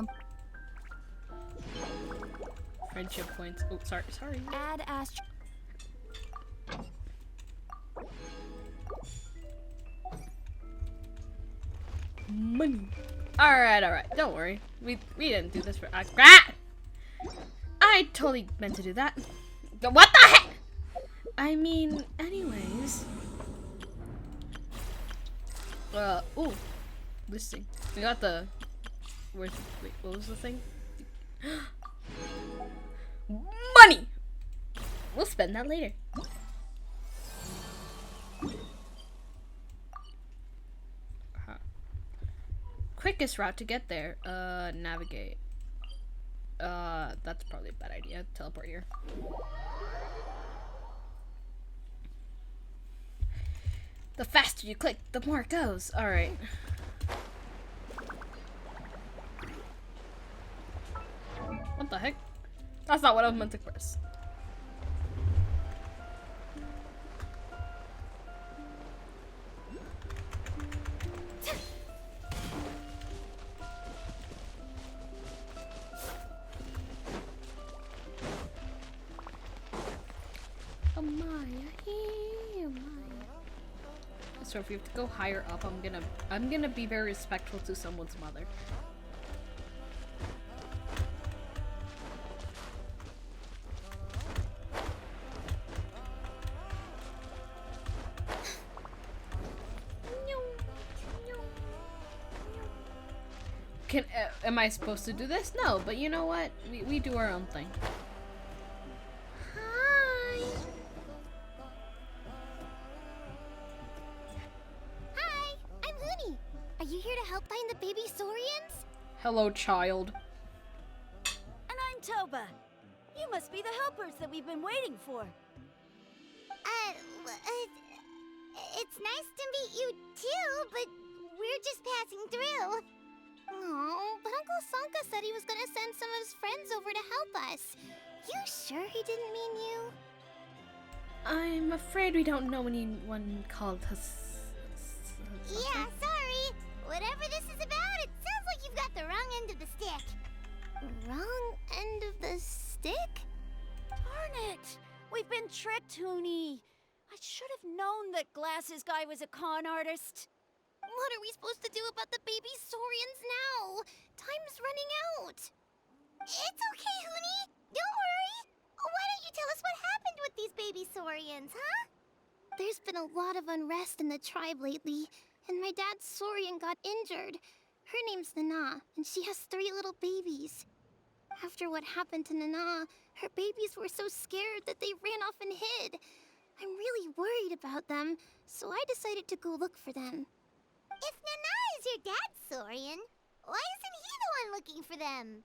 Friendship points. Oh, sorry. Add Astra. Money. Alright. Don't worry. We didn't do this for I totally meant to do that. What the heck? I mean, anyways. Ooh. This thing. We got the wait, what was the thing? Money! We'll spend that later. Quickest route to get there, navigate. That's probably a bad idea. Teleport here. The faster you click, the more it goes. Alright. What the heck? That's not what I was meant to press. So if we have to go higher up, I'm gonna be very respectful to someone's mother. Am I supposed to do this? No, but you know what? We do our own thing. Find the baby Saurians? Hello, child. And I'm Toba. You must be the helpers that we've been waiting for. It's nice to meet you too, but we're just passing through. Oh, but Uncle Sanka said he was gonna send some of his friends over to help us. You sure he didn't mean you? I'm afraid we don't know anyone called us. Yeah, sorry. Whatever this is about, it sounds like you've got the wrong end of the stick. Wrong end of the stick? Darn it! We've been tricked, Hoonie. I should have known that Glasses Guy was a con artist. What are we supposed to do about the baby Saurians now? Time's running out. It's okay, Hoonie. Don't worry. Why don't you tell us what happened with these baby Saurians, huh? There's been a lot of unrest in the tribe lately, and my dad's Saurian got injured. Her name's Nana, and she has 3 little babies. After what happened to Nana, her babies were so scared that they ran off and hid. I'm really worried about them, so I decided to go look for them. If Nana is your dad's Saurian, why isn't he the one looking for them?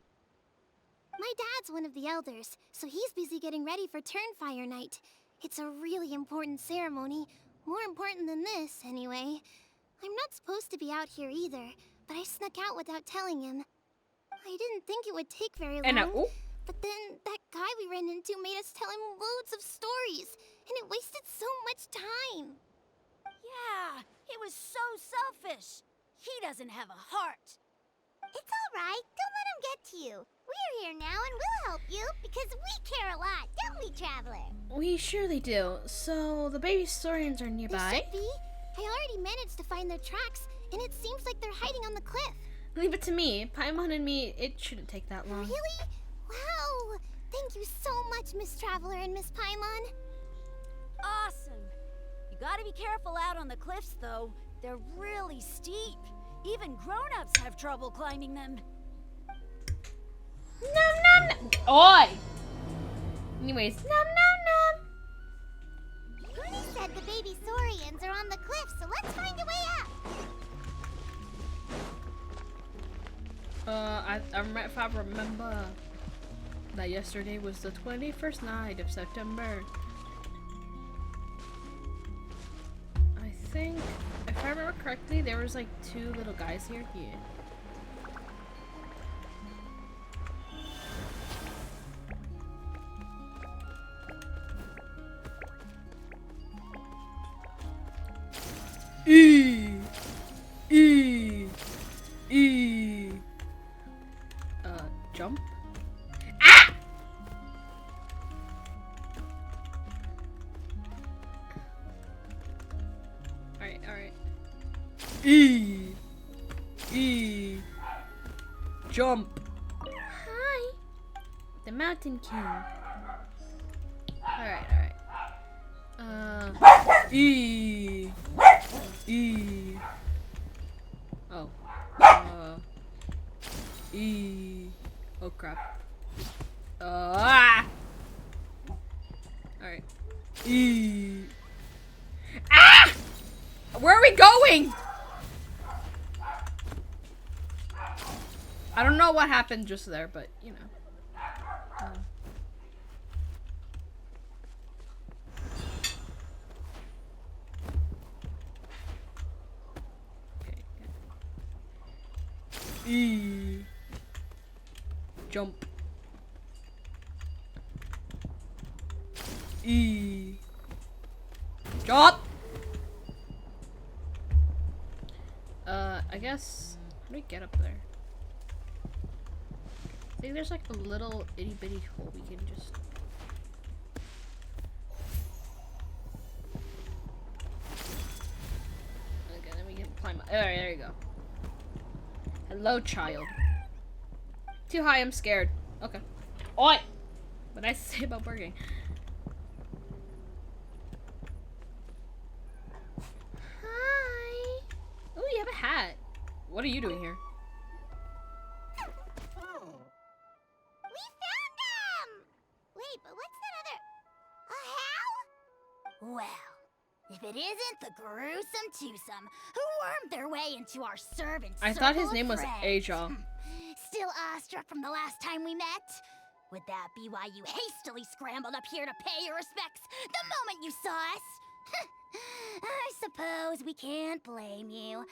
My dad's one of the elders, so he's busy getting ready for Turnfire Night. It's a really important ceremony, more important than this, anyway. I'm not supposed to be out here either, but I snuck out without telling him. I didn't think it would take very long, but then that guy we ran into made us tell him loads of stories, and it wasted so much time. Yeah, he was so selfish. He doesn't have a heart. It's alright, don't let him get to you. We're here now and we'll help you, because we care a lot, don't we, Traveler? We surely do. So, the baby Saurians are nearby? They should be. I already managed to find their tracks, and it seems like they're hiding on the cliff. Leave it to me. Paimon and me, it shouldn't take that long. Really? Wow! Thank you so much, Miss Traveler and Miss Paimon. Awesome. You gotta be careful out on the cliffs, though. They're really steep. Even grown-ups have trouble climbing them. Nom nom nom! Oi! Anyways, nom nom nom! Hoonie said the baby Saurians are on the cliff, so let's find a way up. If I remember that yesterday was the 21st night of September. I think, if I remember correctly, there was like 2 little guys here. Yeah. Jump. Ah! Alright. Jump. Hi. The Mountain King. Alright. Oh. Oh crap. Alright. Ah! Where are we going? I don't know what happened just there, but you know. Jump. Jump. I guess. How do we get up there? I think there's like a little itty bitty hole we can just. Okay, then we can climb up. Alright, there you go. Hello, child. Too high, I'm scared. Okay. Oi! What did I say about working? Hi! Oh, you have a hat. What are you doing here? We found them! Wait, but what's that other... a how? Well, if it isn't the gruesome twosome who wormed their way into our servant I thought his circle name of was friends. Aja. Still awestruck from the last time we met? Would that be why you hastily scrambled up here to pay your respects the moment you saw us? I suppose we can't blame you.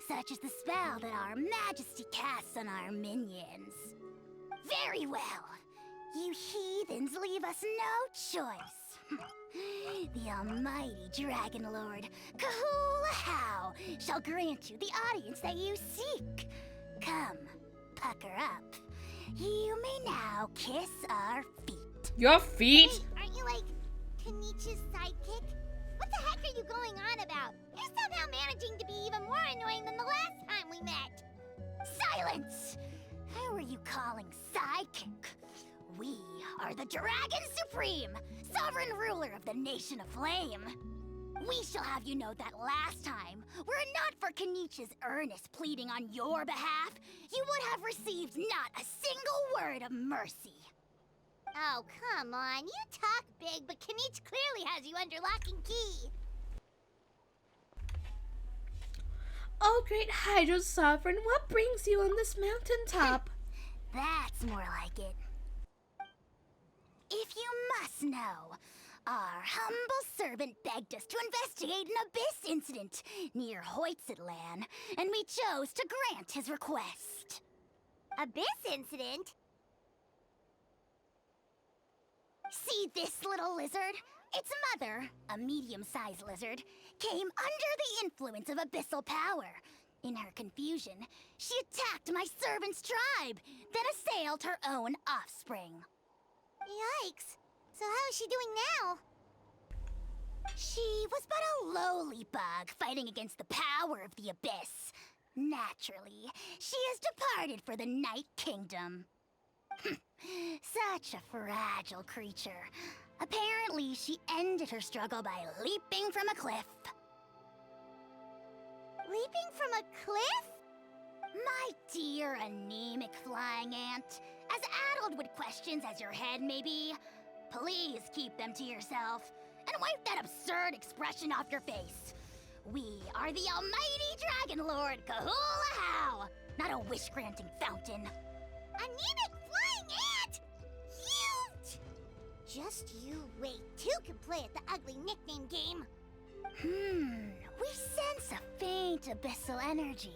Such is the spell that our majesty casts on our minions. Very well. You heathens leave us no choice. The almighty Dragon Lord, Kahula shall grant you the audience that you seek. Come, pucker up. You may now kiss our feet. Your feet? Wait, aren't you like Kenichi's sidekick? What the heck are you going on about? You're somehow managing to be even more annoying than the last time we met. Silence! Who are you calling sidekick? We are the Dragon Supreme, sovereign ruler of the Nation of Flame. We shall have you know that last time, were it not for Kenichi's earnest pleading on your behalf, you would have received not a single word of mercy. Oh, come on. You talk big, but Kenichi clearly has you under lock and key. Oh, great Hydro Sovereign, what brings you on this mountaintop? That's more like it. If you must know, our humble servant begged us to investigate an abyss incident near Hoytsidlan, and we chose to grant his request. Abyss incident? See this little lizard? Its mother, a medium-sized lizard, came under the influence of abyssal power. In her confusion, she attacked my servant's tribe, then assailed her own offspring. Yikes. So how is she doing now? She was but a lowly bug fighting against the power of the abyss. Naturally, she has departed for the Night Kingdom. Such a fragile creature. Apparently, she ended her struggle by leaping from a cliff. Leaping from a cliff? My dear anemic flying ant, as addled with questions as your head may be, please keep them to yourself and wipe that absurd expression off your face. We are the almighty Dragon Lord Kahula-How, not a wish-granting fountain. Anemic flying ant? Huge! Just you wait. Two can play at the ugly nickname game. We sense a faint abyssal energy.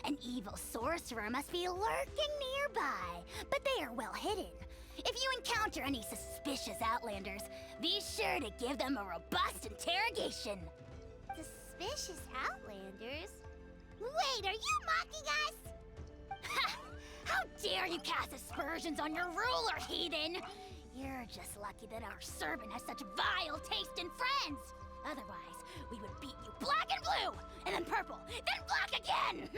An evil sorcerer must be lurking nearby, but they are well hidden. If you encounter any suspicious outlanders, be sure to give them a robust interrogation. Suspicious outlanders? Wait, are you mocking us? Ha! How dare you cast aspersions on your ruler, heathen! You're just lucky that our servant has such vile taste in friends. Otherwise, we would beat you black and blue, and then purple, then black again!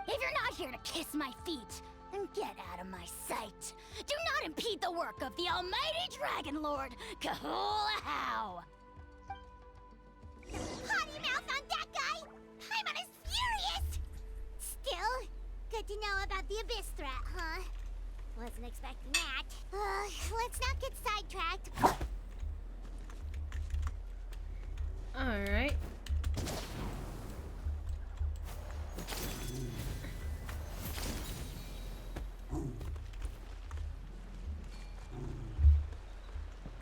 If you're not here to kiss my feet, then get out of my sight. Do not impede the work of the almighty Dragon Lord, Kahula-How! Potty mouth on that guy! Paimon is furious! Still, good to know about the abyss threat, huh? Wasn't expecting that. Let's not get sidetracked. Alright.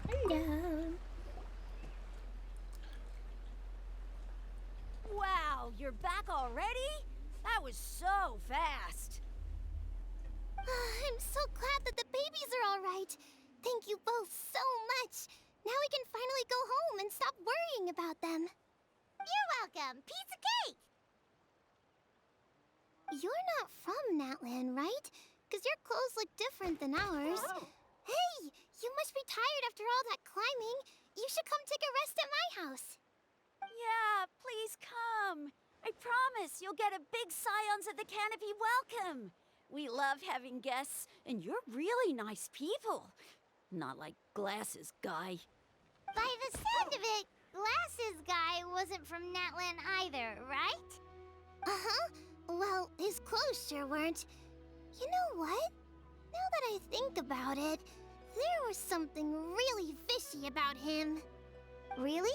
Hello. Wow, you're back already? That was so fast. I'm so glad that the babies are all right. Thank you both so much. Now we can finally go home and stop worrying about them. You're welcome. Piece of cake! You're not from Natlan, right? Because your clothes look different than ours. Hey, you must be tired after all that climbing. You should come take a rest at my house. Yeah, please come. I promise you'll get a big Scions of the Canopy welcome. We love having guests, and you're really nice people. Not like Glasses Guy. By the sound of it, Glasses Guy wasn't from Natlan either, right? Uh-huh. Well, his clothes sure weren't. You know what? Now that I think about it, there was something really fishy about him. Really?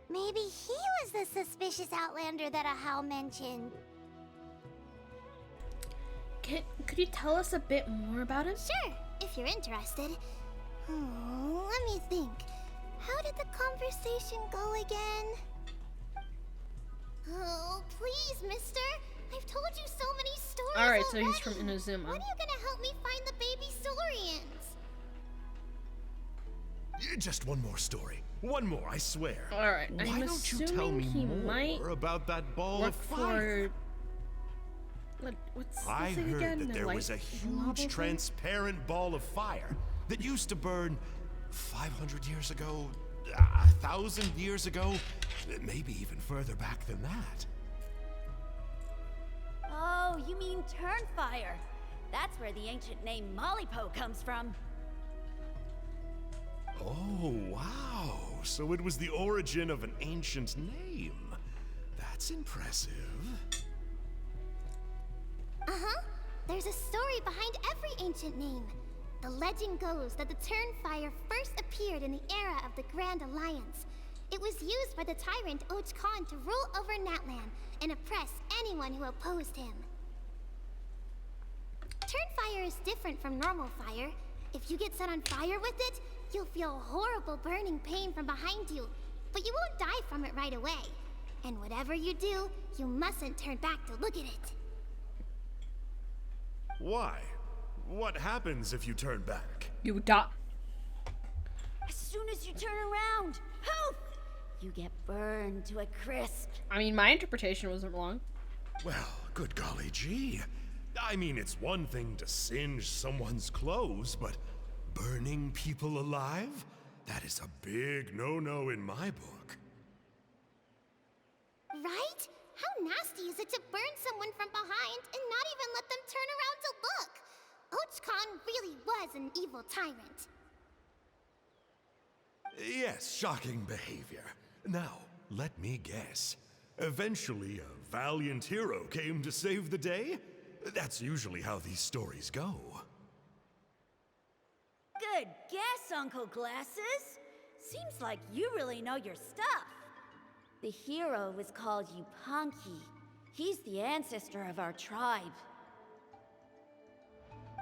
Maybe he was the suspicious outlander that Ahau mentioned. Could you tell us a bit more about him? Sure, if you're interested. Let me think. How did the conversation go again? Oh, please, mister. I've told you so many stories Alright, so already. he's from Inazuma. When are you gonna help me find the baby Saurians? Just one more story. One more, I swear. Alright, Why I'm don't you tell me assuming he more might about that ball work of fire? What's I this thing heard again? that The there was a lava huge thing? transparent ball of fire that used to burn 500 years ago? 1,000 years ago? Maybe even further back than that. Oh, you mean Turnfire. That's where the ancient name Malipo comes from. Oh, wow. So it was the origin of an ancient name. That's impressive. Uh-huh. There's a story behind every ancient name. The legend goes that the Turnfire first appeared in the era of the Grand Alliance. It was used by the tyrant Och Khan to rule over Natlan and oppress anyone who opposed him. Turnfire is different from normal fire. If you get set on fire with it, you'll feel horrible burning pain from behind you, but you won't die from it right away. And whatever you do, you mustn't turn back to look at it. Why? What happens if you turn back? You die. As soon as you turn around, poof! You get burned to a crisp. I mean, my interpretation wasn't wrong. Well, good golly gee. I mean, it's one thing to singe someone's clothes, but burning people alive? That is a big no-no in my book. Right? How nasty is it to burn someone from behind and not even let them turn around to look? Och Khan really was an evil tyrant. Yes, shocking behavior. Now, let me guess. Eventually, a valiant hero came to save the day? That's usually how these stories go. Good guess, Uncle Glasses. Seems like you really know your stuff. The hero was called Yupanqui. He's the ancestor of our tribe.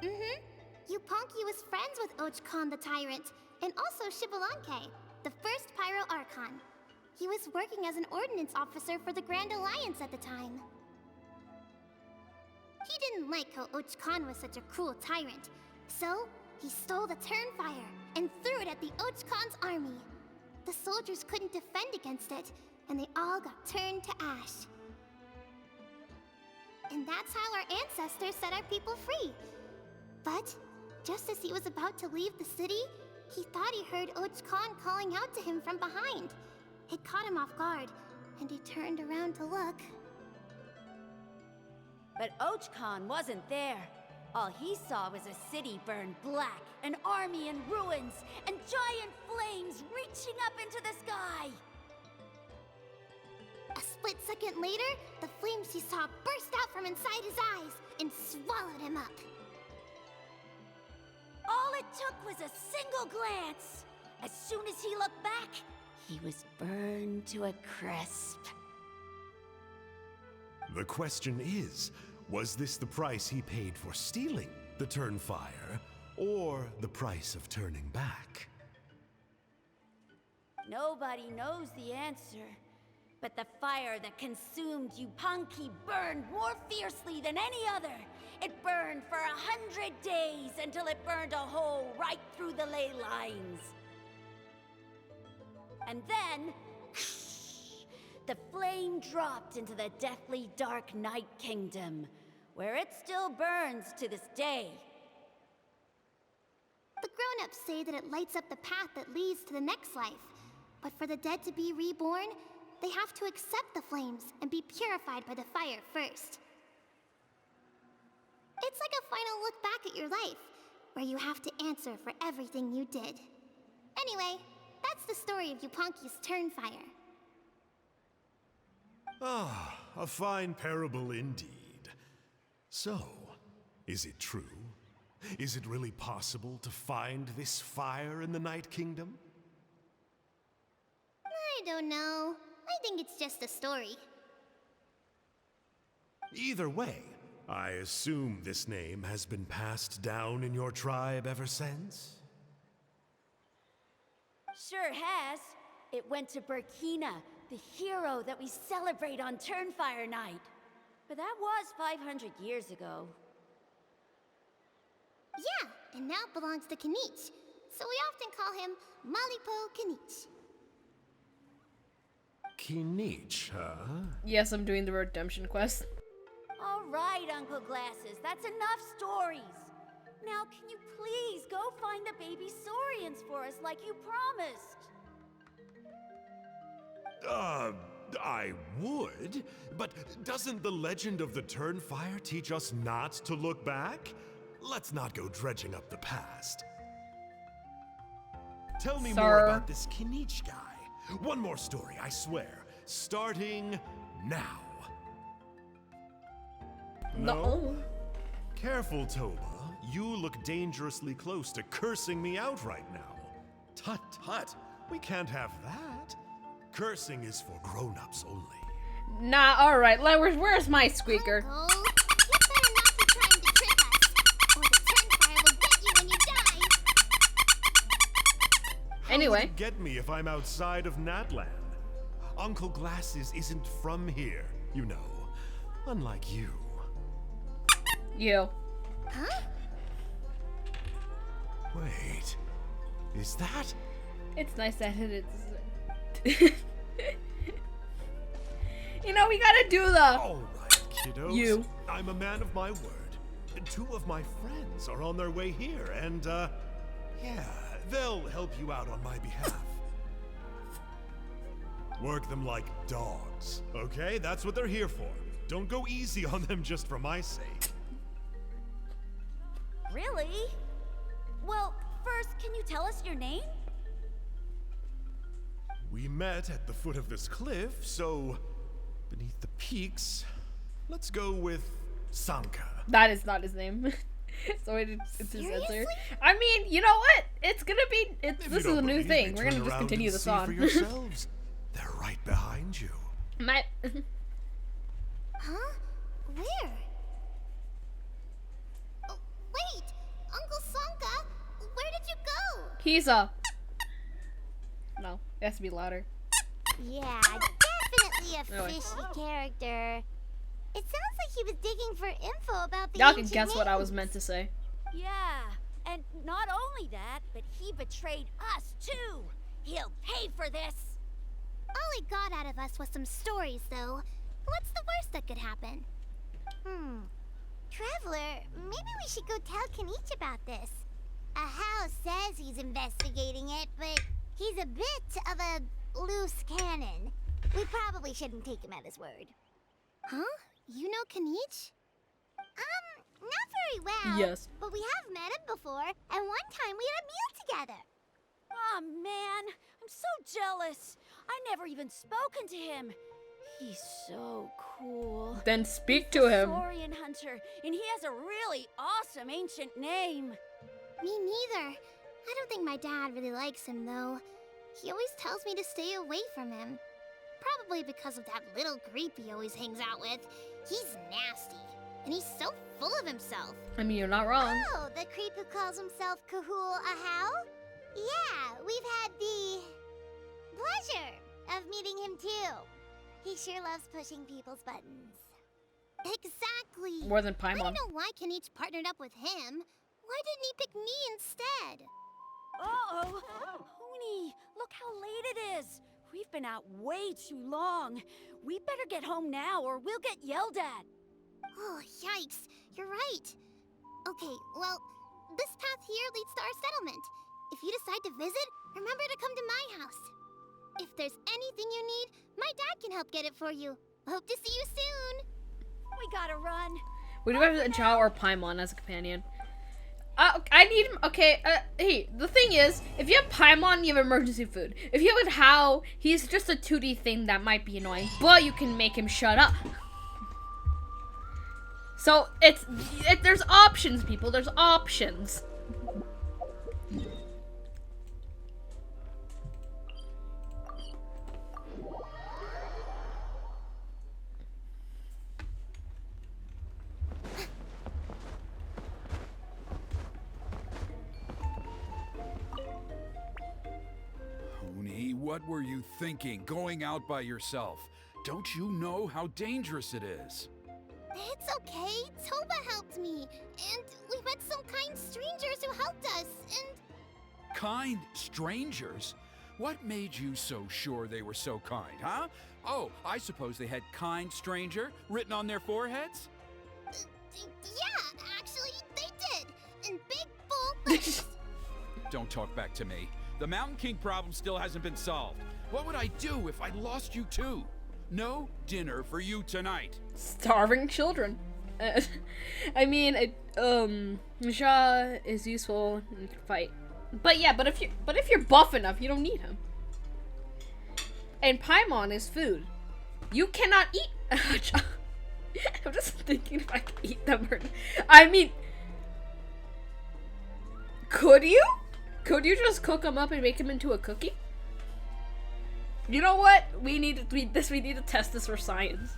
Mm-hmm. Yupanqui was friends with Och Khan the Tyrant, and also Shibalanke, the first Pyro Archon. He was working as an ordnance officer for the Grand Alliance at the time. He didn't like how Och Khan was such a cruel tyrant, so he stole the Turnfire and threw it at the Och Khan's army. The soldiers couldn't defend against it, and they all got turned to ash. And that's how our ancestors set our people free. But just as he was about to leave the city, he thought he heard Och Khan calling out to him from behind. It caught him off guard, and he turned around to look. But Och Khan wasn't there. All he saw was a city burned black, an army in ruins, and giant flames reaching up into the sky. A split second later, the flames he saw burst out from inside his eyes and swallowed him up. All it took was a single glance. As soon as he looked back, he was burned to a crisp. The question is, was this the price he paid for stealing the Turnfire, or the price of turning back? Nobody knows the answer. But the fire that consumed Yupanqui burned more fiercely than any other. It burned for 100 days until it burned a hole right through the ley lines. And then, the flame dropped into the deathly dark Night Kingdom, where it still burns to this day. The grown-ups say that it lights up the path that leads to the next life. But for the dead to be reborn, they have to accept the flames and be purified by the fire first. It's like a final look back at your life, where you have to answer for everything you did. Anyway, that's the story of Yupanqui's Turnfire. Ah, a fine parable indeed. So, is it true? Is it really possible to find this fire in the Night Kingdom? I don't know. I think it's just a story. Either way, I assume this name has been passed down in your tribe ever since? Sure has. It went to Burkina, the hero that we celebrate on Turnfire Night. But that was 500 years ago. Yeah, and now it belongs to Kanich. So we often call him Malipo Kanich. Kinich, huh? Yes, I'm doing the redemption quest. All right, Uncle Glasses, that's enough stories. Now, can you please go find the baby saurians for us like you promised? I would, but doesn't the legend of the Turnfire teach us not to look back? Let's not go dredging up the past. Tell me more about this Kinich guy. One more story, I swear. Starting now. No? Careful, Toba. You look dangerously close to cursing me out right now. Tut tut. We can't have that. Cursing is for grown-ups only. Nah, alright. Where's my squeaker? Uncle, you better not be trying to trick us, or the Turnfire will get you when you die. Anyway. How would it get me if I'm outside of Natlan? Uncle Glasses isn't from here, you know. Unlike you. You. Huh? Wait. Is that? It's nice that it's... You know, we gotta do the... Alright, kiddos. You. I'm a man of my word. 2 of my friends are on their way here, and, yeah, they'll help you out on my behalf. Work them like dogs, okay? That's what they're here for. Don't go easy on them just for my sake. Really? Well, first, can you tell us your name? We met at the foot of this cliff, so beneath the peaks, let's go with Sanka. That is not his name. So it's his answer. Seriously? I mean, you know what? It's gonna be. If This you is a don't new believe me, thing. We're turn gonna just around continue and the see song. for yourselves. They're right behind you. My. Huh? Where? Oh, wait! Uncle Sanka, where did you go? He's a. No, it has to be louder. Yeah, definitely a Really? fishy character. It sounds like he was digging for info about the Y'all can ancient guess what I was names. meant to say. Yeah, and not only that, but he betrayed us too. He'll pay for this. All he got out of us was some stories, though. What's the worst that could happen? Traveler, maybe we should go tell Kinich about this. Ahau says he's investigating it, but he's a bit of a loose cannon. We probably shouldn't take him at his word. Huh? You know Kinich? Not very well. Yes. But we have met him before, and one time we had a meal together. Aw, man, I'm so jealous. I never even spoken to him. He's so cool. Then speak to him. Saurian hunter, and he has a really awesome ancient name. Me neither. I don't think my dad really likes him, though. He always tells me to stay away from him. Probably because of that little creep he always hangs out with. He's nasty, and he's so full of himself. I mean, you're not wrong. Oh, the creep who calls himself Kahul Ahau? Yeah, we've had the pleasure of meeting him too. He sure loves pushing people's buttons. Exactly. More than I Paimon. don't know why Kinich partnered up with him. Why didn't he pick me instead? Uh-oh. Huni, look how late it is. We've been out way too long. We better get home now or we'll get yelled at. Oh, yikes. You're right. Okay, well, this path here leads to our settlement. If you decide to visit, remember to come to my house. If there's anything you need, my dad can help get it for you. Hope to see you soon. We gotta run. Would you have Chao or Paimon as a companion? I need him. Okay, hey, the thing is, if you have Paimon, you have emergency food. If you have Hao, he's just a 2D thing that might be annoying, but you can make him shut up. So, there's options, people. There's options. Huni, what were you thinking, going out by yourself? Don't you know how dangerous it is? It's okay. Toba helped me. And we met some kind strangers who helped us. And Kind strangers? What made you so sure they were so kind, huh? Oh, I suppose they had kind stranger written on their foreheads? yeah, actually, they did. And big Don't talk back to me. The Mountain King problem still hasn't been solved. What would I do if I lost you too? No dinner for you tonight. Starving children. I mean, Shaw is useful and can fight. But yeah, but if you're buff enough, you don't need him. And Paimon is food. You cannot eat. I'm just thinking if I can eat them or. I mean, could you? Could you just cook them up and make them into a cookie? You know what? We need to test this for science.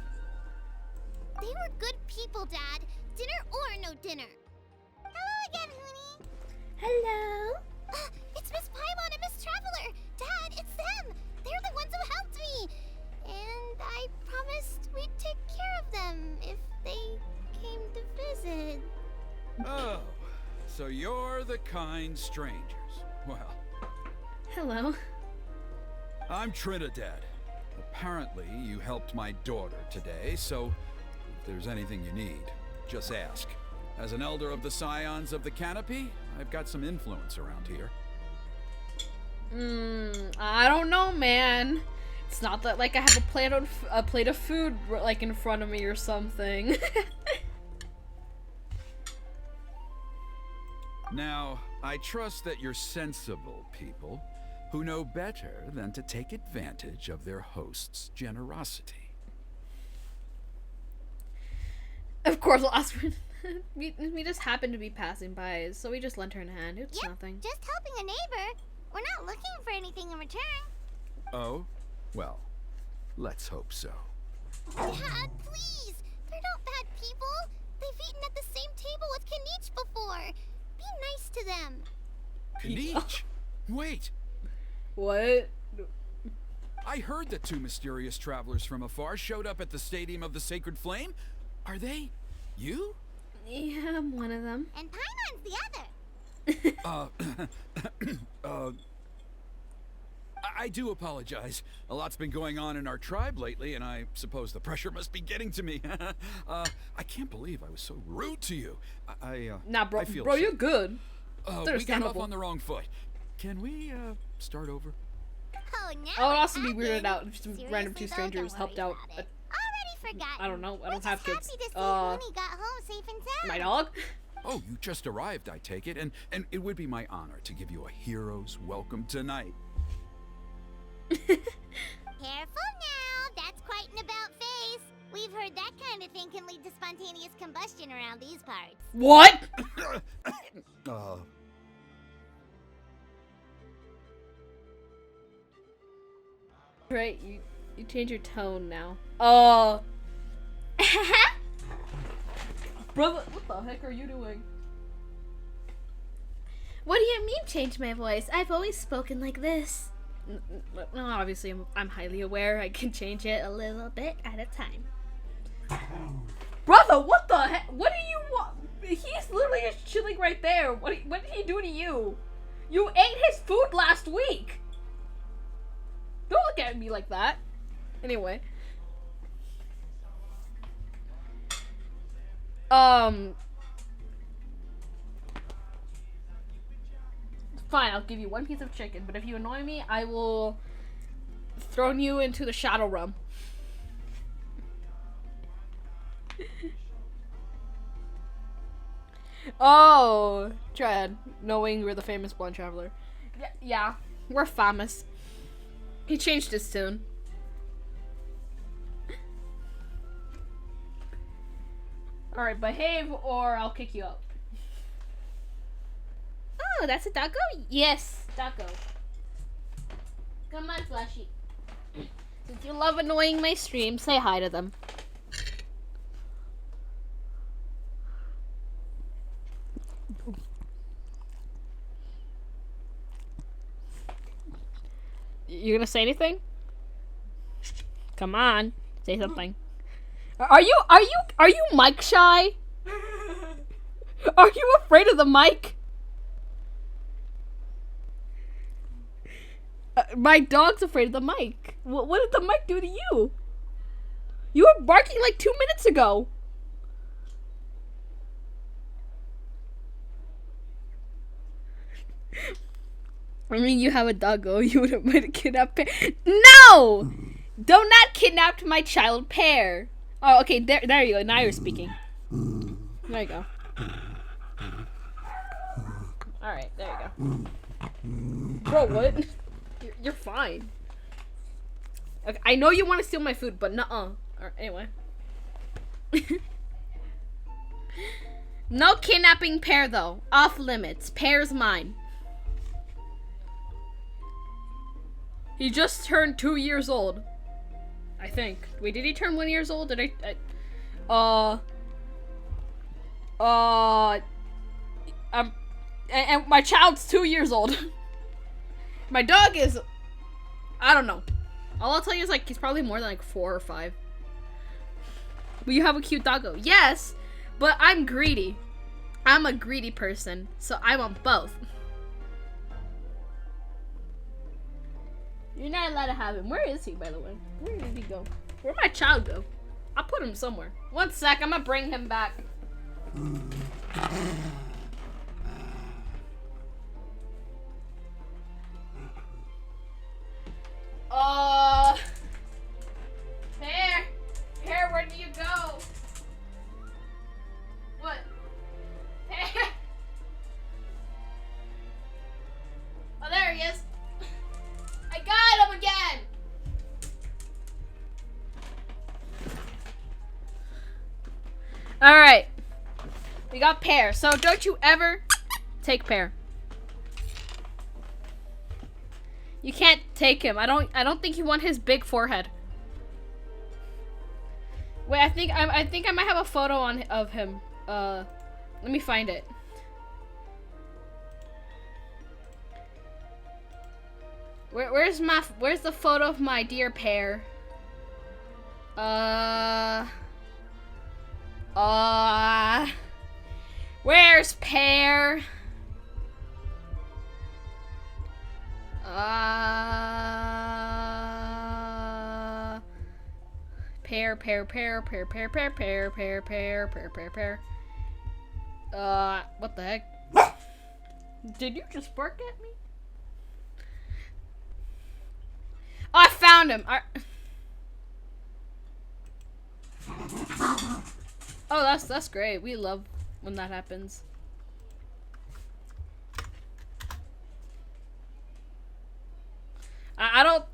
They were good people, Dad. Dinner or no dinner. Hello again, Hoonie. Hello. It's Miss Paimon and Miss Traveler. Dad, it's them. They're the ones who helped me. And I promised we'd take care of them if they came to visit. Oh, so you're the kind strangers. Well. Hello. I'm Trinidad. Apparently, you helped my daughter today, so if there's anything you need, just ask. As an elder of the Scions of the Canopy, I've got some influence around here. I don't know, man. It's not that like I have a plate of food like in front of me or something. Now, I trust that you're sensible people who know better than to take advantage of their host's generosity. Of course, last we just happened to be passing by, so we just lent her a hand. It's nothing. Just helping a neighbor. We're not looking for anything in return. Oh? Well, let's hope so. Dad, please! They're not bad people. They've eaten at the same table with Kanich before. Be nice to them. Kanich? Wait! What? I heard that two mysterious travelers from afar showed up at the Stadium of the Sacred Flame. Are they you? Yeah, I'm one of them. And Paimon's the other. I do apologize. A lot's been going on in our tribe lately, and I suppose the pressure must be getting to me. I can't believe I was so rude to you. Nah, bro, I feel bro, you're good. We got off on the wrong foot. Can we, start over? Oh, now I would also be weirded out if some random two strangers helped out. Already forgotten. I don't know. I don't have kids. Happy to see Hoonie got home safe and sound. My dog? Oh, you just arrived, I take it, and it would be my honor to give you a hero's welcome tonight. Careful now, that's quite an about face. We've heard that kind of thing can lead to spontaneous combustion around these parts. What? Right, you change your tone now. Brother, what the heck are you doing? What do you mean change my voice? I've always spoken like this. No, obviously I'm highly aware I can change it a little bit at a time. Brother, what the heck? What do you want? He's literally just chilling right there. What did he do to you? You ate his food last week. Don't look at me like that. Anyway. Fine, I'll give you one piece of chicken, but if you annoy me, I will throw you into the shadow realm. Oh, Dread, knowing we're the famous blonde traveler. Yeah, we're famous. He changed his tune. Alright, behave or I'll kick you out. Oh, that's a doggo? Yes, Taco. Come on, Flashy. Since you love annoying my stream, say hi to them. You gonna say anything? Come on, say something. Are you mic shy? Are you afraid of the mic? My dog's afraid of the mic. What did the mic do to you? You were barking like 2 minutes ago. I mean, you have a doggo. You wouldn't mind a kidnapped Pear. No! Do not kidnap my child Pear. Oh, okay. There you go. Now you're speaking. There you go. All right. There you go. Bro, what? You're fine. Okay, I know you want to steal my food, but nuh-uh. Alright, anyway. No kidnapping Pear, though. Off limits. Pear's mine. He just turned 2 years old. I think. Wait, did he turn 1 year old? Did and my child's 2 years old. My dog is, I don't know. All I'll tell you is, like, he's probably more than, like, 4 or 5. Will you have a cute doggo? Yes, but I'm greedy. I'm a greedy person, so I want both. You're not allowed to have him. Where is he, by the way? Where did he go? Where'd my child go? I'll put him somewhere. 1 sec, I'm gonna bring him back. Pear, where do you go? What? Pear? Oh, there he is. I got him again. All right. We got Pear. So don't you ever take Pear. You can't take him. I don't think you want his big forehead. Wait, I think I might have a photo of him. Let me find it. Where's the photo of my dear Pear? Where's Pear? Pear. What the heck? Did you just bark at me? Oh, I found him. Oh, that's great. We love when that happens. I don't.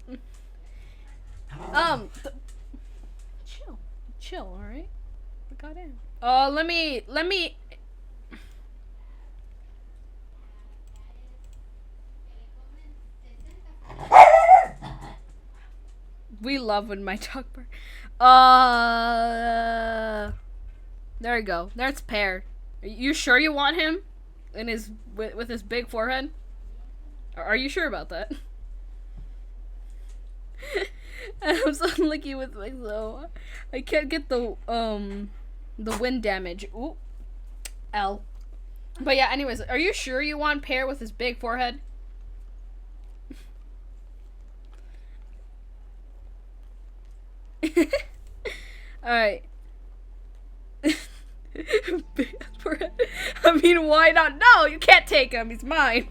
Chill. All right. We got in. Let me. We love when my dog barks. There you go. There's Pear. Are you sure you want him? In his with his big forehead? Are you sure about that? I'm so unlucky with myself. I can't get the wind damage. Ooh. L. But yeah, anyways, are you sure you want Pear with his big forehead? Alright. Big forehead. I mean, why not? No, you can't take him. He's mine.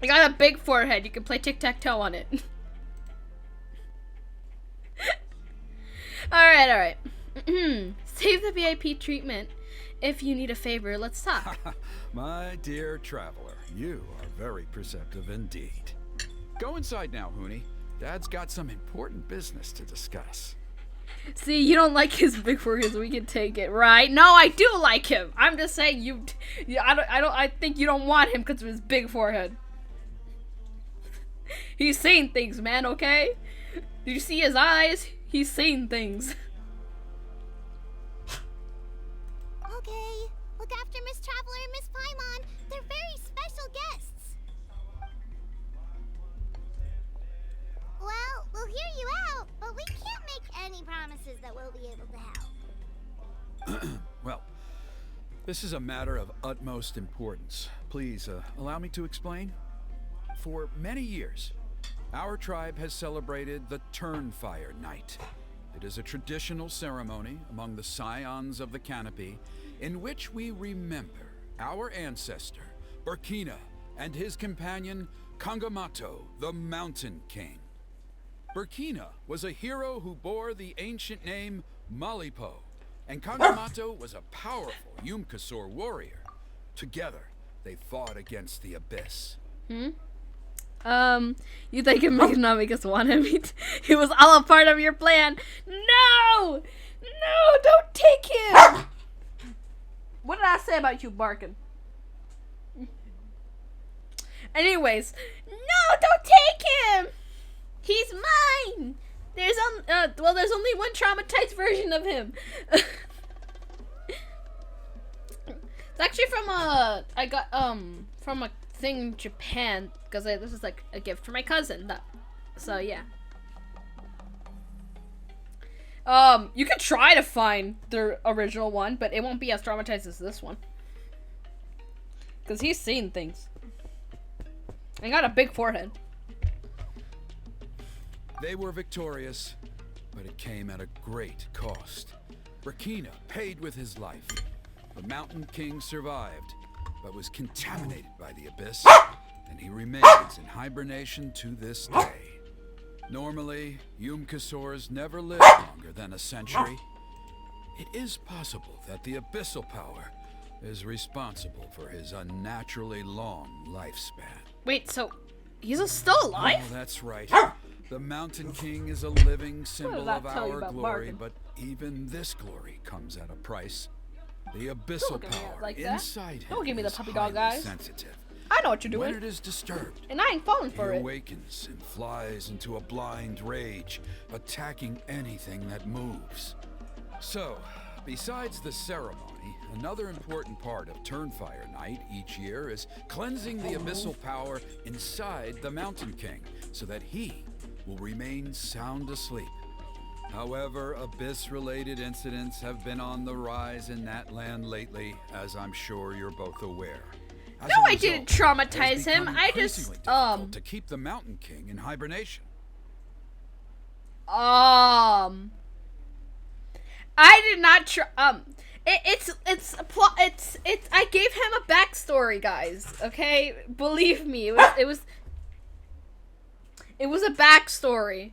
I got a big forehead. You can play tic-tac-toe on it. Alright. Save the VIP treatment. If you need a favor, let's talk. My dear traveler, you are very perceptive indeed. Go inside now, Hoonie. Dad's got some important business to discuss. See, you don't like his big forehead, so we can take it, right? No, I do like him. I'm just saying I think you don't want him because of his big forehead. He's saying things, man, okay? Did you see his eyes? He's saying things. Okay, look after Miss Traveler and Miss Paimon. They're very special guests. Well, we'll hear you out, but we can't make any promises that we'll be able to help. Well, this is a matter of utmost importance. Please, allow me to explain. For many years, our tribe has celebrated the Turnfire Night. It is a traditional ceremony among the Scions of the Canopy in which we remember our ancestor, Burkina, and his companion, Kangamato, the Mountain King. Burkina was a hero who bore the ancient name Malipo, and Kangamato was a powerful Yumkasor warrior. Together, they fought against the Abyss. You think economics wanted me to... It was all a part of your plan. No! No, don't take him! What did I say about you barking? Anyways, no, don't take him! He's mine! There's there's only one traumatized version of him. It's actually from from a thing in Japan, because this is like a gift for my cousin. So yeah. You could try to find the original one, but it won't be as traumatized as this one. Because he's seen things. And got a big forehead. They were victorious, but it came at a great cost. Burkina paid with his life. The Mountain King survived, but was contaminated by the Abyss, and he remains in hibernation to this day. Normally, Yumkasors never live longer than a century. It is possible that the Abyssal power is responsible for his unnaturally long lifespan. Wait, so he's still alive? Oh, that's right. The Mountain King is a living symbol of our glory, but even this glory comes at a price. The abyssal power inside him Don't give me the is puppy dog highly eyes. sensitive. I know what you're doing. When it is disturbed, and I ain't falling for he it. awakens and flies into a blind rage, attacking anything that moves. So, besides the ceremony, another important part of Turnfire Night each year is cleansing the abyssal power inside the Mountain King, so that he will remain sound asleep. However, Abyss-related incidents have been on the rise in that land lately, as I'm sure you're both aware. As No, I didn't traumatize him. I just to keep the Mountain King in hibernation. I did not it's I gave him a backstory, guys. Okay, believe me, it was a backstory.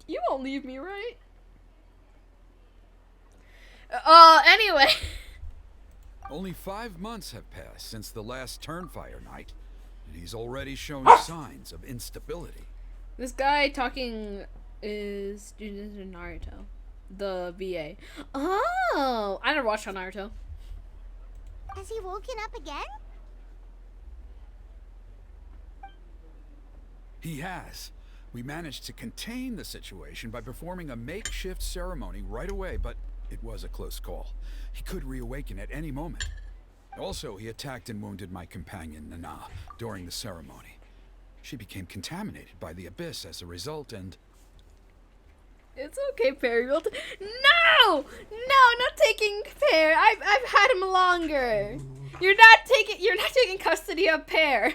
You won't leave me, right? Anyway. Only 5 months have passed since the last Turnfire Night, and he's already shown signs of instability. This guy talking is Naruto, the VA. Oh, I never watched on Naruto. Has he woken up again? He has. We managed to contain the situation by performing a makeshift ceremony right away, but it was a close call. He could reawaken at any moment. Also, he attacked and wounded my companion, Nana, during the ceremony. She became contaminated by the Abyss as a result, and... It's okay, Pear. No! No, not taking Pear. I've had him longer. You're not taking custody of Pear.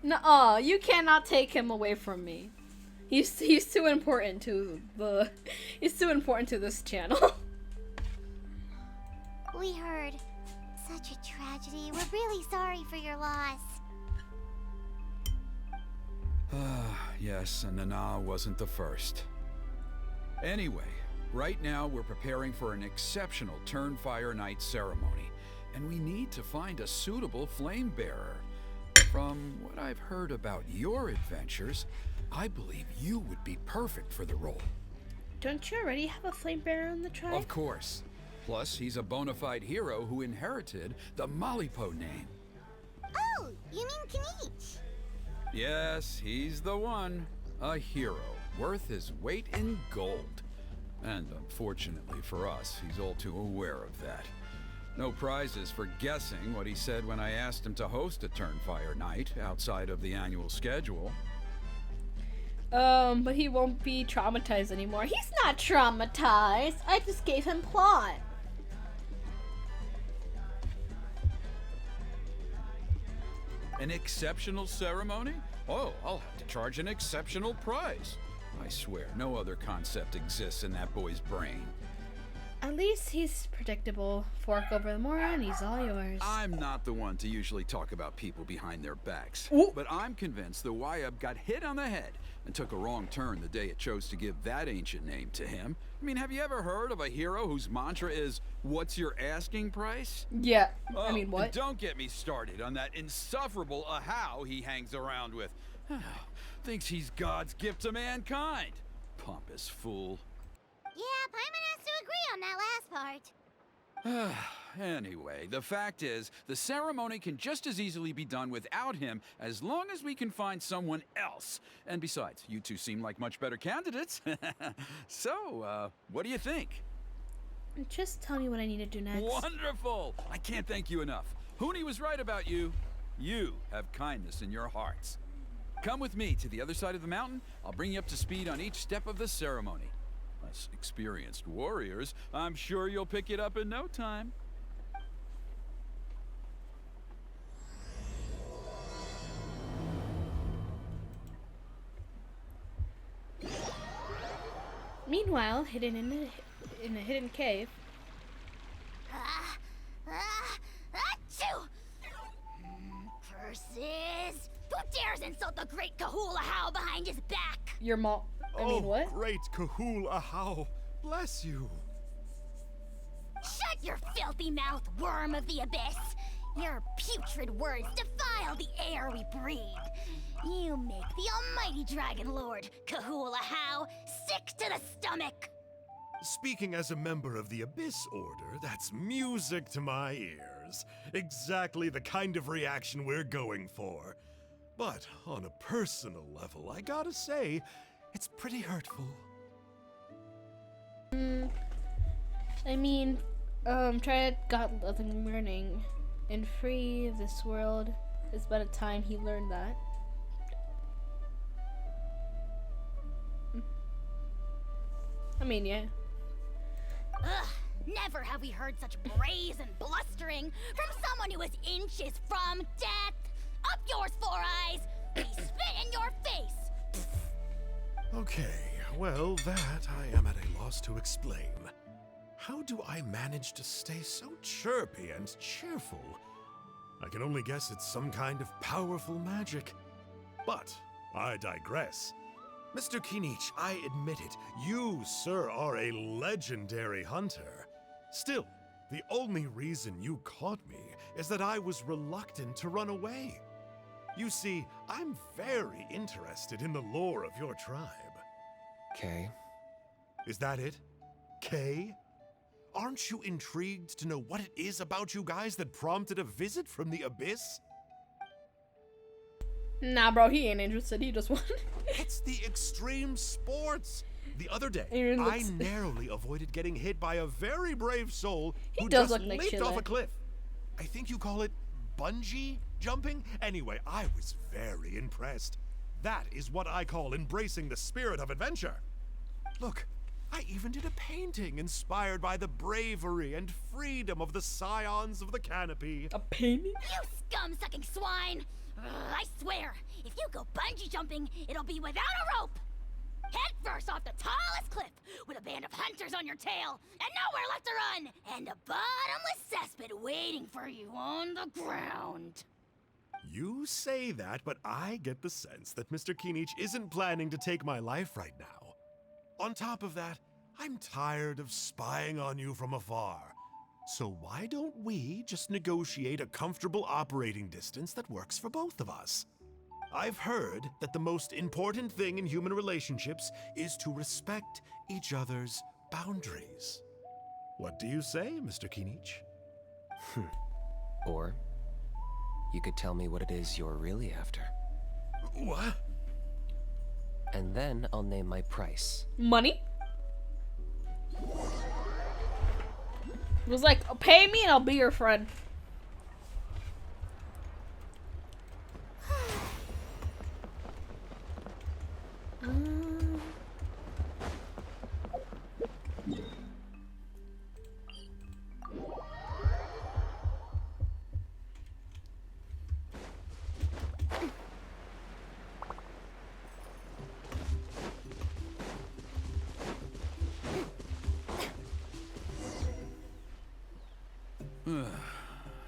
No, you cannot take him away from me. He's too important to this channel. We heard. Such a tragedy. We're really sorry for your loss. Yes, and Nana wasn't the first. Anyway, right now we're preparing for an exceptional Turnfire Night ceremony, and we need to find a suitable flame bearer. From what I've heard about your adventures, I believe you would be perfect for the role. Don't you already have a flame bearer in the tribe? Of course. Plus, he's a bona fide hero who inherited the Malipo name. Oh, you mean Kanich? Yes, he's the one. A hero, worth his weight in gold. And unfortunately for us, he's all too aware of that. No prizes for guessing what he said when I asked him to host a Turnfire Night outside of the annual schedule. But he won't be traumatized anymore. He's not traumatized. I just gave him plot. An exceptional ceremony? Oh, I'll have to charge an exceptional price. I swear, no other concept exists in that boy's brain. At least he's predictable. Fork over the moron, he's all yours. I'm not the one to usually talk about people behind their backs, but I'm convinced the Wyub got hit on the head and took a wrong turn the day it chose to give that ancient name to him. I mean, have you ever heard of a hero whose mantra is, "What's your asking price?" Yeah, Oh, I mean, what? and don't get me started on that insufferable Ahau he hangs around with. Thinks he's God's gift to mankind. Pompous fool. Yeah, Paimon has to agree on that last part. Anyway, the fact is, the ceremony can just as easily be done without him as long as we can find someone else. And besides, you two seem like much better candidates. So, what do you think? Just tell me what I need to do next. Wonderful! I can't thank you enough. Huni was right about you. You have kindness in your hearts. Come with me to the other side of the mountain. I'll bring you up to speed on each step of the ceremony. As experienced warriors, I'm sure you'll pick it up in no time. Meanwhile, hidden in a hidden cave. Achoo! Curses! Who dares insult the great Kahul Ahau behind his back? Your mom. I mean, what? Great Kahul Ahau, bless you. Shut your filthy mouth, worm of the abyss! Your putrid words defile the air we breathe. You make the almighty Dragon Lord, Kahul Ahau, sick to the stomach! Speaking as a member of the Abyss Order, that's music to my ears. Exactly the kind of reaction we're going for. But on a personal level, I gotta say, it's pretty hurtful. I mean, Triad got nothing learning, and free of this world. It's about a time he learned that. I mean, yeah. Ugh, never have we heard such brazen blustering from someone who is inches from death! Up yours, Four Eyes! We spit in your face! Okay, well, that I am at a loss to explain. How do I manage to stay so chirpy and cheerful? I can only guess it's some kind of powerful magic. But I digress. Mr. Kinich, I admit it, you, sir, are a legendary hunter. Still, the only reason you caught me is that I was reluctant to run away. You see, I'm very interested in the lore of your tribe. Kay? Is that it? Kay? Aren't you intrigued to know what it is about you guys that prompted a visit from the Abyss? Nah, bro, he ain't interested. He just wanted. It's the extreme sports. The other day, Aaron I looks- narrowly avoided getting hit by a very brave soul He who does just look like leaped off Chile. a cliff. I think you call it bungee jumping? Anyway, I was very impressed. That is what I call embracing the spirit of adventure. Look, I even did a painting inspired by the bravery and freedom of the scions of the canopy. A painting? You scum-sucking swine! Ugh, I swear, if you go bungee jumping, it'll be without a rope! Head first off the tallest cliff, with a band of hunters on your tail, and nowhere left to run, and a bottomless cesspit waiting for you on the ground. You say that, but I get the sense that Mr. Kinich isn't planning to take my life right now. On top of that, I'm tired of spying on you from afar. So why don't we just negotiate a comfortable operating distance that works for both of us? I've heard that the most important thing in human relationships is to respect each other's boundaries. What do you say, Mr. Kinich? Or you could tell me what it is you're really after. What? And then I'll name my price. Money? It was like, pay me and I'll be your friend.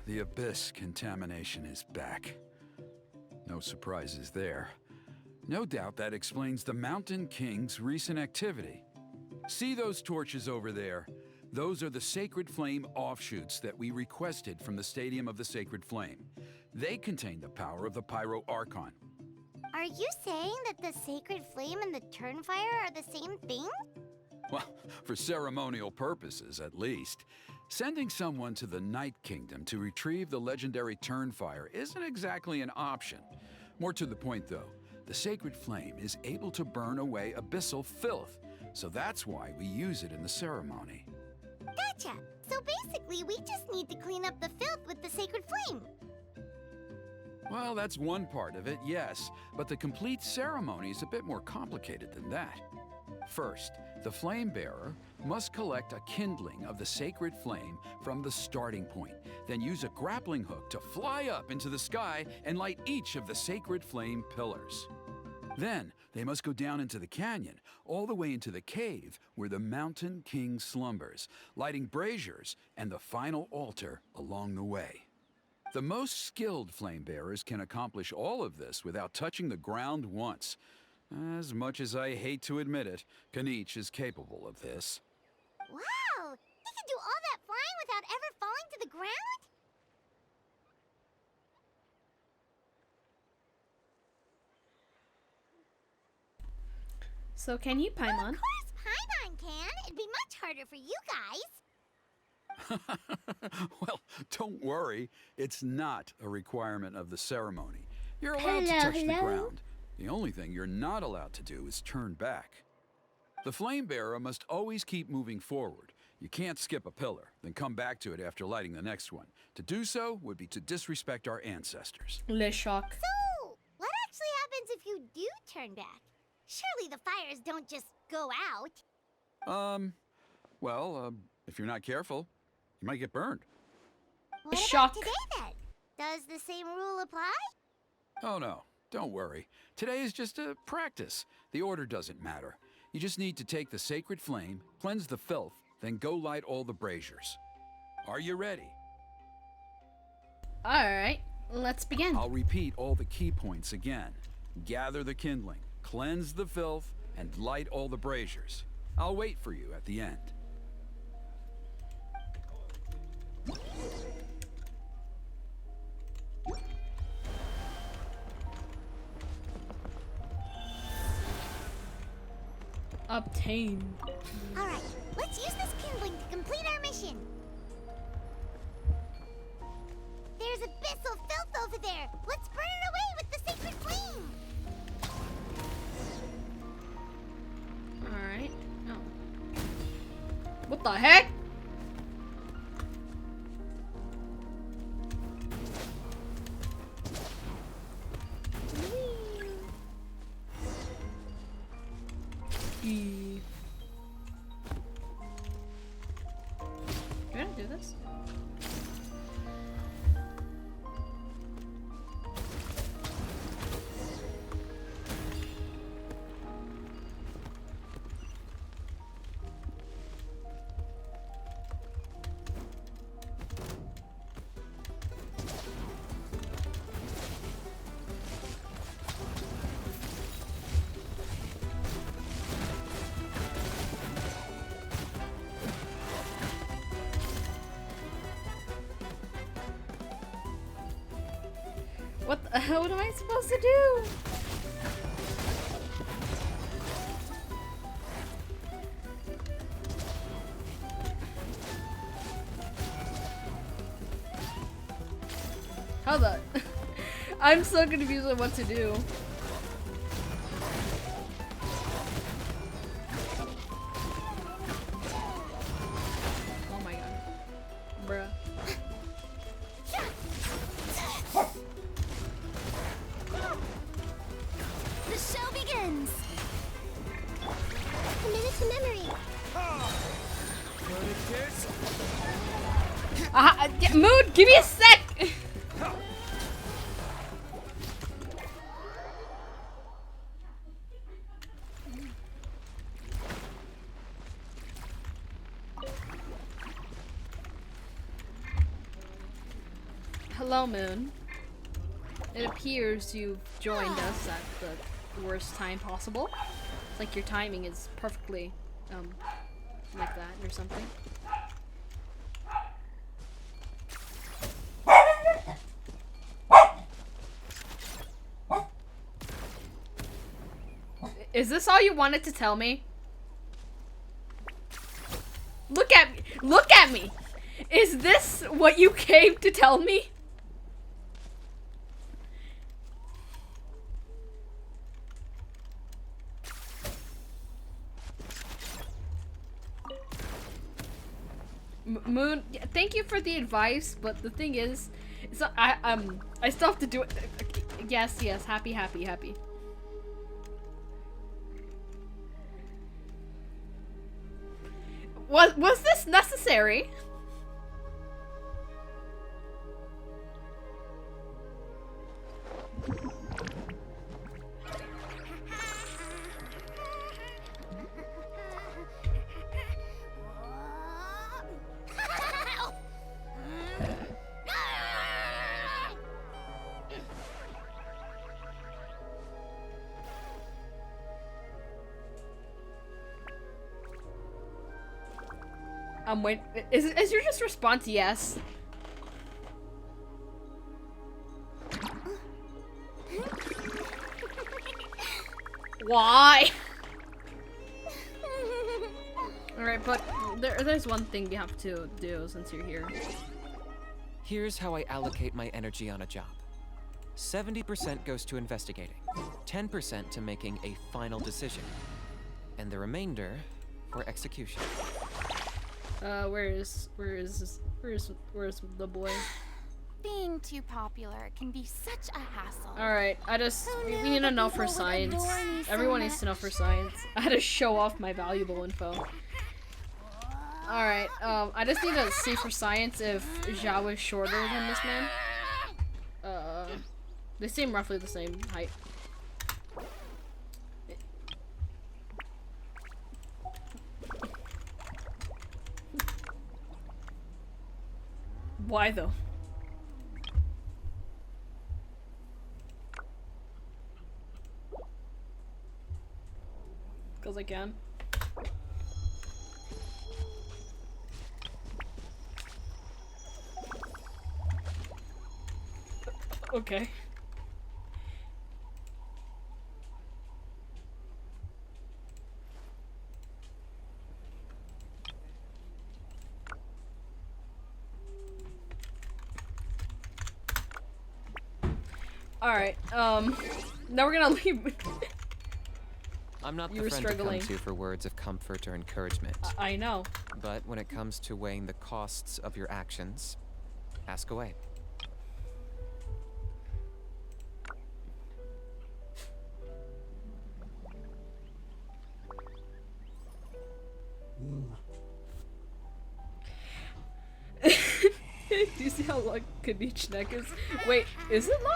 The Abyss contamination is back. No surprises there. No doubt that explains the Mountain King's recent activity. See those torches over there? Those are the Sacred Flame offshoots that we requested from the Stadium of the Sacred Flame. They contain the power of the Pyro Archon. Are you saying that the Sacred Flame and the Turnfire are the same thing? Well, for ceremonial purposes, at least. Sending someone to the Night Kingdom to retrieve the legendary Turnfire isn't exactly an option. More to the point, though, the Sacred Flame is able to burn away abyssal filth, so that's why we use it in the ceremony. Gotcha! So basically, we just need to clean up the filth with the Sacred Flame. Well, that's one part of it, yes, but the complete ceremony is a bit more complicated than that. First, the flame bearer must collect a kindling of the sacred flame from the starting point, then use a grappling hook to fly up into the sky and light each of the sacred flame pillars. Then, they must go down into the canyon, all the way into the cave where the Mountain King slumbers, lighting braziers and the final altar along the way. The most skilled flame bearers can accomplish all of this without touching the ground once. As much as I hate to admit it, Kanich is capable of this. Wow! He can do all that flying without ever falling to the ground? So can you Paimon? Of course Paimon can! It'd be much harder for you guys. Well, don't worry. It's not a requirement of the ceremony. You're allowed to touch the ground. The only thing you're not allowed to do is turn back. The flame bearer must always keep moving forward. You can't skip a pillar, then come back to it after lighting the next one. To do so would be to disrespect our ancestors. Le shock. So, what actually happens if you do turn back? Surely the fires don't just go out. If you're not careful, you might get burned. What Shock. about today then? Does the same rule apply? Oh no, don't worry. Today is just a practice. The order doesn't matter. You just need to take the sacred flame, cleanse the filth, then go light all the braziers. Are you ready? Alright, let's begin. I'll repeat all the key points again. Gather the kindling, cleanse the filth, and light all the braziers. I'll wait for you at the end. Obtain. Alright, let's use this kindling to complete our mission. There's abyssal filth over there. Let's burn it away with the sacred flame. Alright. Oh. What the heck? E. You gonna do this? What the hell am I supposed to do? How the? I'm so confused on what to do. Oh my god. Bruh. The show begins. A minute to memory. Mood, give me a sec! hello, Moon. It appears you've joined us at the worst time possible. It's like your timing is perfectly, like that or something. Is this all you wanted to tell me? Look at me! Look at me! Is this what you came to tell me? Moon, thank you for the advice, but the thing is, I still have to do it. Yes, happy. Was this necessary? Wait, is your just response yes? Why? Alright, but there's one thing we have to do since you're here. Here's how I allocate my energy on a job. 70% goes to investigating, 10% to making a final decision, and the remainder for execution. Where's the boy? Being too popular can be such a hassle. Alright, we need to know for science. Everyone needs to know for science. I had to show off my valuable info. Alright, I just need to see for science if Zhao is shorter than this man. They seem roughly the same height. Why though? Because I can. Okay. Alright, now we're gonna leave. I'm not the friend to come to for words of comfort or encouragement. I know. But when it comes to weighing the costs of your actions, ask away. Do you see how long Kanich's neck is? Wait, is it long?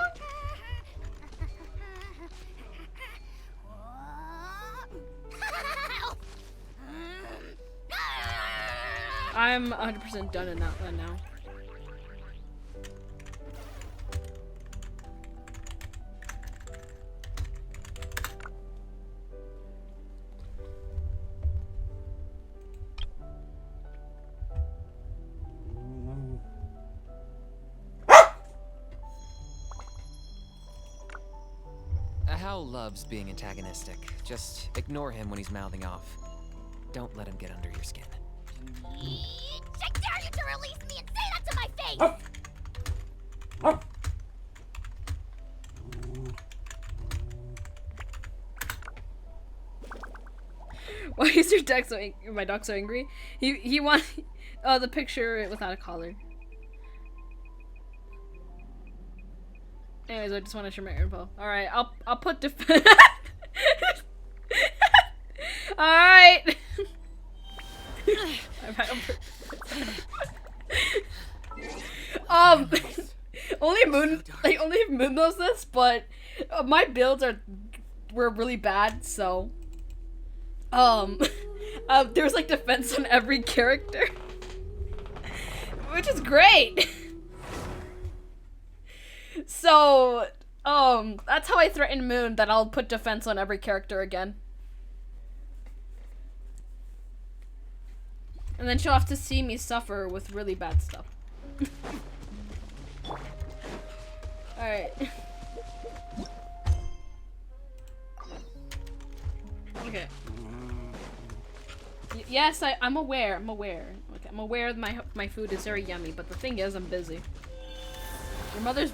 I'm 100% done in that one now. Hao loves being antagonistic. Just ignore him when he's mouthing off. Don't let him get under your skin. I dare you to release me and say that to my face! Why is your dog so my dog so angry? He wants the picture without a collar. Anyways, I just want to share my info. All right, I'll put All right. Only Moon knows this, but my builds were really bad, so there's like defense on every character, which is great. So, that's how I threaten Moon, that I'll put defense on every character again. And then she'll have to see me suffer with really bad stuff. Alright. Okay. Yes, I'm aware. I'm aware. Okay, I'm aware that my food is very yummy, but the thing is, I'm busy. Your mother's.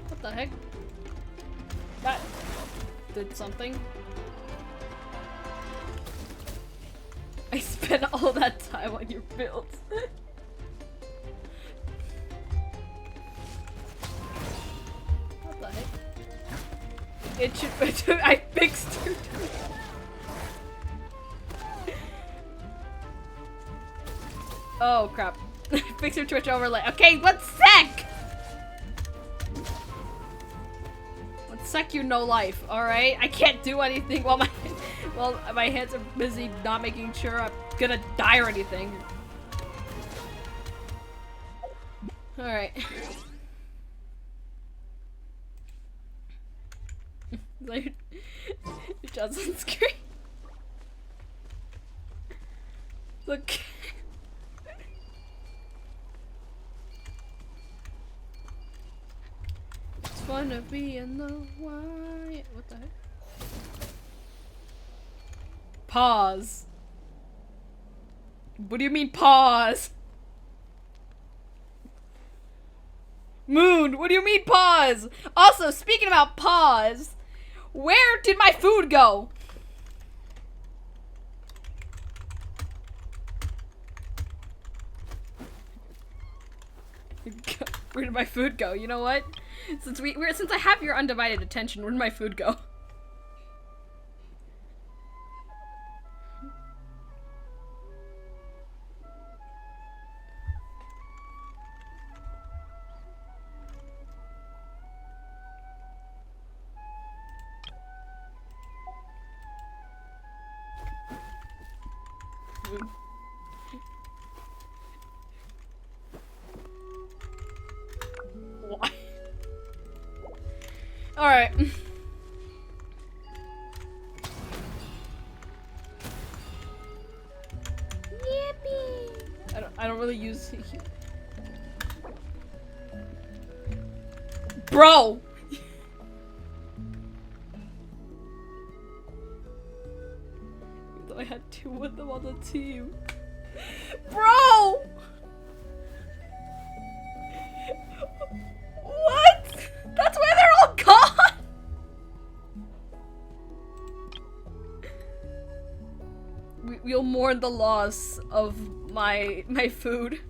What the heck? That did something. I spent all that time on your builds. What the heck? It should. I fixed your Twitch. Oh crap. Fix your Twitch overlay. Okay, 1 sec! 1 sec, you no life, alright? I can't do anything while my hands are busy not making sure I'm gonna die or anything. Alright. Like, it doesn't scream. Look. It's fun to be in the white. What the heck? Pause. What do you mean pause? Moon, what do you mean pause? Also, speaking about pause, where did my food go? Where did my food go? You know what? Since I have your undivided attention, where did my food go? Why? Alright. Yippee! I don't really use Bro! I had 2 of them on the team. Bro! What? That's why they're all gone? We'll mourn the loss of my food.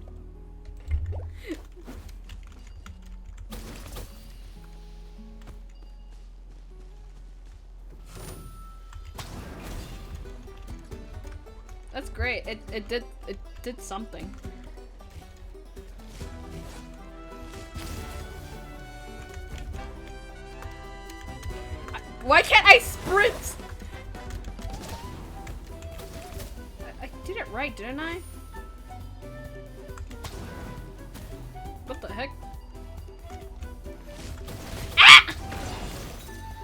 That's great. It did something. Why can't I sprint? I did it right, didn't I? What the heck? Ah!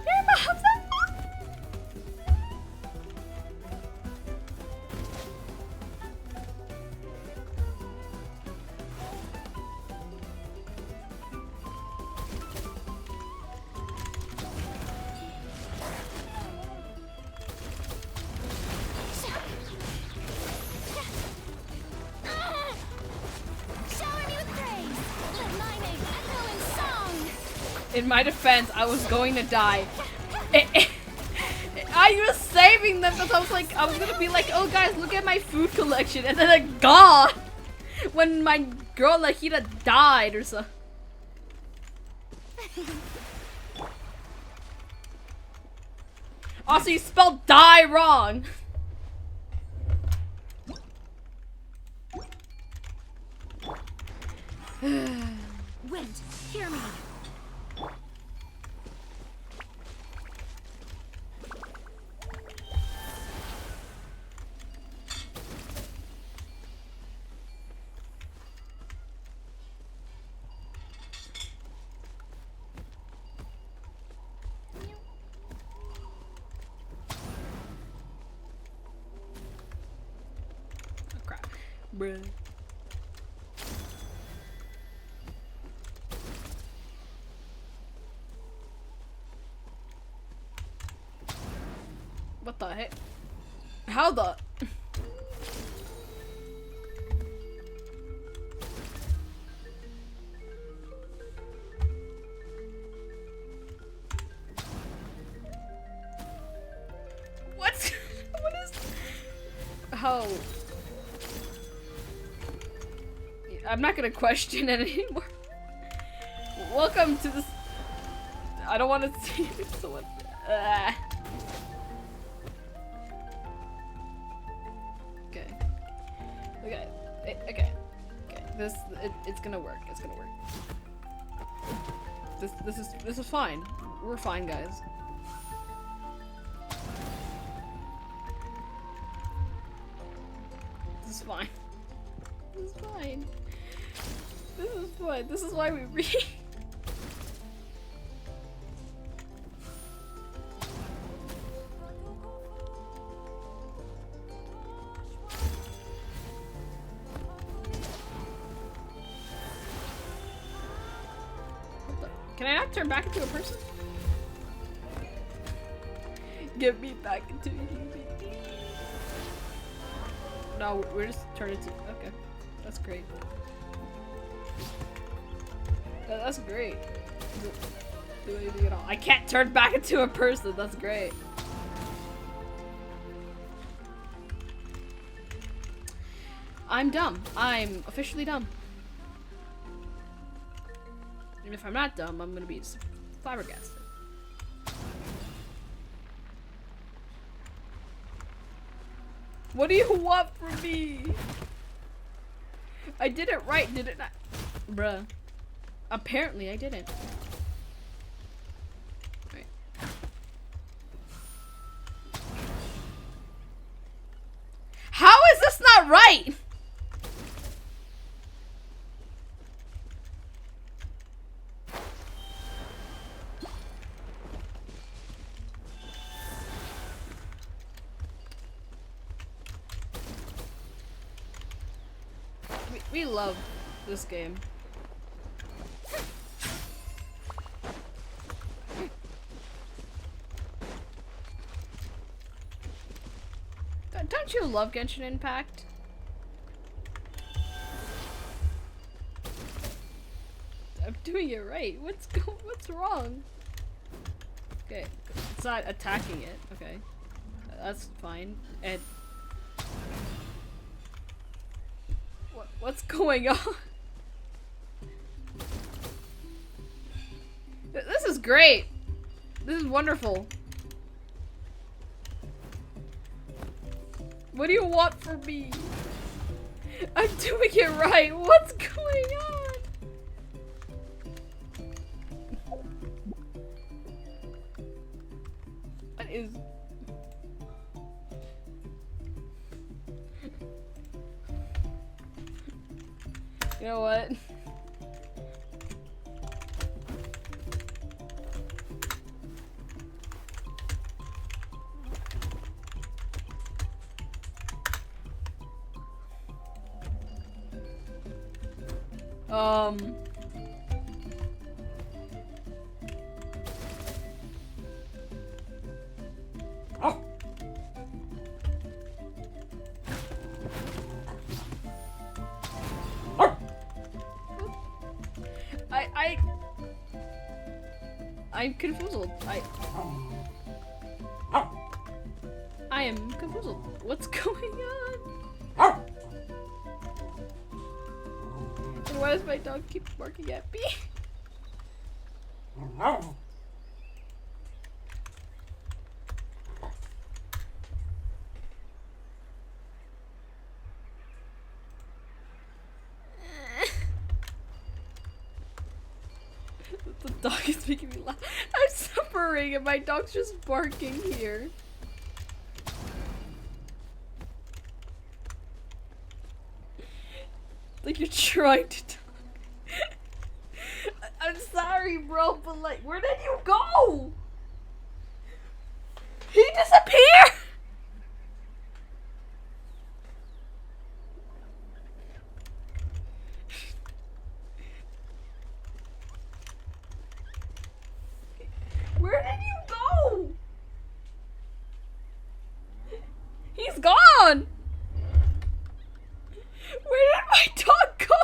Your mom's In my defense, I was going to die. I was saving them because I was gonna be like, oh guys, look at my food collection, and then it gone when my girl Lahita died or so. Also, you spelled die wrong. Wind, hear me. Oh crap. Bruh. What the heck? How the? What? What is? How? I'm not gonna question it anymore. Welcome to this. I don't want to see someone. Okay. Okay. Okay. Okay. It's gonna work. It's gonna work. This is fine. We're fine, guys. This is fine. This is fine. This is fine. This is why we read. Can I not turn back into a person? Get me back into a human being. No, we're just turning into. Okay, that's great. That's great. Do anything at all. I can't turn back into a person. That's great. I'm dumb. I'm officially dumb. And if I'm not dumb, I'm gonna be flabbergasted. What do you want from me? I did it right, did it not? Bruh. Apparently I didn't. Right. How is this not right? We love this game. Don't you love Genshin Impact? I'm doing it right. What's wrong? Okay, it's not attacking it. Okay, that's fine. And what's going on? This is great. This is wonderful. What do you want from me? I'm doing it right. What's going on? What is... You know what? I'm confused. I am confused. What's going on? And why does my dog keep barking at me? The dog is making me laugh. I'm suffering and my dog's just barking here. Like you're trying to talk. I'm sorry, bro, but like, where did you go? He disappeared! Where did you go? He's gone! Where did my dog go?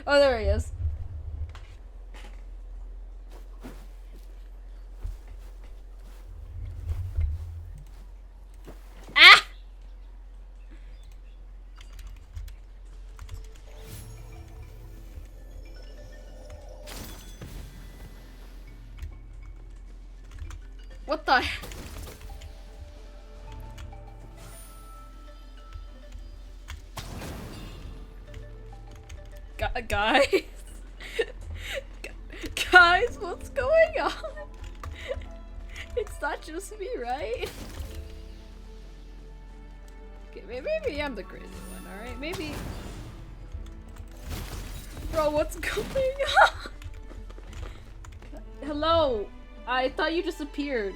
Oh, there he is. Ah! What the? Guys? Guys, what's going on? It's not just me, right? Okay, maybe I'm the crazy one, alright? Maybe... Bro, what's going on? Hello? I thought you disappeared.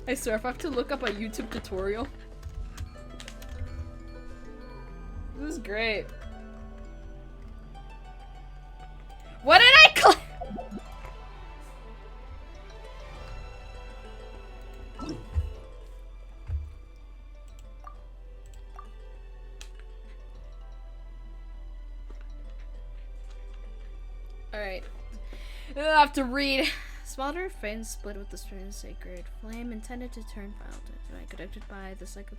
I swear if I have to look up a YouTube tutorial. This is great. What did I click? Alright. I have to read. Smaller flame split with the strange sacred flame intended to turn violent. Conducted by the cycle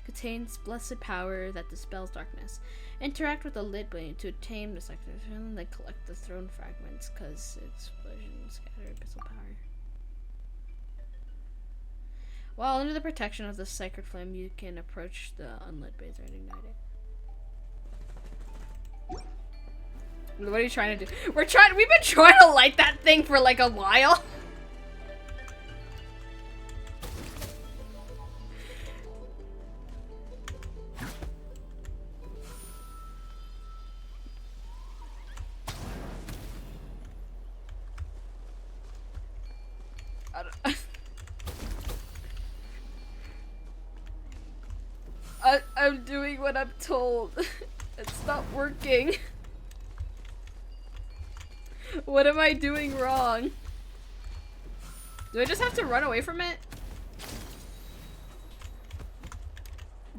contains blessed power that dispels darkness. Interact with the lid blade to tame the cycle and then collect the throne fragments because explosions scatter abyssal power. While under the protection of the sacred flame, you can approach the unlit base and ignite it. What are you trying to do? We've been trying to light that thing for like a while. I'm doing what I'm told. It's not working. What am I doing wrong? Do I just have to run away from it?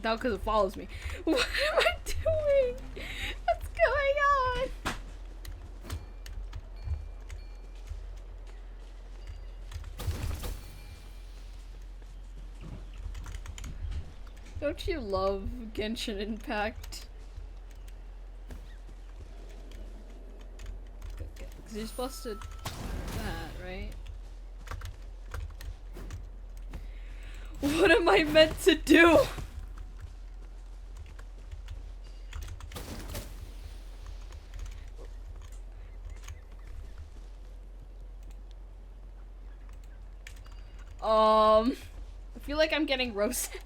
No, because it follows me. What am I doing? What's going on? Don't you love Genshin Impact? Because you're supposed to do that, right? What am I meant to do? I feel like I'm getting roasted.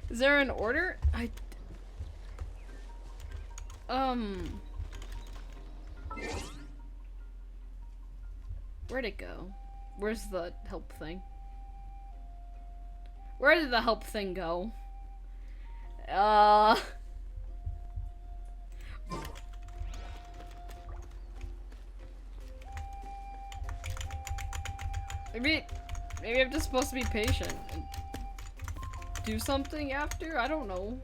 Is there an order? Where'd it go? Where's the help thing? Where did the help thing go? Maybe I'm just supposed to be patient and do something after? I don't know.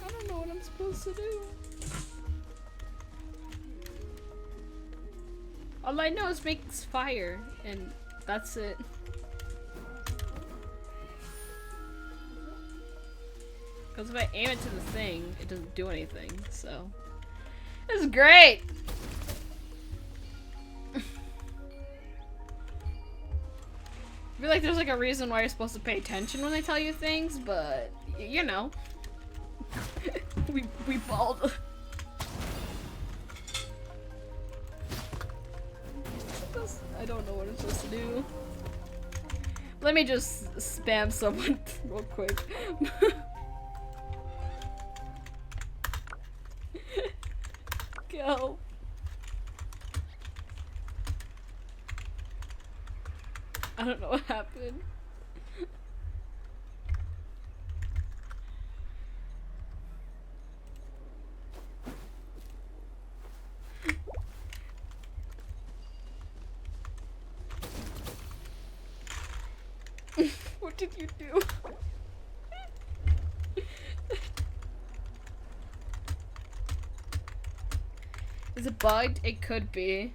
I don't know what I'm supposed to do. All I know is makes fire, and that's it. Because if I aim it to the thing, it doesn't do anything, so. This is great! I feel like there's like a reason why you're supposed to pay attention when they tell you things, but you know. we balled. I don't know what I'm supposed to do. Let me just spam someone real quick. Go. I don't know what happened. What did you do? Is it bugged? It could be.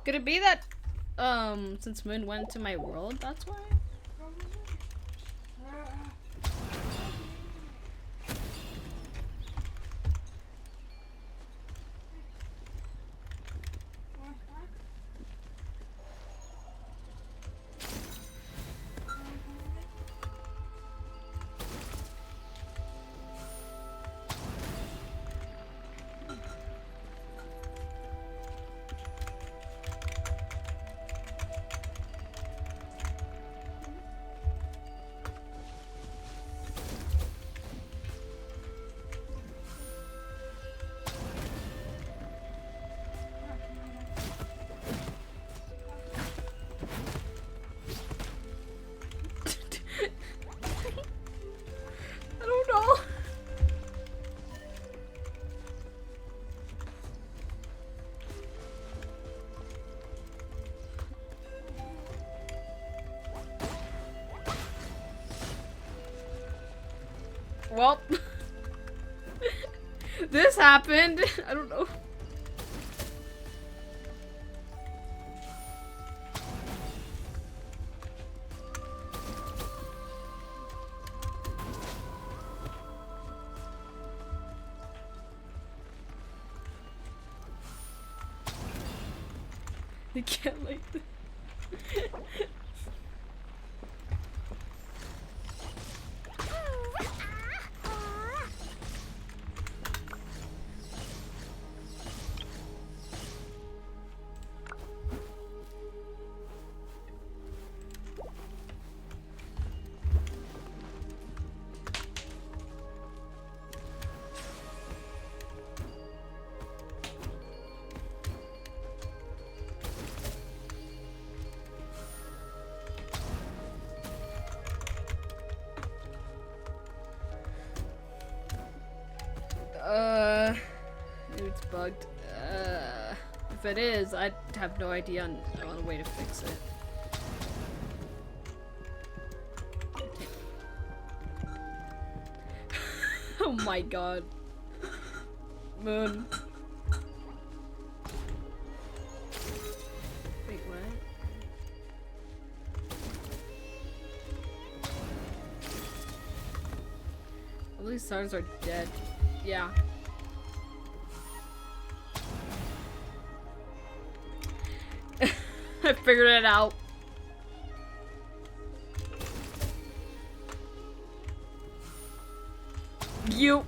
Could it be that, since Moon went to my world, that's why? I don't know. Well, this happened. I don't know. I can't like this. Maybe it's bugged. If it is, I have no idea on a way to fix it. Oh my god. Moon. Wait, what? All these stars are dead. Yeah. I figured it out. You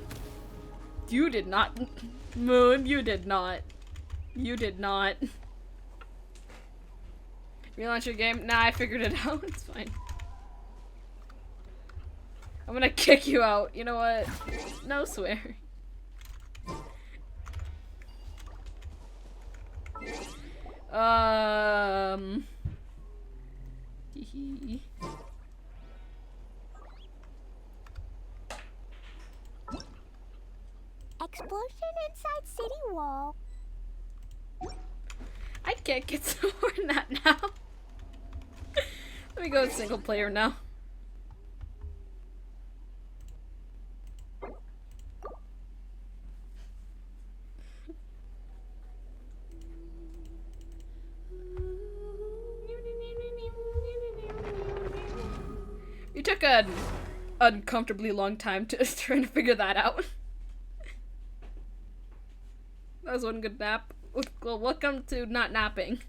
did not. Moon, you did not. You did not. Relaunch your game? Nah, I figured it out. It's fine. I'm gonna kick you out. You know what? No swearing. Explosion inside city wall. I can't get some more than that now. Let me go with single player now. took an uncomfortably long time to trying to figure that out. That was one good nap. Well, welcome to not napping.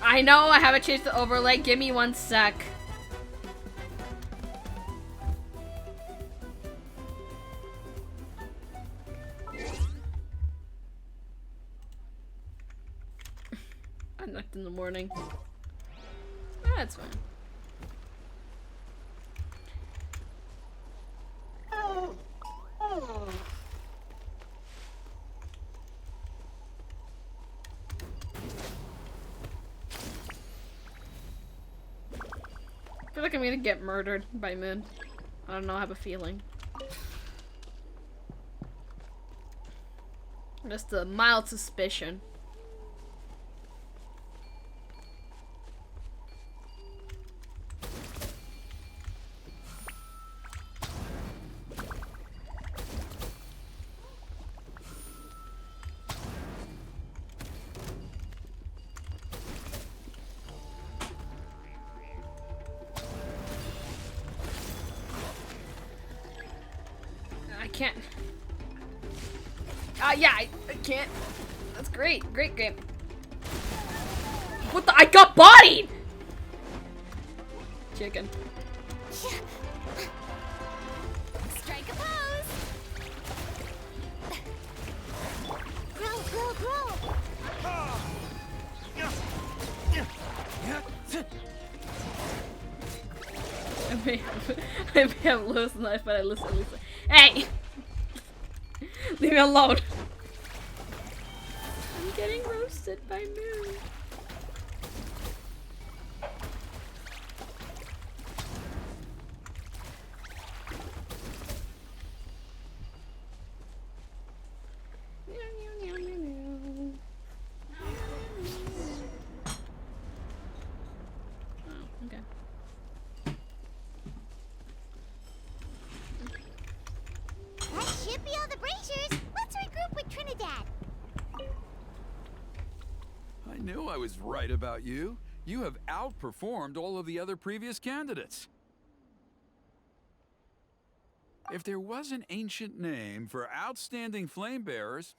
I know, I haven't changed the overlay. Give me 1 sec. I knocked in the morning. That's fine. I feel like I'm gonna get murdered by Moon. I don't know, I have a feeling. Just a mild suspicion. I can't. Yeah, I can't. That's great. Great game. What the? I got bodied! Chicken. Strike a pose. Grow, grow, grow. I may have lost knife, but I listen. Hey! Leave me alone. I'm getting roasted by Moon. Oh, okay. That should be all the braziers. Let's regroup with Trinidad. I knew I was right about you. You have outperformed all of the other previous candidates. If there was an ancient name for outstanding flame bearers,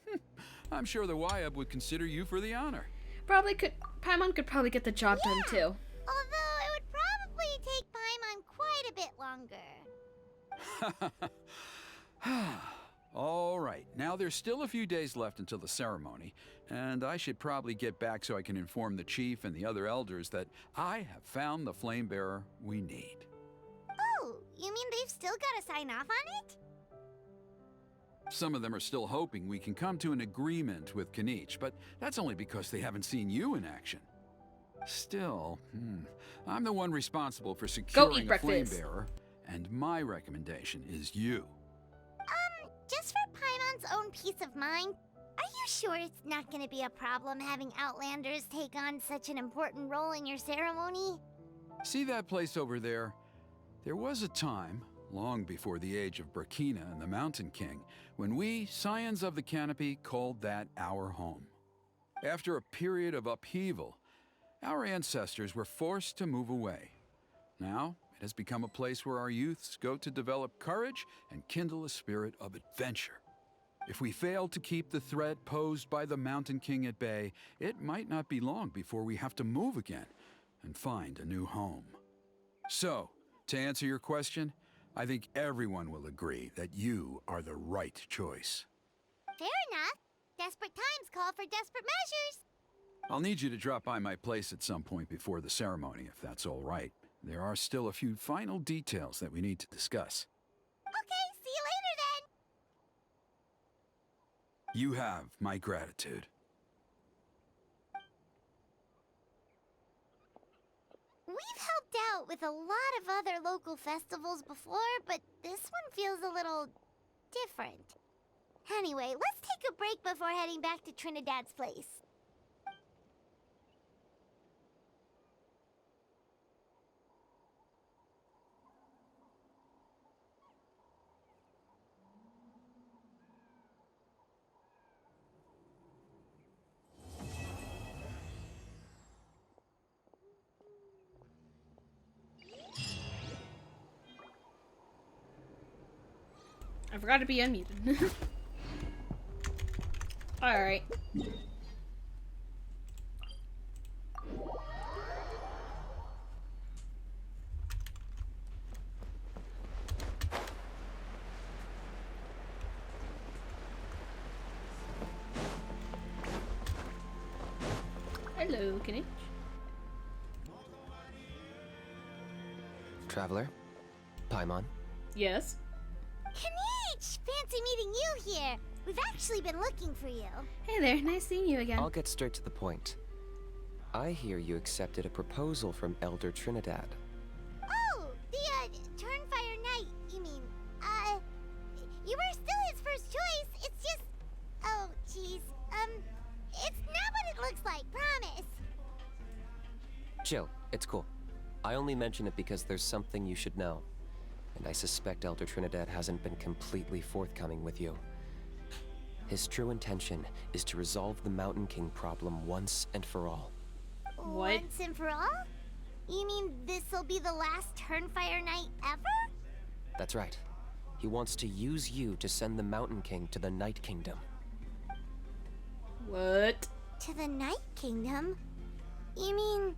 I'm sure the Wyub would consider you for the honor. Probably could. Paimon could probably get the job done too. Although it would probably take Paimon quite a bit longer. All right, now there's still a few days left until the ceremony, and I should probably get back so I can inform the chief and the other elders that I have found the flame bearer we need. Oh, you mean they've still got to sign off on it? Some of them are still hoping we can come to an agreement with Kanich, but that's only because they haven't seen you in action. Still, I'm the one responsible for securing a flame bearer, and my recommendation is you. Just for Paimon's own peace of mind, are you sure it's not going to be a problem having Outlanders take on such an important role in your ceremony? See that place over there? There was a time, long before the age of Burkina and the Mountain King, when we, Scions of the Canopy, called that our home. After a period of upheaval, our ancestors were forced to move away. Now, it has become a place where our youths go to develop courage and kindle a spirit of adventure. If we fail to keep the threat posed by the Mountain King at bay, it might not be long before we have to move again and find a new home. So, to answer your question, I think everyone will agree that you are the right choice. Fair enough. Desperate times call for desperate measures. I'll need you to drop by my place at some point before the ceremony, if that's all right. There are still a few final details that we need to discuss. Okay, see you later then. You have my gratitude. We've helped out with a lot of other local festivals before, but this one feels a little different. Anyway, let's take a break before heading back to Trinidad's place. forgot to be unmuted. Alright. Hello, Kinich. Traveler? Paimon? Yes? Kanich! Fancy meeting you here. We've actually been looking for you. Hey there, nice seeing you again. I'll get straight to the point. I hear you accepted a proposal from Elder Trinidad. Oh, the, Turnfire Knight, you mean. You were still his first choice. It's just... Oh, jeez. It's not what it looks like, promise. Chill, it's cool. I only mention it because there's something you should know. And I suspect Elder Trinidad hasn't been completely forthcoming with you. His true intention is to resolve the Mountain King problem once and for all. What? Once and for all? You mean this'll be the last Turnfire Knight ever? That's right. He wants to use you to send the Mountain King to the Night Kingdom. What? To the Night Kingdom? You mean...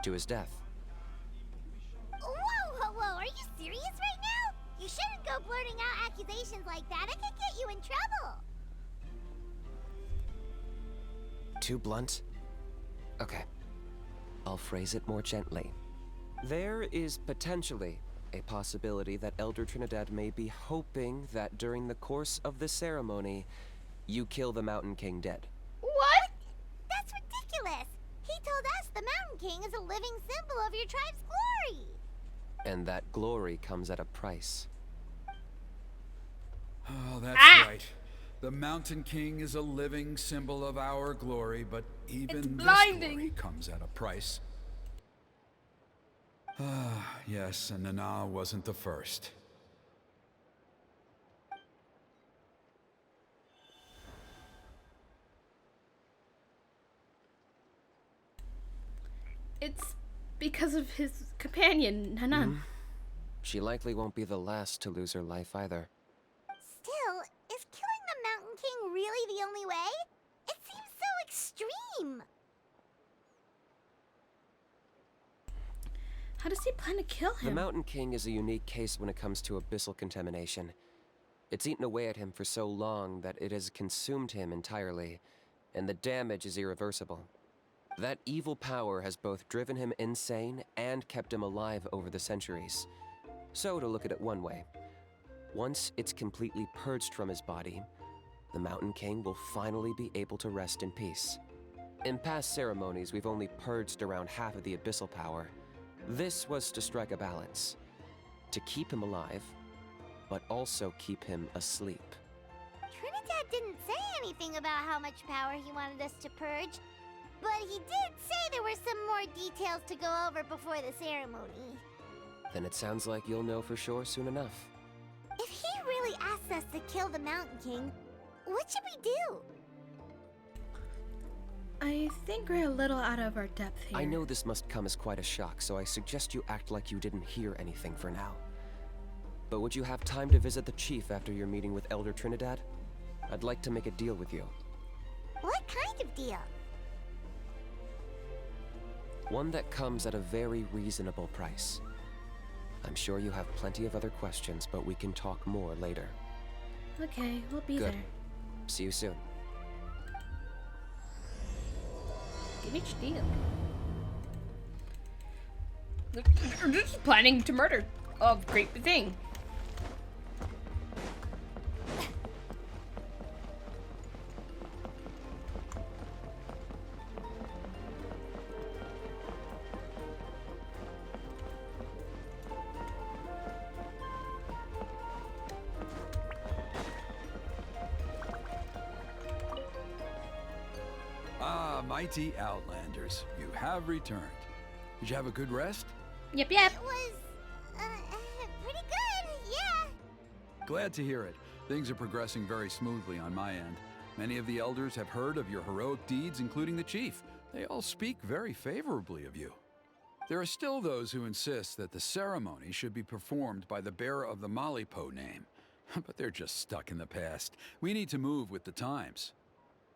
To his death. Whoa! Are you serious right now? You shouldn't go blurting out accusations like that. It could get you in trouble. Too blunt? Okay. I'll phrase it more gently. There is potentially a possibility that Elder Trinidad may be hoping that during the course of the ceremony, you kill the Mountain King dead. What? That's ridiculous. He told us the Mountain King is a living symbol of your tribe's glory. And that glory comes at a price. Oh, that's right. The Mountain King is a living symbol of our glory, but even this glory comes at a price. Ah, yes, and Nana wasn't the first. It's because of his companion, Hanan. She likely won't be the last to lose her life either. Still, is killing the Mountain King really the only way? It seems so extreme. How does he plan to kill him? The Mountain King is a unique case when it comes to abyssal contamination. It's eaten away at him for so long that it has consumed him entirely, and the damage is irreversible. That evil power has both driven him insane and kept him alive over the centuries. So, to look at it one way, once it's completely purged from his body, the Mountain King will finally be able to rest in peace. In past ceremonies, we've only purged around half of the abyssal power. This was to strike a balance, to keep him alive, but also keep him asleep. Trinidad didn't say anything about how much power he wanted us to purge, but he did say there were some more details to go over before the ceremony. Then it sounds like you'll know for sure soon enough. If he really asks us to kill the Mountain King, what should we do? I think we're a little out of our depth here. I know this must come as quite a shock, so I suggest you act like you didn't hear anything for now. But would you have time to visit the chief after your meeting with Elder Trinidad? I'd like to make a deal with you. What kind of deal? One that comes at a very reasonable price. I'm sure you have plenty of other questions, but we can talk more later. Okay, we'll be Good. there. See you soon. Each deal. They're just planning to murder. Oh, great thing. Ah, mighty Outlanders, you have returned. Did you have a good rest? Yep. It was, pretty good, yeah. Glad to hear it. Things are progressing very smoothly on my end. Many of the elders have heard of your heroic deeds, including the chief. They all speak very favorably of you. There are still those who insist that the ceremony should be performed by the bearer of the Malipo name. But they're just stuck in the past. We need to move with the times.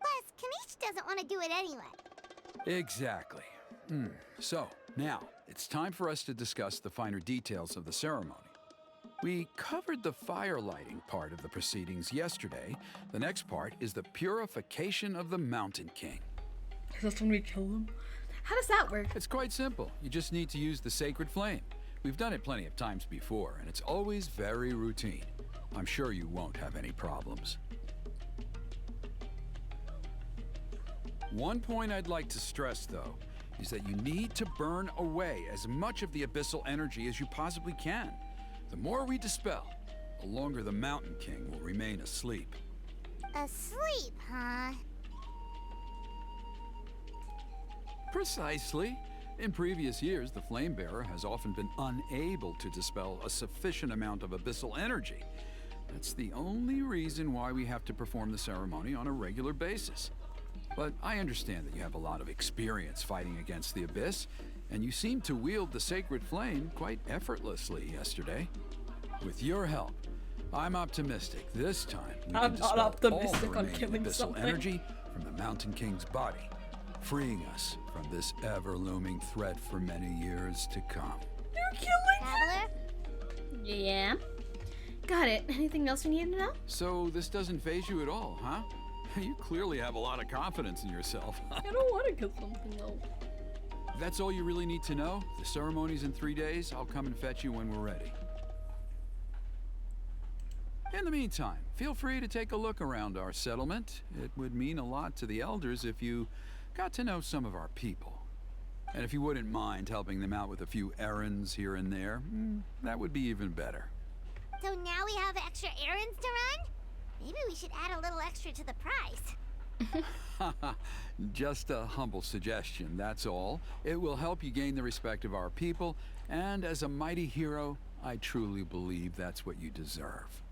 Plus, Kanish doesn't want to do it anyway. Exactly. So, now, it's time for us to discuss the finer details of the ceremony. We covered the fire lighting part of the proceedings yesterday. The next part is the purification of the Mountain King. That's when we kill him? How does that work? It's quite simple. You just need to use the sacred flame. We've done it plenty of times before, and it's always very routine. I'm sure you won't have any problems. One point I'd like to stress, though, is that you need to burn away as much of the abyssal energy as you possibly can. The more we dispel, the longer the Mountain King will remain asleep. Asleep, huh? Precisely. In previous years, the Flame Bearer has often been unable to dispel a sufficient amount of abyssal energy. That's the only reason why we have to perform the ceremony on a regular basis. But I understand that you have a lot of experience fighting against the Abyss, and you seemed to wield the sacred flame quite effortlessly yesterday. With your help, I'm optimistic this time we can dispel all the remaining abyssal energy from the Mountain King's body, freeing us from this ever-looming threat for many years to come. You're killing Traveler? Yeah. Got it. Anything else you need to know? So this doesn't faze you at all, huh? You clearly have a lot of confidence in yourself. I don't want to kill something though. If that's all you really need to know, the ceremony's in 3 days. I'll come and fetch you when we're ready. In the meantime, feel free to take a look around our settlement. It would mean a lot to the elders if you got to know some of our people. And if you wouldn't mind helping them out with a few errands here and there, that would be even better. So now we have extra errands to run? Maybe we should add a little extra to the price. Just a humble suggestion, that's all. It will help you gain the respect of our people, and as a mighty hero, I truly believe that's what you deserve.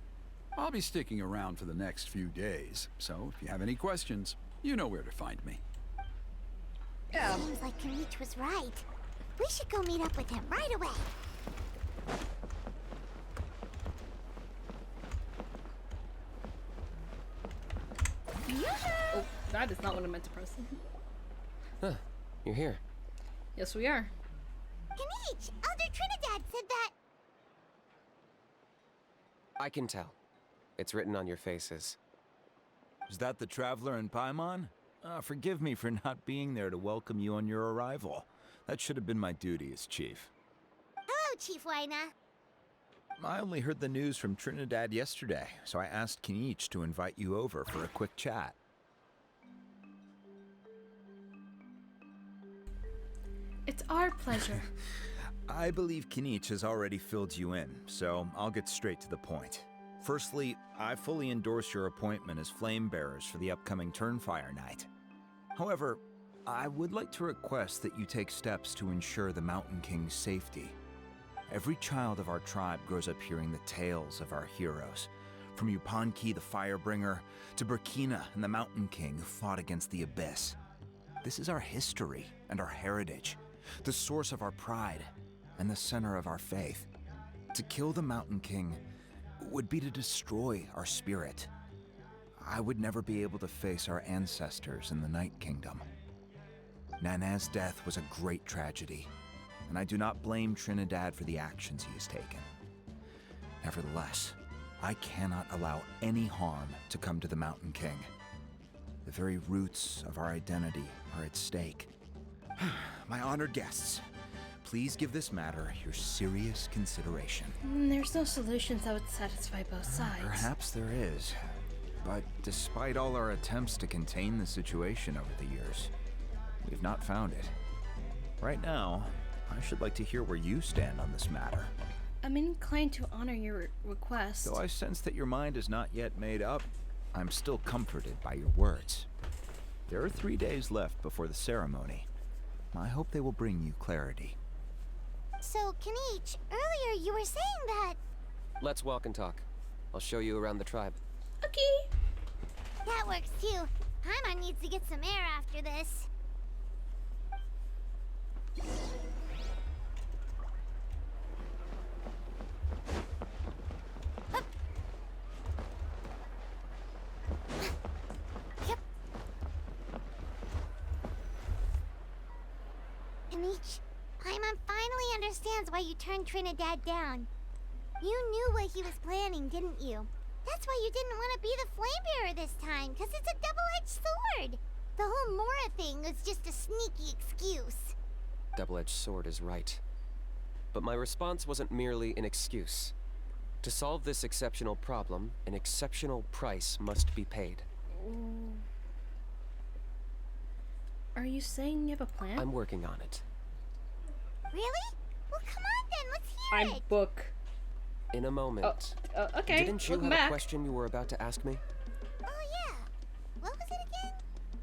I'll be sticking around for the next few days, so if you have any questions, you know where to find me. Yeah. Seems like Kanish was right. We should go meet up with him right away. Oh, that is not what I meant to press. Huh, you're here. Yes, we are. Kanish, Elder Trinidad said that... I can tell. It's written on your faces. Is that the Traveler in Paimon? Forgive me for not being there to welcome you on your arrival. That should have been my duty as chief. Hello, Chief Waina. I only heard the news from Trinidad yesterday, so I asked Kanish to invite you over for a quick chat. It's our pleasure. I believe Kanish has already filled you in, so I'll get straight to the point. Firstly, I fully endorse your appointment as flame bearers for the upcoming Turnfire Night. However, I would like to request that you take steps to ensure the Mountain King's safety. Every child of our tribe grows up hearing the tales of our heroes, from Yupanqui the Firebringer to Burkina and the Mountain King who fought against the Abyss. This is our history and our heritage, the source of our pride and the center of our faith. To kill the Mountain King would be to destroy our spirit. I would never be able to face our ancestors in the Night Kingdom. Nana's death was a great tragedy, and I do not blame Trinidad for the actions he has taken. Nevertheless, I cannot allow any harm to come to the Mountain King. The very roots of our identity are at stake. My honored guests, please give this matter your serious consideration. There's no solutions that would satisfy both sides. Perhaps there is. But despite all our attempts to contain the situation over the years, we've not found it. Right now, I should like to hear where you stand on this matter. I'm inclined to honor your request. Though I sense that your mind is not yet made up, I'm still comforted by your words. There are 3 days left before the ceremony. I hope they will bring you clarity. So, Kanish, earlier you were saying that... Let's walk and talk. I'll show you around the tribe. Okay. That works too. Paimon needs to get some air after this. Kinich, Paimon finally understands why you turned Trinidad down. You knew what he was planning, didn't you? That's why you didn't want to be the flame bearer this time, because it's a double-edged sword. The whole Mora thing was just a sneaky excuse. Double-edged sword is right. But my response wasn't merely an excuse. To solve this exceptional problem, an exceptional price must be paid. Are you saying you have a plan? I'm working on it. Really? Well, come on then, let's hear it. Book. In a moment. Okay, Didn't you welcome have back. a question you were about to ask me? Oh, yeah. What was it again?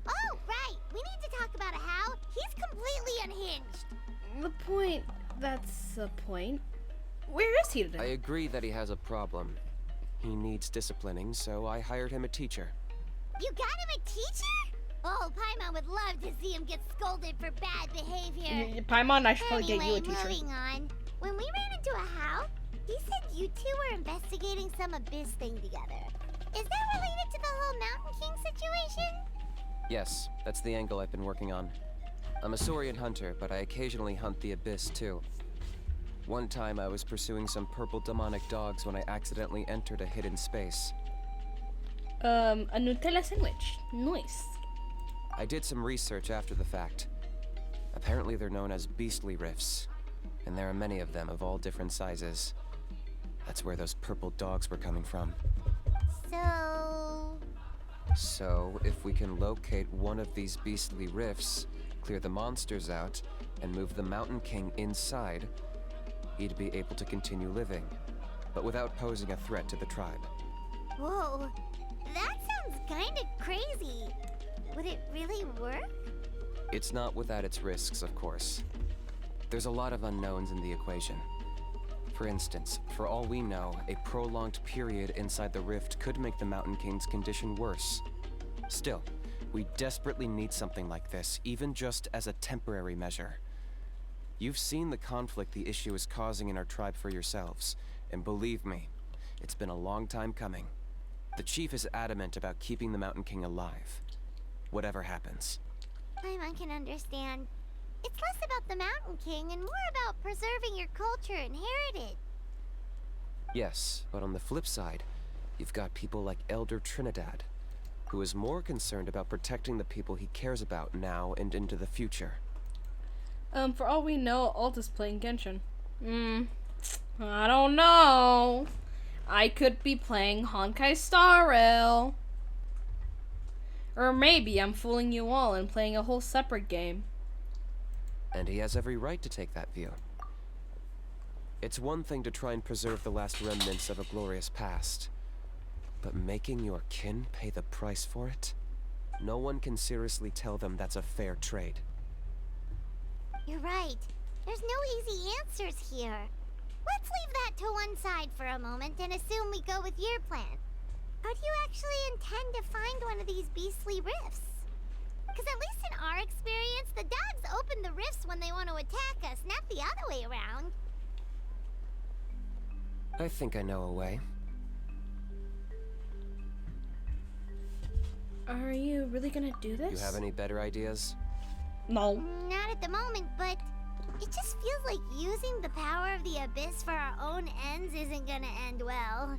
Oh, right. We need to talk about how he's completely unhinged. The point. That's the point. Where is he today? I agree that he has a problem. He needs disciplining, so I hired him a teacher. You got him a teacher? Oh, Paimon would love to see him get scolded for bad behavior. Paimon, I should probably get you a Anyway, teacher. moving on. When we ran into a house, he said you two were investigating some abyss thing together. Is that related to the whole Mountain King situation? Yes, that's the angle I've been working on. I'm a Saurian hunter, but I occasionally hunt the abyss too. One time I was pursuing some purple demonic dogs when I accidentally entered a hidden space. A Nutella sandwich. Nice. I did some research after the fact. Apparently they're known as beastly rifts, and there are many of them of all different sizes. That's where those purple dogs were coming from. So, if we can locate one of these beastly rifts, clear the monsters out, and move the Mountain King inside, he'd be able to continue living, but without posing a threat to the tribe. Whoa, that sounds kind of crazy. Would it really work? It's not without its risks, of course. There's a lot of unknowns in the equation. For instance, for all we know, a prolonged period inside the rift could make the Mountain King's condition worse. Still, we desperately need something like this, even just as a temporary measure. You've seen the conflict the issue is causing in our tribe for yourselves, and believe me, it's been a long time coming. The chief is adamant about keeping the Mountain King alive, whatever happens. Paimon can understand. It's less about the Mountain King and more about preserving your culture and heritage. Yes, but on the flip side, you've got people like Elder Trinidad, who is more concerned about protecting the people he cares about now and into the future. For all we know, Alt is playing Genshin. I don't know. I could be playing Honkai Star Rail. Or maybe I'm fooling you all and playing a whole separate game. And he has every right to take that view. It's one thing to try and preserve the last remnants of a glorious past, but making your kin pay the price for it? No one can seriously tell them that's a fair trade. You're right. There's no easy answers here. Let's leave that to one side for a moment and assume we go with your plan. How do you actually intend to find one of these beastly rifts? Because at least in our experience, the dogs open the rifts when they want to attack us, not the other way around. I think I know a way. Are you really gonna do this? You have any better ideas? No. Not at the moment, but it just feels like using the power of the Abyss for our own ends isn't gonna end well.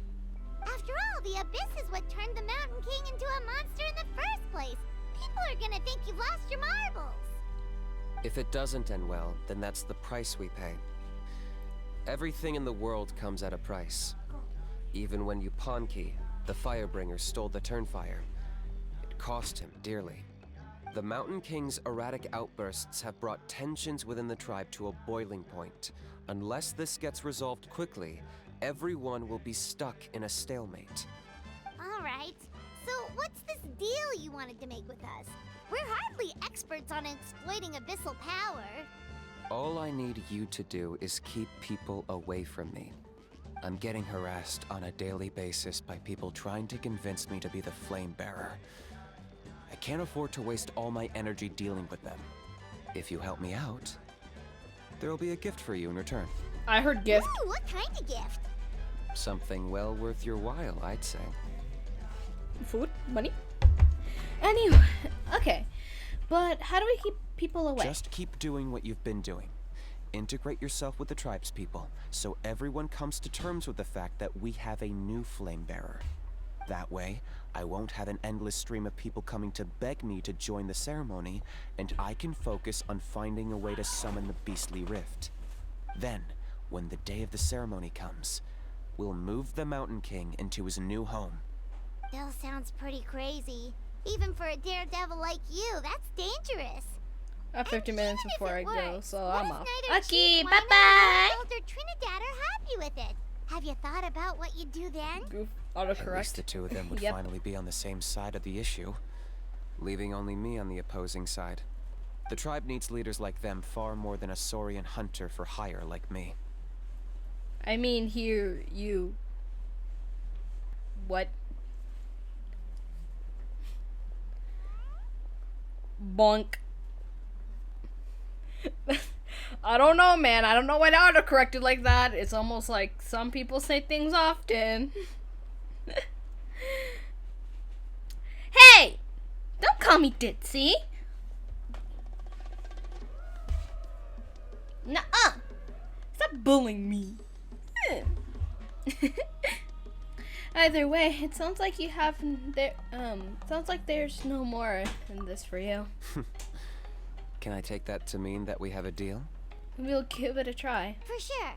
After all, the Abyss is what turned the Mountain King into a monster in the first place. People are gonna think you've lost your marbles. If it doesn't end well, then that's the price we pay. Everything in the world comes at a price. Even when Yupanqui, the Firebringer, stole the Turnfire, it cost him dearly. The Mountain King's erratic outbursts have brought tensions within the tribe to a boiling point. Unless this gets resolved quickly, everyone will be stuck in a stalemate. Alright, so what's this deal you wanted to make with us? We're hardly experts on exploiting abyssal power. All I need you to do is keep people away from me. I'm getting harassed on a daily basis by people trying to convince me to be the flame bearer. I can't afford to waste all my energy dealing with them. If you help me out, there'll be a gift for you in return. I heard gift. Ooh, what kind of gift? Something well worth your while, I'd say. Food? Money? Anyway, okay. But how do we keep people away. Just keep doing what you've been doing. Integrate yourself with the tribespeople, so everyone comes to terms with the fact that we have a new flame bearer. That way, I won't have an endless stream of people coming to beg me to join the ceremony, and I can focus on finding a way to summon the beastly rift. Then, when the day of the ceremony comes, we'll move the Mountain King into his new home. Still sounds pretty crazy. Even for a daredevil like you, that's dangerous. I have 50 minutes before I go, so I'm off. Okay, bye-bye. Elder Trinidad are happy with it. Have you thought about what you'd do then? Goof, At autocorrect. least the two of them would Yep. finally be on the same side of the issue, leaving only me on the opposing side. The tribe needs leaders like them far more than a Saurian hunter for hire like me. I mean, here, you. What? Bonk. I don't know, man. I don't know why they autocorrected like that. It's almost like some people say things often. Hey! Don't call me ditzy. Nuh-uh. Stop bullying me. Either way, it sounds like you have sounds like there's no more in this for you. Can I take that to mean that we have a deal? We'll give it a try. For sure.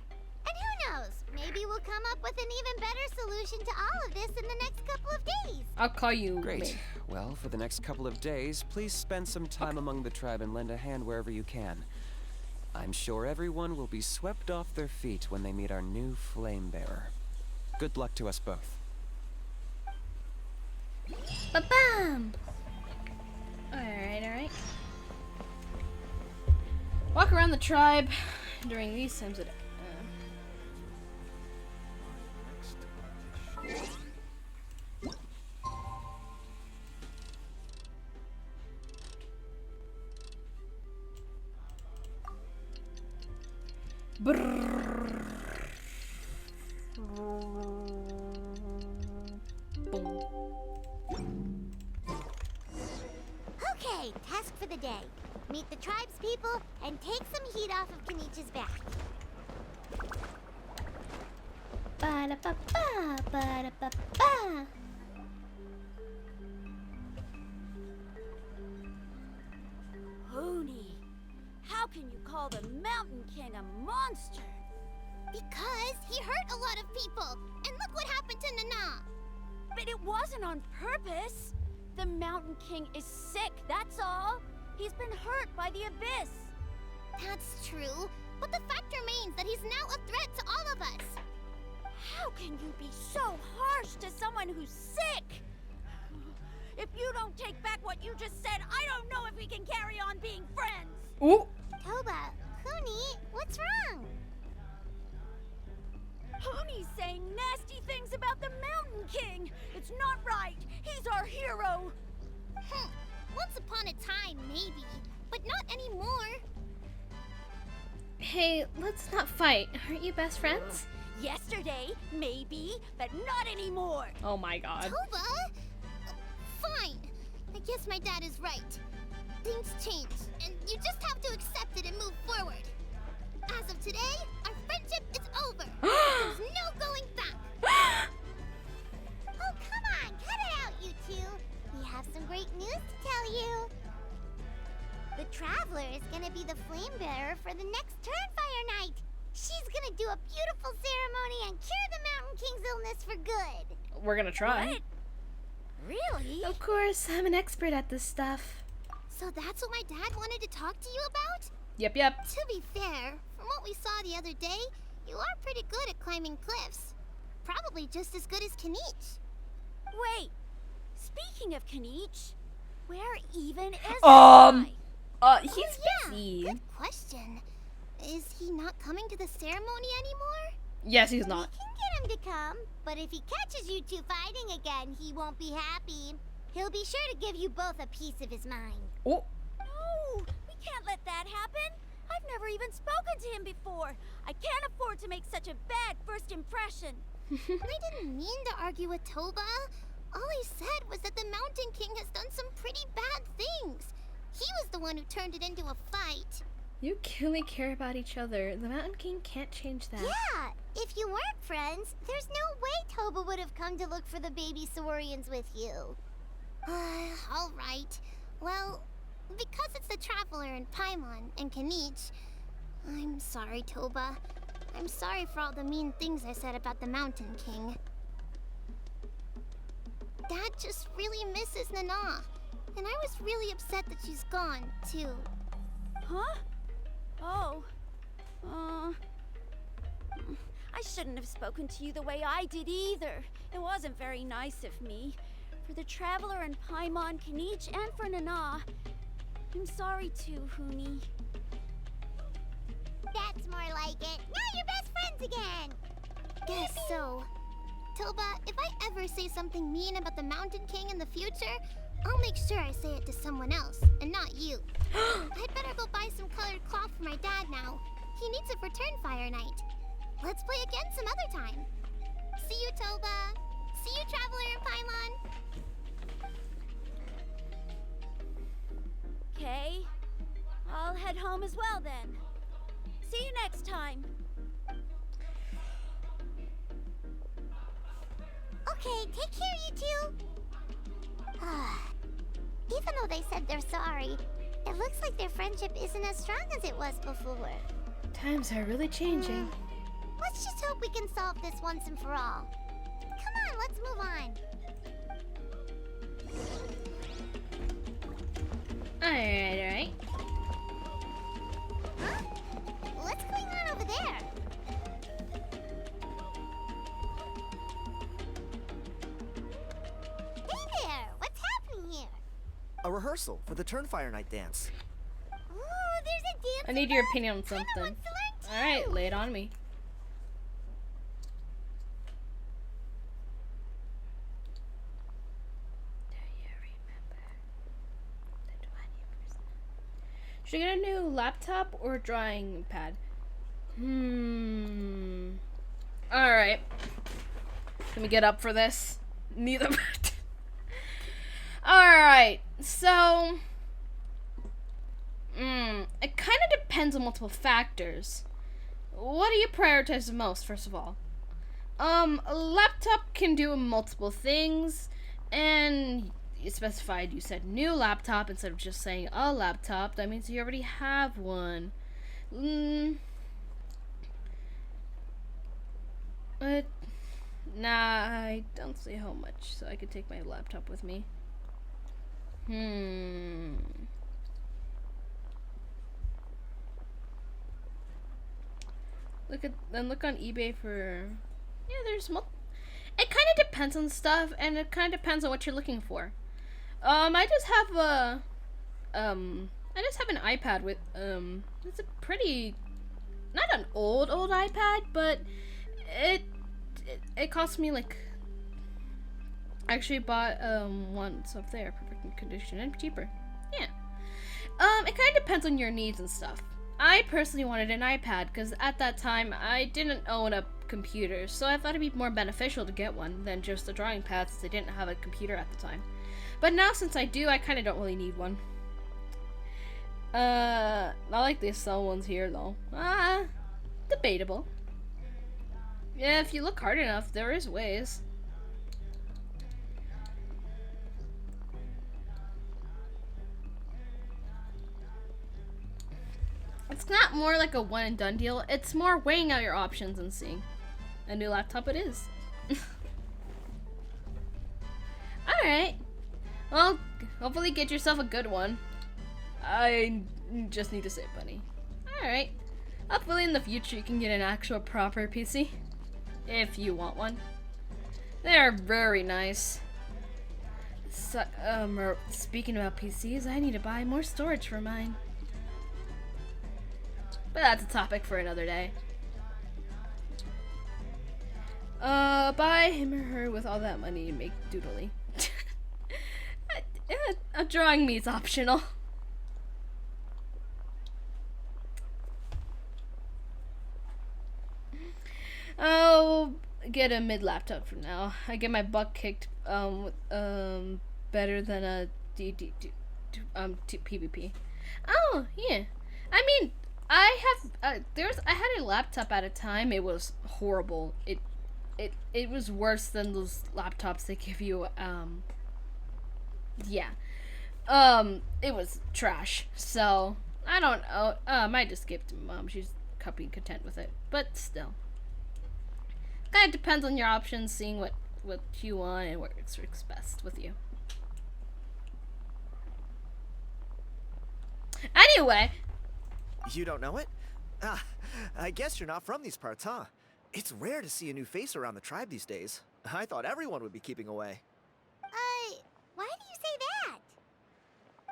And who knows? Maybe we'll come up with an even better solution to all of this in the next couple of days. I'll call you. Great. May. Well, for the next couple of days, please spend some time among the tribe and lend a hand wherever you can. I'm sure everyone will be swept off their feet when they meet our new flame bearer. Good luck to us both. Ba-bam! Alright. Walk around the tribe during these times of Okay, task for the day. Meet the tribe's people and take some heat off of Kenichi's back. Ba-da-ba-ba, ba-da-ba-ba. Hoonie, how can you call the Mountain King a monster? Because he hurt a lot of people, and look what happened to Nana. But it wasn't on purpose. The Mountain King is sick, that's all. He's been hurt by the Abyss. That's true, but the fact remains that he's now a threat to all of us. How can you be so harsh to someone who's sick? If you don't take back what you just said, I don't know if we can carry on being friends. Ooh. Toba, Huni, what's wrong? Hoonie's saying nasty things about the Mountain King. It's not right. He's our hero. Once upon a time, maybe, but not anymore. Hey, let's not fight. Aren't you best friends? Yesterday, maybe, but not anymore. Oh my god. Toba? Fine. I guess my dad is right. Things change, and you just have to accept it and move forward. As of today, our friendship is over. There's no going back. Oh, come on, cut it out, you two. We have some great news to tell you. The Traveler is gonna be the flame bearer for the next Turnfire night. She's gonna do a beautiful ceremony and cure the Mountain King's illness for good. We're gonna try. What? Really? Of course, I'm an expert at this stuff. So that's what my dad wanted to talk to you about? Yep. To be fair, from what we saw the other day, you are pretty good at climbing cliffs. Probably just as good as Kanich. Wait, speaking of Kanich, where even is that guy? He's busy. Good question. Is he not coming to the ceremony anymore? Yes, he's not. We can get him to come, but if he catches you two fighting again, he won't be happy. He'll be sure to give you both a piece of his mind. Oh. No, we can't let that happen. I've never even spoken to him before. I can't afford to make such a bad first impression. I didn't mean to argue with Toba. All I said was that the Mountain King has done some pretty bad things. He was the one who turned it into a fight. You clearly care about each other. The Mountain King can't change that. Yeah, if you weren't friends, there's no way Toba would have come to look for the baby Saurians with you. All right. Well, because it's the Traveler and Paimon and Kanich, I'm sorry, Toba. I'm sorry for all the mean things I said about the Mountain King. Dad just really misses Nana, and I was really upset that she's gone, too. Huh? Oh. I shouldn't have spoken to you the way I did either. It wasn't very nice of me. For the Traveler and Paimon, Kanich, and for Nana. I'm sorry too, Huni. That's more like it. Now you're best friends again! Guess so. Toba, if I ever say something mean about the Mountain King in the future, I'll make sure I say it to someone else, and not you. I'd better go buy some colored cloth for my dad now. He needs it for Turnfire Night. Let's play again some other time. See you, Toba. See you, Traveler and Paimon. Okay. I'll head home as well then. See you next time. Okay, take care, you two. Even though they said they're sorry, it looks like their friendship isn't as strong as it was before. Times are really changing. Let's just hope we can solve this once and for all. Come on, let's move on. Alright. Huh? What's going on over there? Hey there! What's happening here? A rehearsal for the Turnfire Night dance. Ooh, there's a dance. I need your opinion on something. Alright, lay it on me. Should I get a new laptop or drawing pad? Alright. Let me get up for this. Neither. Alright, so it kind of depends on multiple factors. What do you prioritize the most, first of all? A laptop can do multiple things, and you specified, you said new laptop instead of just saying a laptop. That means you already have one. But nah, I don't see how much, so I could take my laptop with me. Look on eBay for, yeah, there's it kind of depends on stuff, and it kind of depends on what you're looking for. I just have an iPad with, it's a pretty, not an old iPad, but it cost me like, I actually bought, once up there, perfect condition and cheaper. Yeah. It kind of depends on your needs and stuff. I personally wanted an iPad because at that time I didn't own a computer, so I thought it'd be more beneficial to get one than just a drawing pad since I didn't have a computer at the time. But now since I do, I kind of don't really need one. Not like these cell ones here though. Debatable. Yeah, if you look hard enough, there is ways. It's not more like a one and done deal. It's more weighing out your options and seeing. A new laptop it is. Alright. Well, hopefully get yourself a good one. I just need to save money. Alright. Hopefully in the future you can get an actual proper PC. If you want one. They're very nice. So, speaking about PCs, I need to buy more storage for mine. But that's a topic for another day. Buy him or her with all that money and make doodly. A drawing me's optional. I'll get a mid laptop for now. I get my butt kicked better than a PvP. Oh yeah, I mean, I had a laptop at a time. It was horrible. It was worse than those laptops they give you. Yeah. It was trash. So I don't know. I might just give it to Mom. She's happy and content with it. But still, kind of depends on your options, seeing what you want and what works best with you. Anyway. You don't know it? Ah, I guess you're not from these parts, huh? It's rare to see a new face around the tribe these days. I thought everyone would be keeping away. Why do you say that?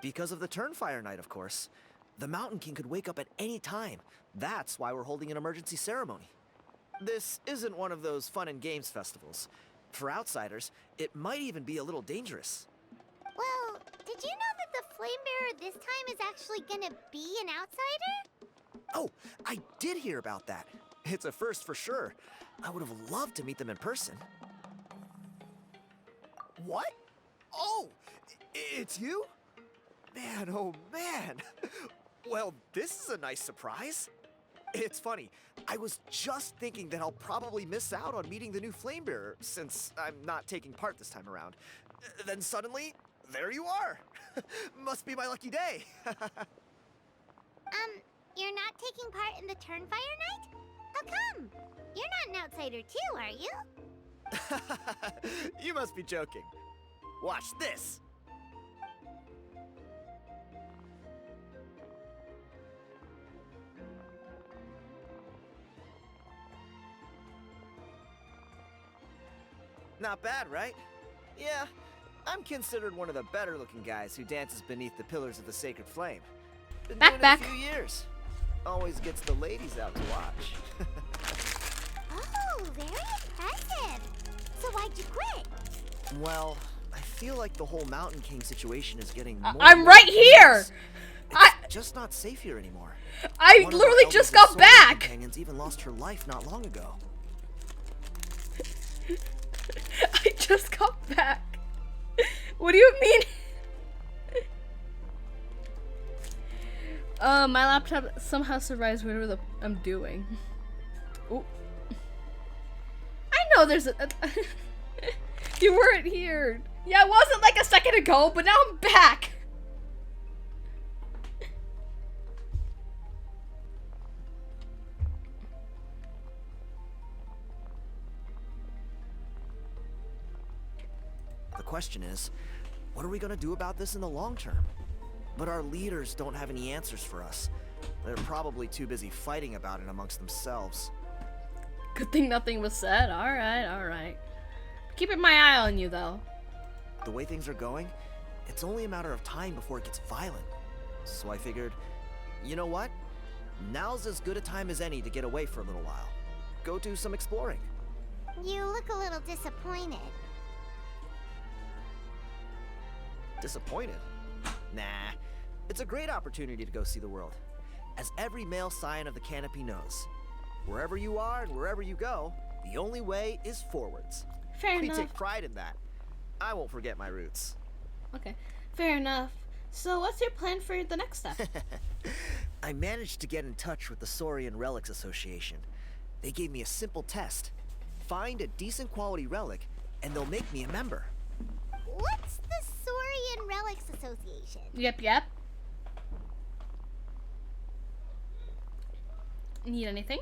Because of the Turnfire Night, of course. The Mountain King could wake up at any time. That's why we're holding an emergency ceremony. This isn't one of those fun and games festivals. For outsiders, it might even be a little dangerous. Well, did you know that the Flame Bearer this time is actually gonna be an outsider? Oh, I did hear about that. It's a first for sure. I would have loved to meet them in person. What? Oh, it's you? Man, oh man. Well, this is a nice surprise. It's funny, I was just thinking that I'll probably miss out on meeting the new Flame Bearer since I'm not taking part this time around. Then suddenly, there you are. Must be my lucky day. You're not taking part in the Turnfire Night? How come? You're not an outsider too, are you? You must be joking. Watch this. Not bad, right? Yeah, I'm considered one of the better looking guys who dances beneath the pillars of the sacred flame. Been doing it a few years. Always gets the ladies out to watch. Oh, very impressive. So why'd you quit? Well, I feel like the whole Mountain King situation is getting more I'm right here! It's just not safe here anymore. I literally just got back! Companions even lost her life not long ago. I just got back. What do you mean? My laptop somehow survives whatever I'm doing. Ooh. I know there's a you weren't here. Yeah, it wasn't like a second ago, but now I'm back. The question is, what are we gonna do about this in the long term? But our leaders don't have any answers for us. They're probably too busy fighting about it amongst themselves. Good thing nothing was said. Alright, alright. Keeping my eye on you, though. The way things are going, it's only a matter of time before it gets violent. So I figured, you know what? Now's as good a time as any to get away for a little while. Go do some exploring. You look a little disappointed. Disappointed? Nah. It's a great opportunity to go see the world. As every male scion of the canopy knows, wherever you are and wherever you go, the only way is forwards. Fair enough. We take pride in that. I won't forget my roots. Okay, fair enough. So what's your plan for the next step? I managed to get in touch with the Saurian Relics Association. They gave me a simple test. Find a decent quality relic, and they'll make me a member. What's the Saurian Relics Association? Yep. Need anything?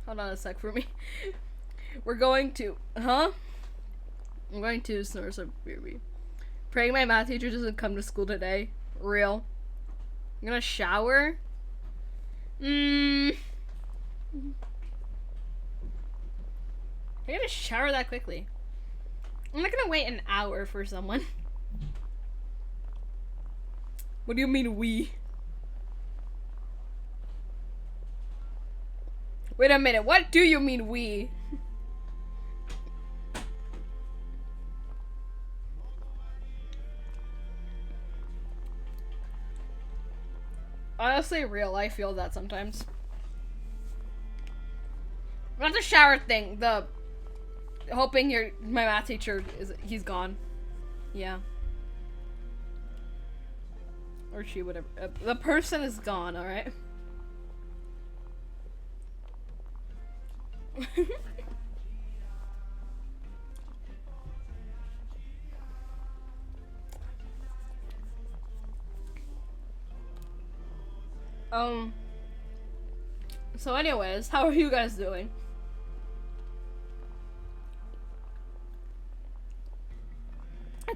Hold on a sec for me. We're going to... Huh? I'm going to snore some baby. Praying my math teacher doesn't come to school today. Real. I'm gonna shower. I'm gonna shower that quickly. I'm not gonna wait an hour for someone. What do you mean we? Wait a minute, what do you mean we? Honestly, real life feel that sometimes. Not the shower thing, the hoping my math teacher he's gone. Yeah. Or she, whatever. The person is gone, alright? So anyways, how are you guys doing?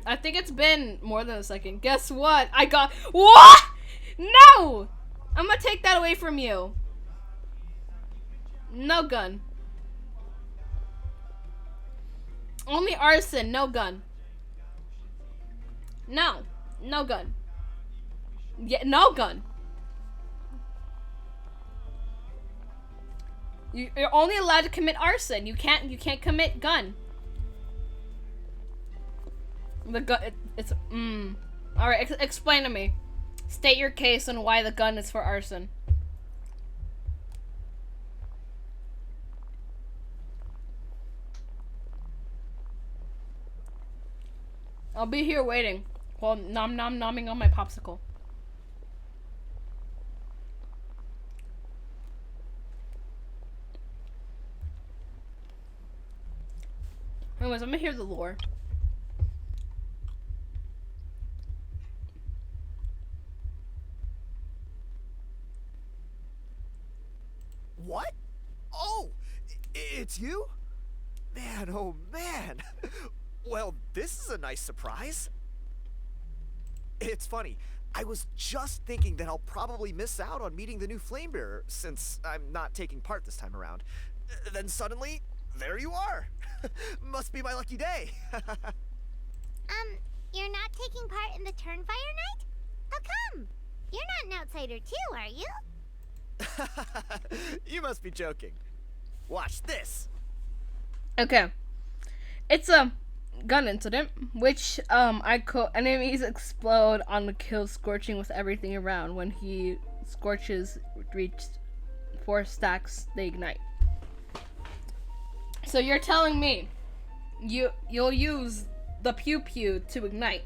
I think it's been more than a second. Guess what? I got— what? No! I'm gonna take that away from you. No gun. Only arson, no gun. No. No gun. Yeah, no gun. You're only allowed to commit arson. You can't commit gun. The gun, it's all right, explain to me. State your case on why the gun is for arson. I'll be here waiting while nomming on my popsicle. Anyways, I'm gonna hear the lore. What? Oh, it's you? Man, oh man. Well, this is a nice surprise. It's funny, I was just thinking that I'll probably miss out on meeting the new Flamebearer since I'm not taking part this time around. Then suddenly, there you are. Must be my lucky day. You're not taking part in the Turnfire Night? How come? You're not an outsider too, are you? You must be joking. Watch this. Okay. It's a gun incident, which enemies explode on the kill, scorching with everything around. When he scorches reached 4 stacks, they ignite. So you're telling me you'll use the pew pew to ignite,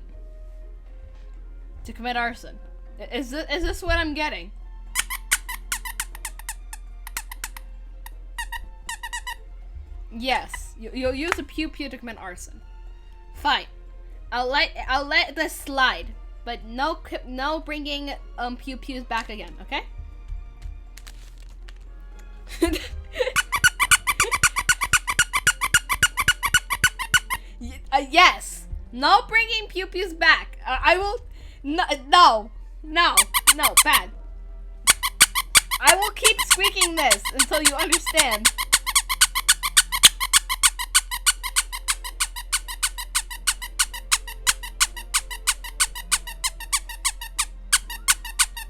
to commit arson? Is this what I'm getting? Yes, you'll use a pew pew to commit arson. Fine, I'll let this slide, but no bringing pew pews back again, okay? Yes, no bringing pew pews back. I will. No, bad. I will keep squeaking this until you understand.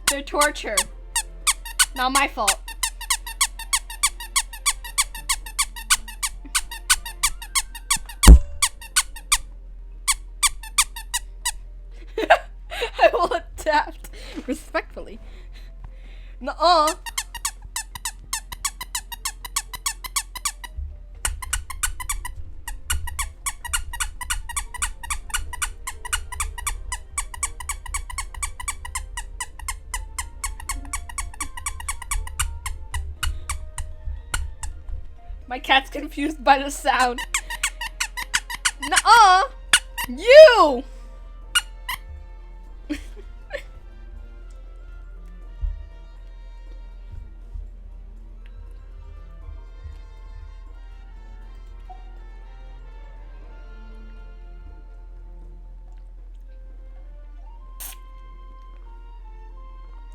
They're torture. Not my fault. I will adapt respectfully. Nuh-uh. My cat's confused by the sound. Nuh-uh. You!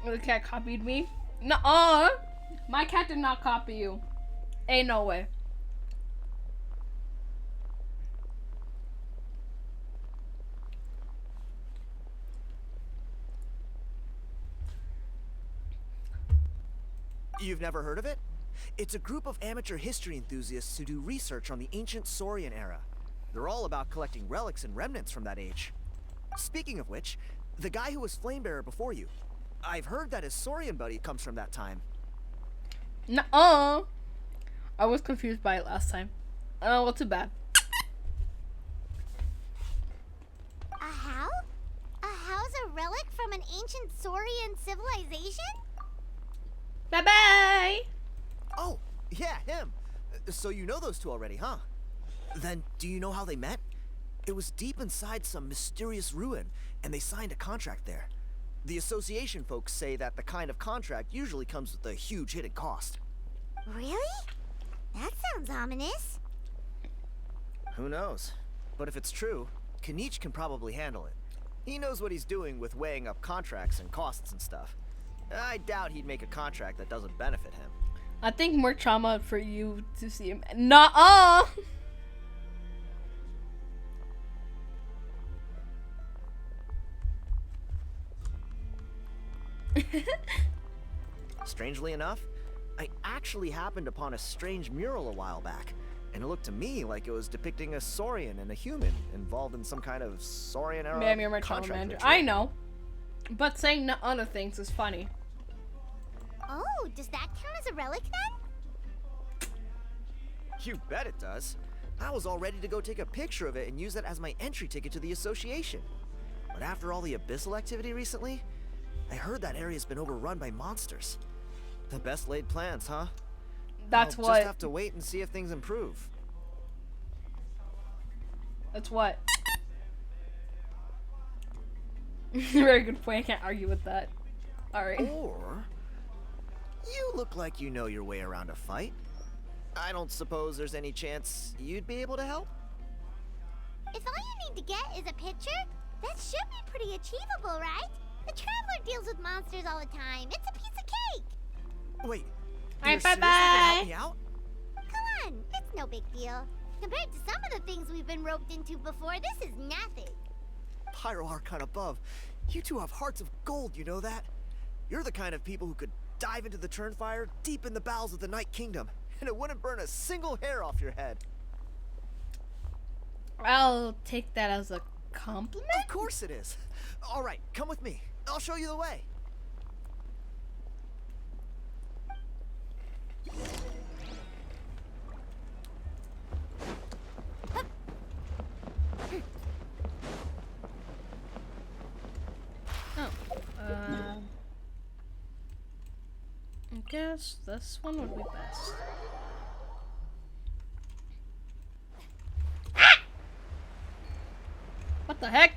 The cat copied me? Nuh-uh. My cat did not copy you. Ain't no way. You've never heard of it? It's a group of amateur history enthusiasts who do research on the ancient Saurian era. They're all about collecting relics and remnants from that age. Speaking of which, the guy who was Flamebearer before you, I've heard that his Saurian buddy comes from that time. Nuh-uh. I was confused by it last time. Oh, well, too bad. A how? A how's a relic from an ancient Saurian civilization? Bye-bye! Oh, yeah, him. So you know those two already, huh? Then, do you know how they met? It was deep inside some mysterious ruin, and they signed a contract there. The association folks say that the kind of contract usually comes with a huge hidden cost. Really? That sounds ominous. Who knows? But if it's true, Kinich can probably handle it. He knows what he's doing with weighing up contracts and costs and stuff. I doubt he'd make a contract that doesn't benefit him. I think more trauma for you to see him. Nuh-uh! Strangely enough, I actually happened upon a strange mural a while back, and it looked to me like it was depicting a Saurian and a human involved in some kind of Saurian era Ma'am, you're my trauma contract manager. ritual. I know. But saying other things is funny. Oh, does that count as a relic then? You bet it does. I was all ready to go take a picture of it and use it as my entry ticket to the association. But after all the abyssal activity recently, I heard that area's been overrun by monsters. The best laid plans, huh? That's I'll what. just have to wait and see if things improve. That's what. Very good point. I can't argue with that. Alright. Or you look like you know your way around a fight. I don't suppose there's any chance you'd be able to help? If all you need to get is a picture, that should be pretty achievable, right? The Traveler deals with monsters all the time. It's a piece of cake. Wait. Alright, you're seriously gonna bye-bye. help me out? Come on, it's no big deal. Compared to some of the things we've been roped into before, this is nothing. Pyro Archon above. You two have hearts of gold, you know that? You're the kind of people who could dive into the Turnfire deep in the bowels of the Night Kingdom, and it wouldn't burn a single hair off your head. I'll take that as a compliment. Of course it is. All right, come with me. I'll show you the way. Oh. I guess this one would be best. Ah! What the heck?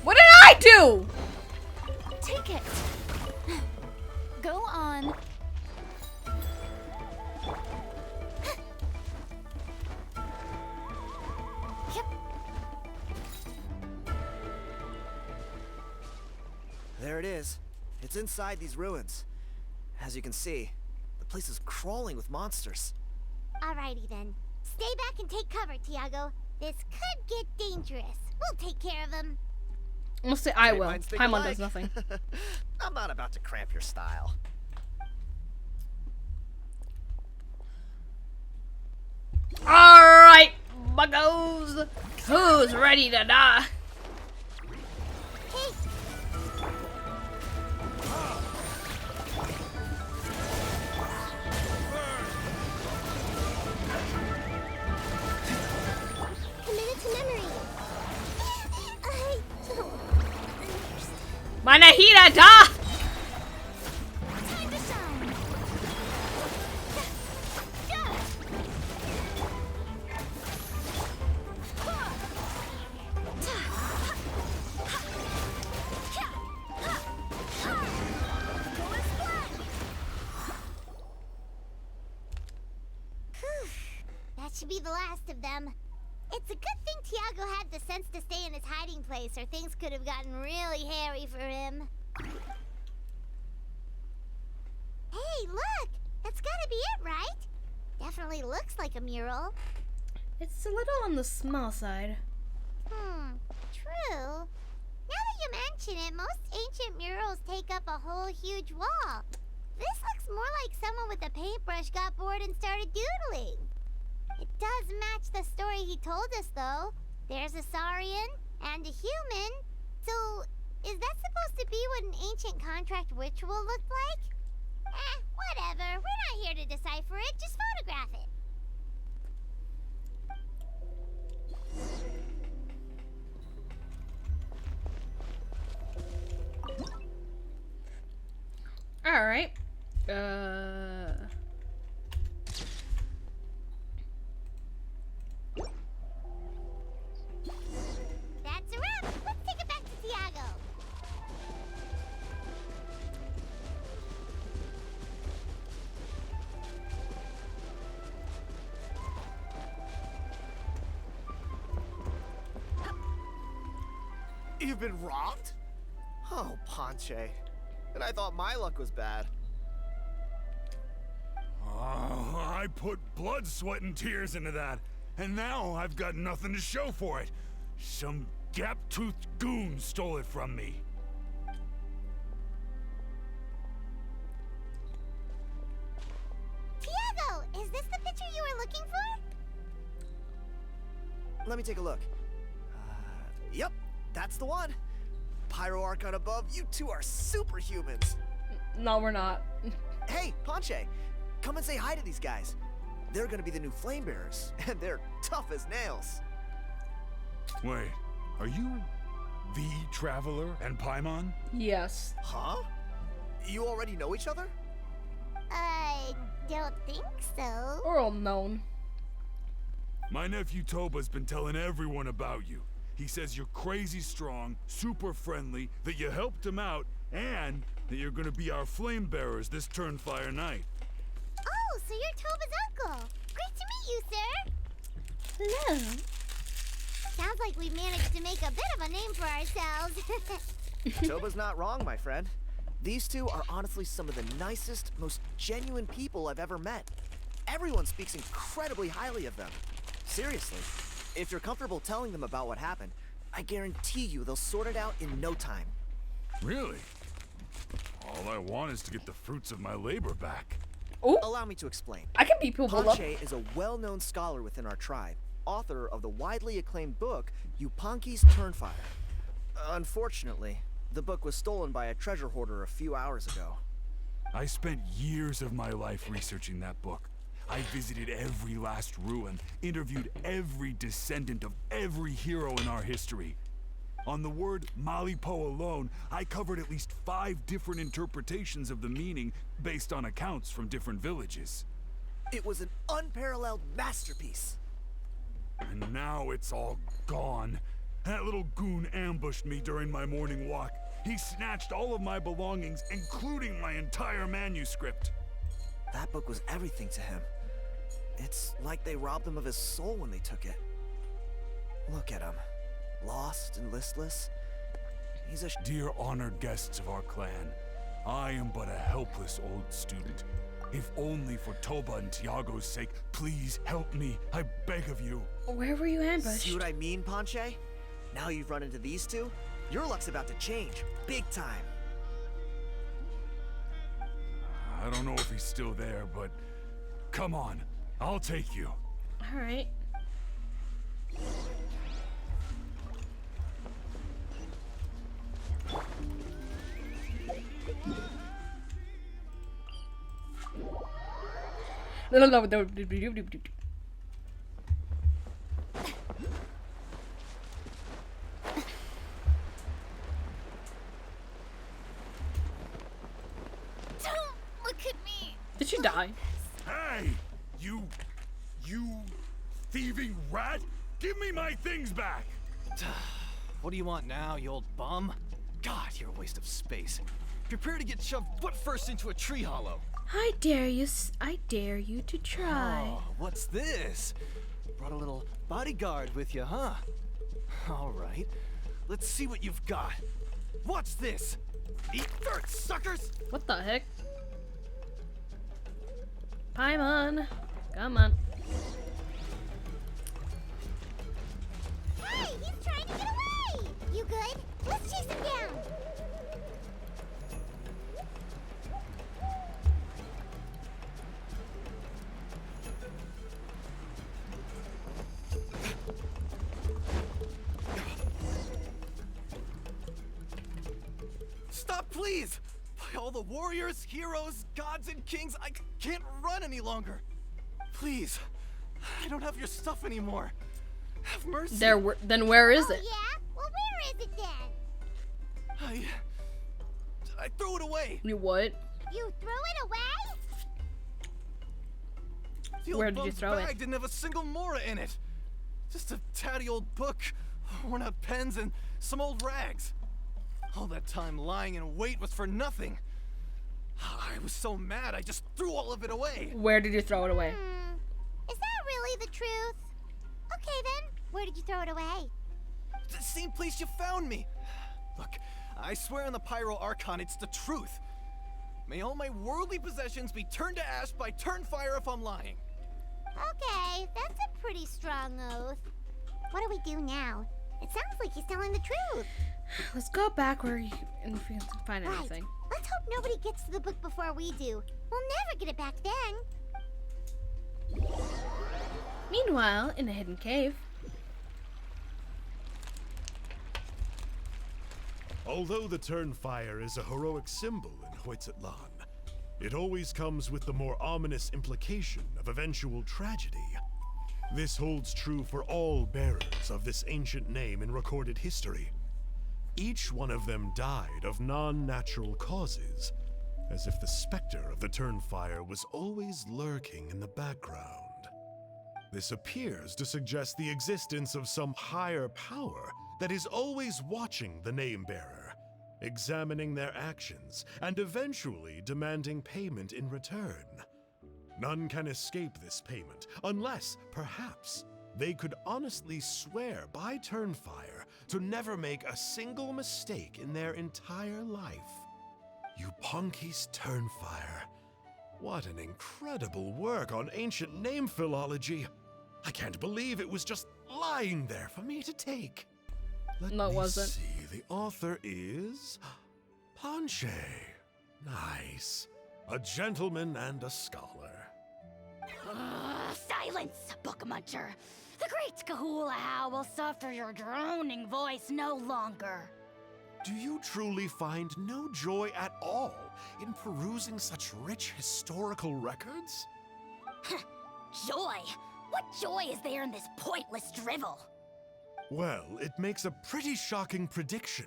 What did I do? Take it. Go on. Yep. There it is. It's inside these ruins. As you can see, the place is crawling with monsters. Alrighty then. Stay back and take cover, Tiago. This could get dangerous. We'll take care of him. We'll say I Great will. minds think Paimon alike. does nothing. I'm not about to cramp your style. Alright, buggos. Who's ready to die? Commit it to memory. I don't understand. Manahira da! Time to shine. That should be the last of them. It's a good thing Tiago had the sense to stay in his hiding place, or things could have gotten really hairy for him. Hey, Hey, look! That's gotta be it, right? Definitely looks like a mural. It's a little on the small side. True. Now that you mention it, most ancient murals take up a whole huge wall. This looks more like someone with a paintbrush got bored and started doodling. It does match the story he told us, though. There's a Saurian and a human. So, is that supposed to be what an ancient contract ritual looked like? Whatever. We're not here to decipher it. Just photograph it. Alright. That's a wrap. Let's take it back to Tiago. You've been robbed? Oh, Ponche. And I thought my luck was bad. I put blood, sweat, and tears into that, and now I've got nothing to show for it. Some gap-toothed goon stole it from me. Tiago, is this the picture you were looking for? Let me take a look. Yep, that's the one. Pyro Archon above, you two are superhumans. No, we're not. Hey, Ponche, come and say hi to these guys. They're gonna be the new flame bearers, and they're tough as nails. Wait, are you the Traveler and Paimon? Yes. Huh? You already know each other? I don't think so. We're all known. My nephew Toba's been telling everyone about you. He says you're crazy strong, super friendly, that you helped him out, and that you're gonna be our flame bearers this Turnfire night. Oh, so you're Toba's uncle. Great to meet you, sir. Hello. Sounds like we've managed to make a bit of a name for ourselves. Toba's not wrong, my friend. These two are honestly some of the nicest, most genuine people I've ever met. Everyone speaks incredibly highly of them. Seriously, if you're comfortable telling them about what happened, I guarantee you they'll sort it out in no time. Really? All I want is to get the fruits of my labor back. Ooh. Allow me to explain. I can beat people up. Ponche is a well-known scholar within our tribe, author of the widely acclaimed book, Yupanqui's Turnfire. Unfortunately, the book was stolen by a treasure hoarder a few hours ago. I spent years of my life researching that book. I visited every last ruin, interviewed every descendant of every hero in our history. On the word Malipo alone, I covered at least 5 different interpretations of the meaning based on accounts from different villages. It was an unparalleled masterpiece. And now it's all gone. That little goon ambushed me during my morning walk. He snatched all of my belongings, including my entire manuscript. That book was everything to him. It's like they robbed him of his soul when they took it. Look at him. Lost and listless. He's a Dear honored guests of our clan, I am but a helpless old student. If only for Toba and Tiago's sake, please help me. I beg of you. Where were you ambushed? See what I mean, Ponche? Now you've run into these two, your luck's about to change. Big time. I don't know if he's still there, but come on. I'll take you. All right. No. Don't look at me. Did she die? Hey! You thieving rat! Give me my things back! What do you want now, you old bum? God, you're a waste of space. Prepare to get shoved butt first into a tree hollow. I dare you to try. Oh, what's this? Brought a little bodyguard with you, huh? All right, let's see what you've got. What's this? Eat dirt, suckers! What the heck? Paimon! Come on. Hey, he's trying to get away! You good? Let's chase him down! Stop, please! By all the warriors, heroes, gods, and kings, I can't run any longer. Please, I don't have your stuff anymore. Have mercy. Then where is it? Yeah? Well, where is it then? I threw it away. You what? You threw it away? The old Where did you bum's throw it? bag didn't have a single mora in it. Just a tatty old book, worn out pens, and some old rags. All that time lying in wait was for nothing. I was so mad, I just threw all of it away. Where did you throw it away? Is that really the truth? Okay then, where did you throw it away? The same place you found me. Look, I swear on the Pyro Archon it's the truth. May all my worldly possessions be turned to ash by Turnfire if I'm lying. Okay, that's a pretty strong oath. What do we do now? It sounds like he's telling the truth. Let's go back where you and if we can find anything. Let's hope nobody gets to the book before we do. We'll never get it back then. Meanwhile, in a hidden cave. Although the Turnfire is a heroic symbol in Hoytzatlan, it always comes with the more ominous implication of eventual tragedy. This holds true for all bearers of this ancient name in recorded history. Each one of them died of non-natural causes, as if the specter of the Turnfire was always lurking in the background. This appears to suggest the existence of some higher power that is always watching the name-bearer, examining their actions, and eventually demanding payment in return. None can escape this payment, unless, perhaps, they could honestly swear by Turnfire to never make a single mistake in their entire life. Yupanki's Turnfire. What an incredible work on ancient name philology. I can't believe it was just lying there for me to take. Let me see, the author is Panche. Nice. A gentleman and a scholar. Silence, book muncher. The great Kahulahow will suffer your droning voice no longer. Do you truly find no joy at all in perusing such rich historical records? Joy? What joy is there in this pointless drivel? Well, it makes a pretty shocking prediction.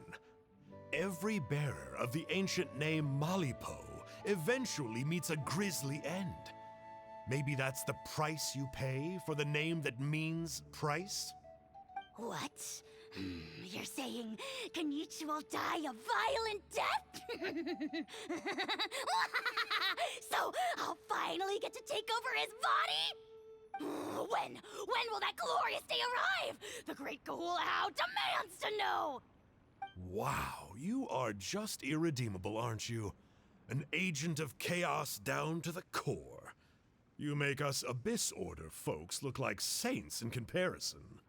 Every bearer of the ancient name Malipo eventually meets a grisly end. Maybe that's the price you pay for the name that means price? What? You're saying Kenichi will die a violent death? So I'll finally get to take over his body? When will that glorious day arrive? The great Kahulahow demands to know! Wow, you are just irredeemable, aren't you? An agent of chaos down to the core. You make us Abyss Order folks look like saints in comparison.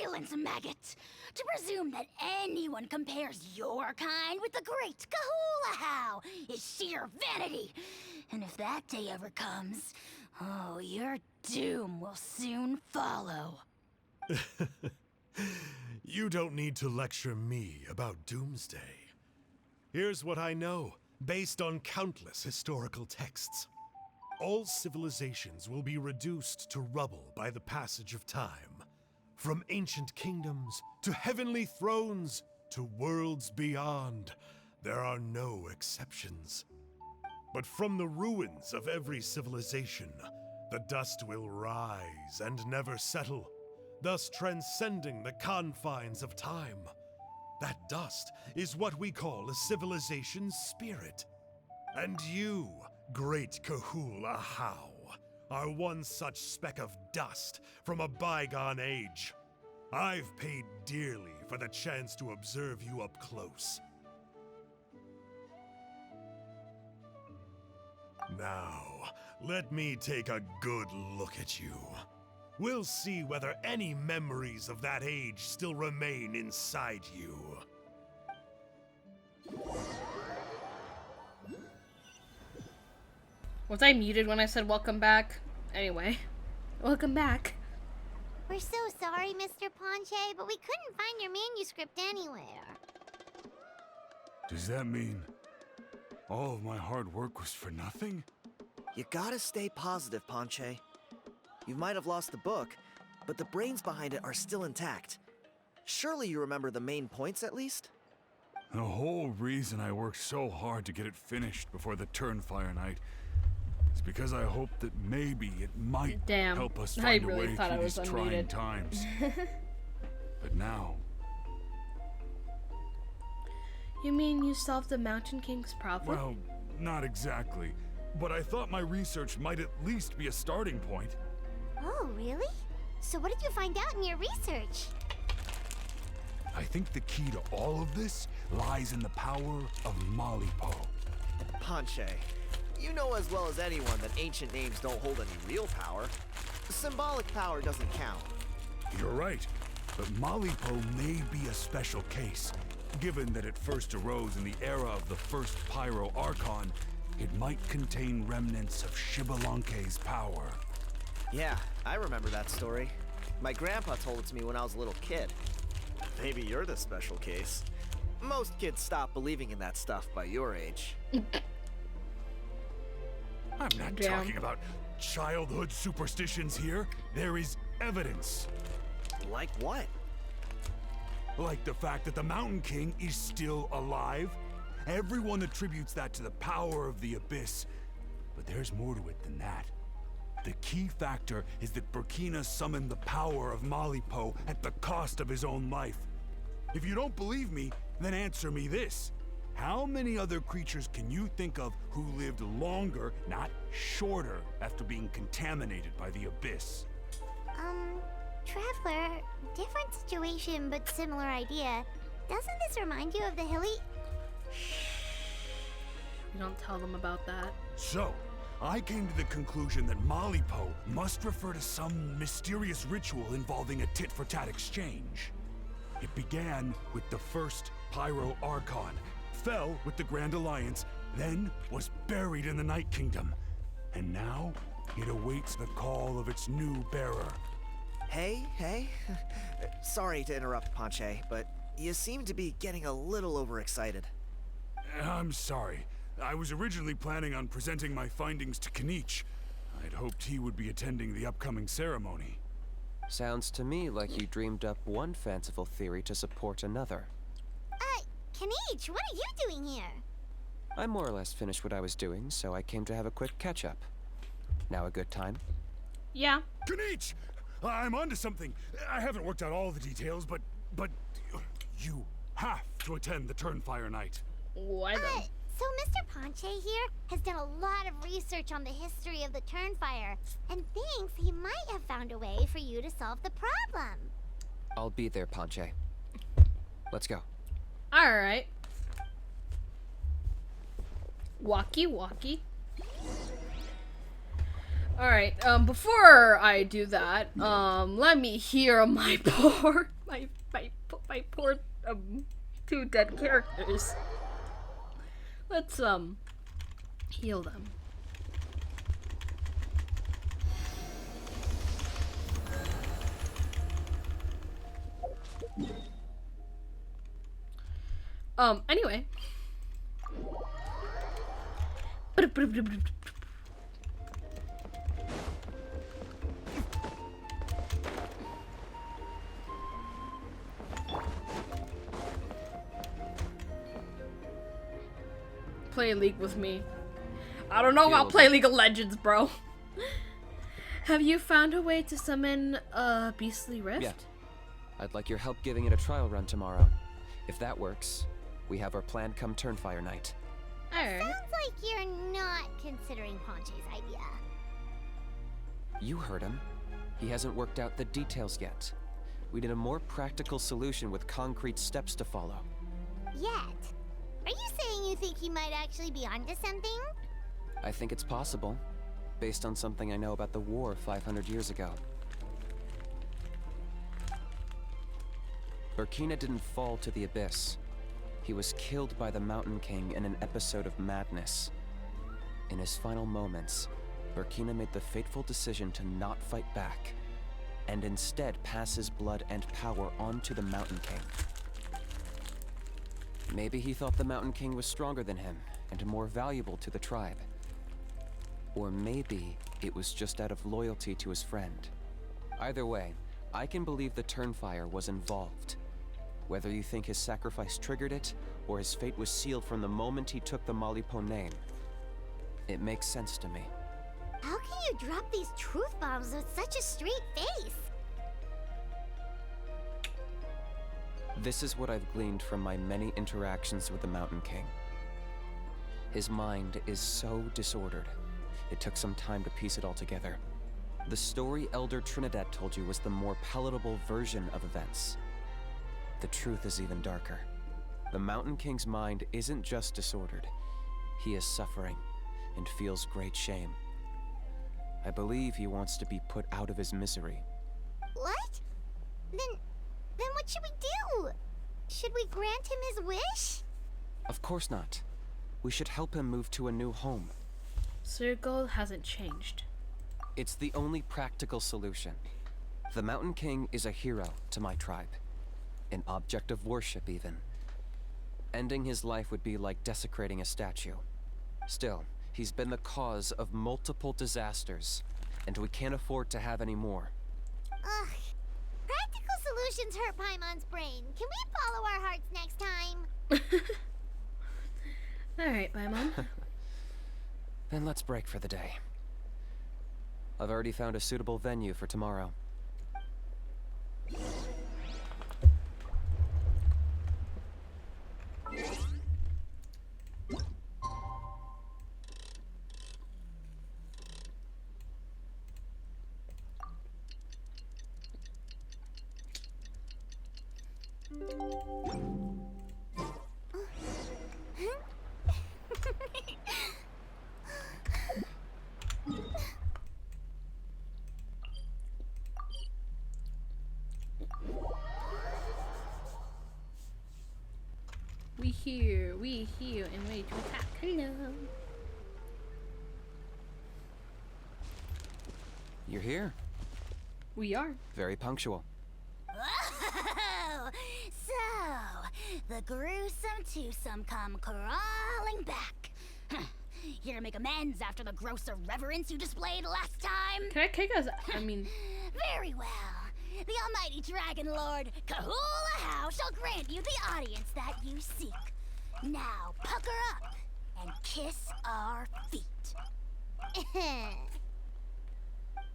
Silence, maggot! To presume that anyone compares your kind with the great Kahulahow is sheer vanity. And if that day ever comes, oh, your doom will soon follow. You don't need to lecture me about Doomsday. Here's what I know, based on countless historical texts. All civilizations will be reduced to rubble by the passage of time. From ancient kingdoms, to heavenly thrones, to worlds beyond, there are no exceptions. But from the ruins of every civilization, the dust will rise and never settle, thus transcending the confines of time. That dust is what we call a civilization's spirit. And you, great Kahulahow, are one such speck of dust from a bygone age. I've paid dearly for the chance to observe you up close. Now, let me take a good look at you. We'll see whether any memories of that age still remain inside you. Was I muted when I said welcome back? Anyway, welcome back. We're so sorry, Mr. Ponche, but we couldn't find your manuscript anywhere. Does that mean all of my hard work was for nothing? You gotta stay positive, Ponche. You might have lost the book, but the brains behind it are still intact. Surely you remember the main points at least? The whole reason I worked so hard to get it finished before the Turnfire Night is because I hoped that maybe it might help us find a way through these trying times. But now... You mean you solved the Mountain King's problem? Well, not exactly. But I thought my research might at least be a starting point. Oh, really? So what did you find out in your research? I think the key to all of this lies in the power of Malipo. Ponche, you know as well as anyone that ancient names don't hold any real power. Symbolic power doesn't count. You're right, but Malipo may be a special case. Given that it first arose in the era of the first Pyro Archon, it might contain remnants of Shibalanke's power. Yeah, I remember that story. My grandpa told it to me when I was a little kid. Maybe you're the special case. Most kids stop believing in that stuff by your age. I'm not talking about childhood superstitions here. There is evidence. Like what? Like the fact that the Mountain King is still alive. Everyone attributes that to the power of the Abyss. But there's more to it than that. The key factor is that Burkina summoned the power of Malipo at the cost of his own life. If you don't believe me, then answer me this. How many other creatures can you think of who lived longer, not shorter, after being contaminated by the Abyss? Traveler, different situation but similar idea. Doesn't this remind you of the hilly... You don't tell them about that. So, I came to the conclusion that Malipo must refer to some mysterious ritual involving a tit-for-tat exchange. It began with the first Pyro Archon, fell with the Grand Alliance, then was buried in the Night Kingdom. And now, it awaits the call of its new bearer. Hey. Sorry to interrupt, Ponche, but you seem to be getting a little overexcited. I'm sorry. I was originally planning on presenting my findings to Kinich. I'd hoped he would be attending the upcoming ceremony. Sounds to me like you dreamed up one fanciful theory to support another. Kinich, what are you doing here? I more or less finished what I was doing, so I came to have a quick catch-up. Now a good time? Yeah. Kinich! I'm onto something. I haven't worked out all the details, but you have to attend the Turnfire Night. Why though? So Mr. Ponche here has done a lot of research on the history of the Turnfire, and thinks he might have found a way for you to solve the problem. I'll be there, Ponche. Let's go. Alright. Walkie. Alright, before I do that, let me heal my poor, my poor, two dead characters. Let's, heal them. Anyway. Play League with me. I don't know about play League of Legends, bro. Have you found a way to summon a beastly rift? Yeah. I'd like your help giving it a trial run tomorrow. If that works, we have our plan come Turnfire Night. Sounds like you're not considering Ponche's idea. You heard him. He hasn't worked out the details yet. We need a more practical solution with concrete steps to follow. Yet? Are you saying you think he might actually be onto something? I think it's possible. based on something I know about the war 500 years ago. Burkina didn't fall to the abyss. He was killed by the Mountain King in an episode of madness. In his final moments, Burkina made the fateful decision to not fight back, and instead pass his blood and power on to the Mountain King. Maybe he thought the Mountain King was stronger than him, and more valuable to the tribe. Or maybe it was just out of loyalty to his friend. Either way, I can believe the Turnfire was involved. Whether you think his sacrifice triggered it, or his fate was sealed from the moment he took the Malipo name, it makes sense to me. How can you drop these truth bombs with such a straight face? This is what I've gleaned from my many interactions with the Mountain King. His mind is so disordered. It took some time to piece it all together. The story Elder Trinidad told you was the more palatable version of events. The truth is even darker. The Mountain King's mind isn't just disordered. He is suffering and feels great shame. I believe he wants to be put out of his misery. What? Then what should we do? Should we grant him his wish? Of course not. We should help him move to a new home. So your goal hasn't changed. It's the only practical solution. The Mountain King is a hero to my tribe. An object of worship, even. Ending his life would be like desecrating a statue. Still, he's been the cause of multiple disasters, and we can't afford to have any more. Ugh. Practical solutions hurt Paimon's brain. Can we follow our hearts next time? Alright, Paimon. Then let's break for the day. I've already found a suitable venue for tomorrow. We here, and ready to attack. Hello. You're here. We are. Very punctual. Oh, so the gruesome twosome come crawling back. Here to make amends after the gross irreverence you displayed last time? Can I kick us? I mean... Very well. The almighty Dragon Lord, Kahula How, shall grant you the audience that you seek. Now, pucker up and kiss our feet.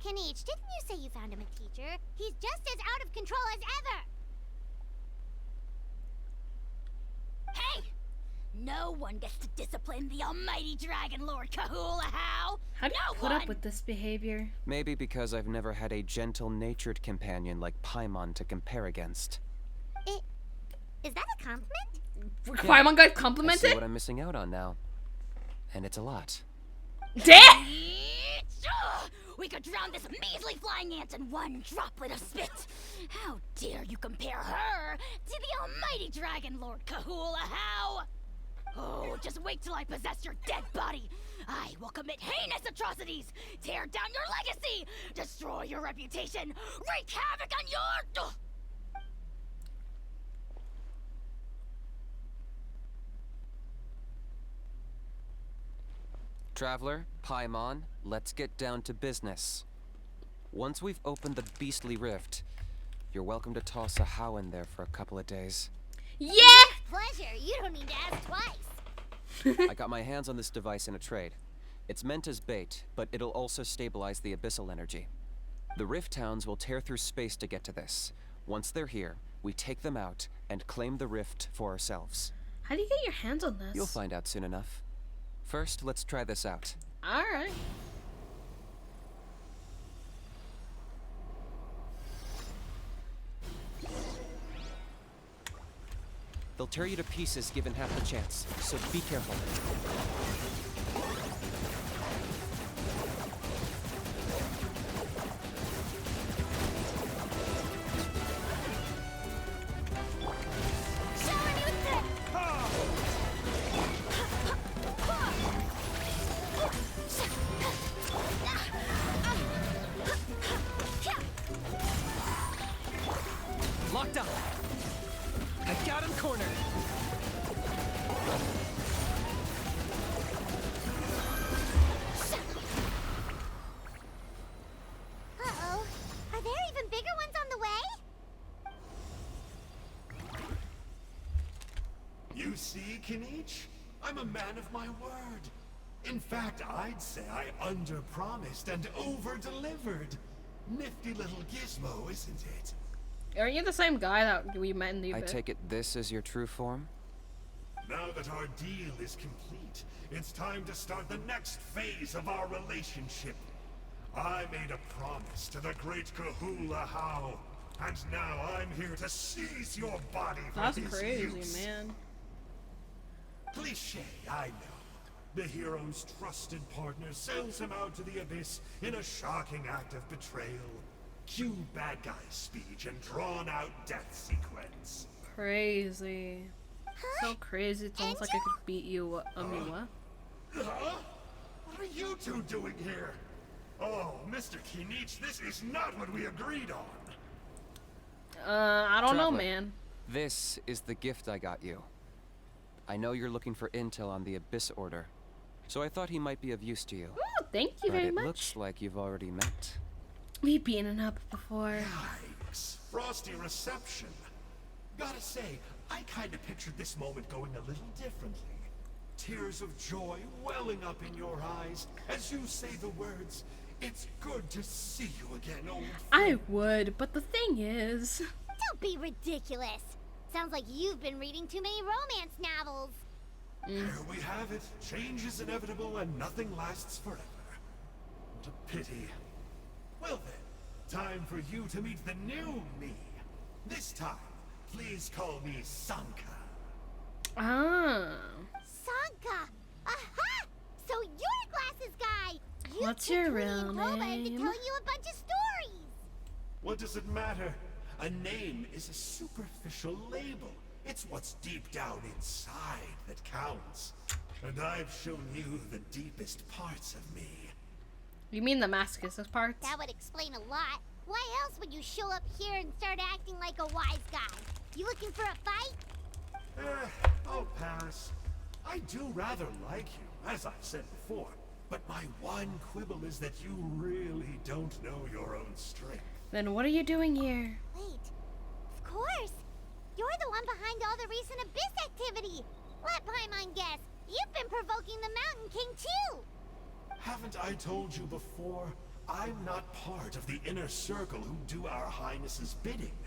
Kanich, didn't you say you found him a teacher? He's just as out of control as ever! Hey! No one gets to discipline the almighty Dragon Lord Kahula How! How do you put up with this behavior? Maybe because I've never had a gentle-natured companion like Paimon to compare against. Is that a compliment? Paimon got I complimented? see what I'm missing out on now. And it's a lot. Damn! We could drown this measly flying ant in one droplet of spit. How dare you compare her to the almighty Dragon Lord Kahula How? Oh, just wait till I possess your dead body. I will commit heinous atrocities, tear down your legacy, destroy your reputation, wreak havoc on your... Traveler, Paimon, let's get down to business. Once we've opened the beastly rift, you're welcome to toss a how in there for a couple of days. Yeah! Pleasure. You don't need to ask twice. I got my hands on this device in a trade. It's meant as bait, but it'll also stabilize the abyssal energy. The rift towns will tear through space to get to this. Once they're here, we take them out and claim the rift for ourselves. How do you get your hands on this? You'll find out soon enough. First, let's try this out. Alright. They'll tear you to pieces given half the chance, so be careful. You see, Kinich? I'm a man of my word. In fact, I'd say I under-promised and over-delivered. Nifty little gizmo, isn't it? Are you the same guy that we met in the I event? take it this is your true form? Now that our deal is complete, it's time to start the next phase of our relationship. I made a promise to the great Kahula How, and now I'm here to seize your body for That's his crazy, use. man. Cliché, I know. The hero's trusted partner sells him out to the abyss in a shocking act of betrayal. Cue bad guy speech and drawn-out death sequence. Crazy. So crazy, it's almost like I could beat you, Amiwa. Huh? What are you two doing here? Oh, Mr. Kinich, this is not what we agreed on. I don't know, Traveler, man. This is the gift I got you. I know you're looking for intel on the Abyss Order, so I thought he might be of use to you. Ooh, thank you but very it much. looks like you've already met. We've been up before. Yikes. Frosty reception. Gotta say, I kinda pictured this moment going a little differently. Tears of joy welling up in your eyes as you say the words, "It's good to see you again, old friend." I would, but the thing is... Don't be ridiculous. Sounds like you've been reading too many romance novels. There we have it. Change is inevitable and nothing lasts forever. What a pity. Well then, time for you to meet the new me. This time, please call me Sanka. Ah. Sanka! Aha! So you're Glasses Guy! You What's took your me real and Roman to name? tell you a bunch of stories! What does it matter? A name is a superficial label. It's what's deep down inside that counts. And I've shown you the deepest parts of me. You mean the masochistic parts? That would explain a lot. Why else would you show up here and start acting like a wise guy? You looking for a fight? I'll pass. I do rather like you, as I've said before. But my one quibble is that you really don't know your own strength. Then what are you doing here? Wait, of course. You're the one behind all the recent Abyss activity. Let Paimon guess. You've been provoking the Mountain King too. Haven't I told you before? I'm not part of the inner circle who do our Highness's bidding.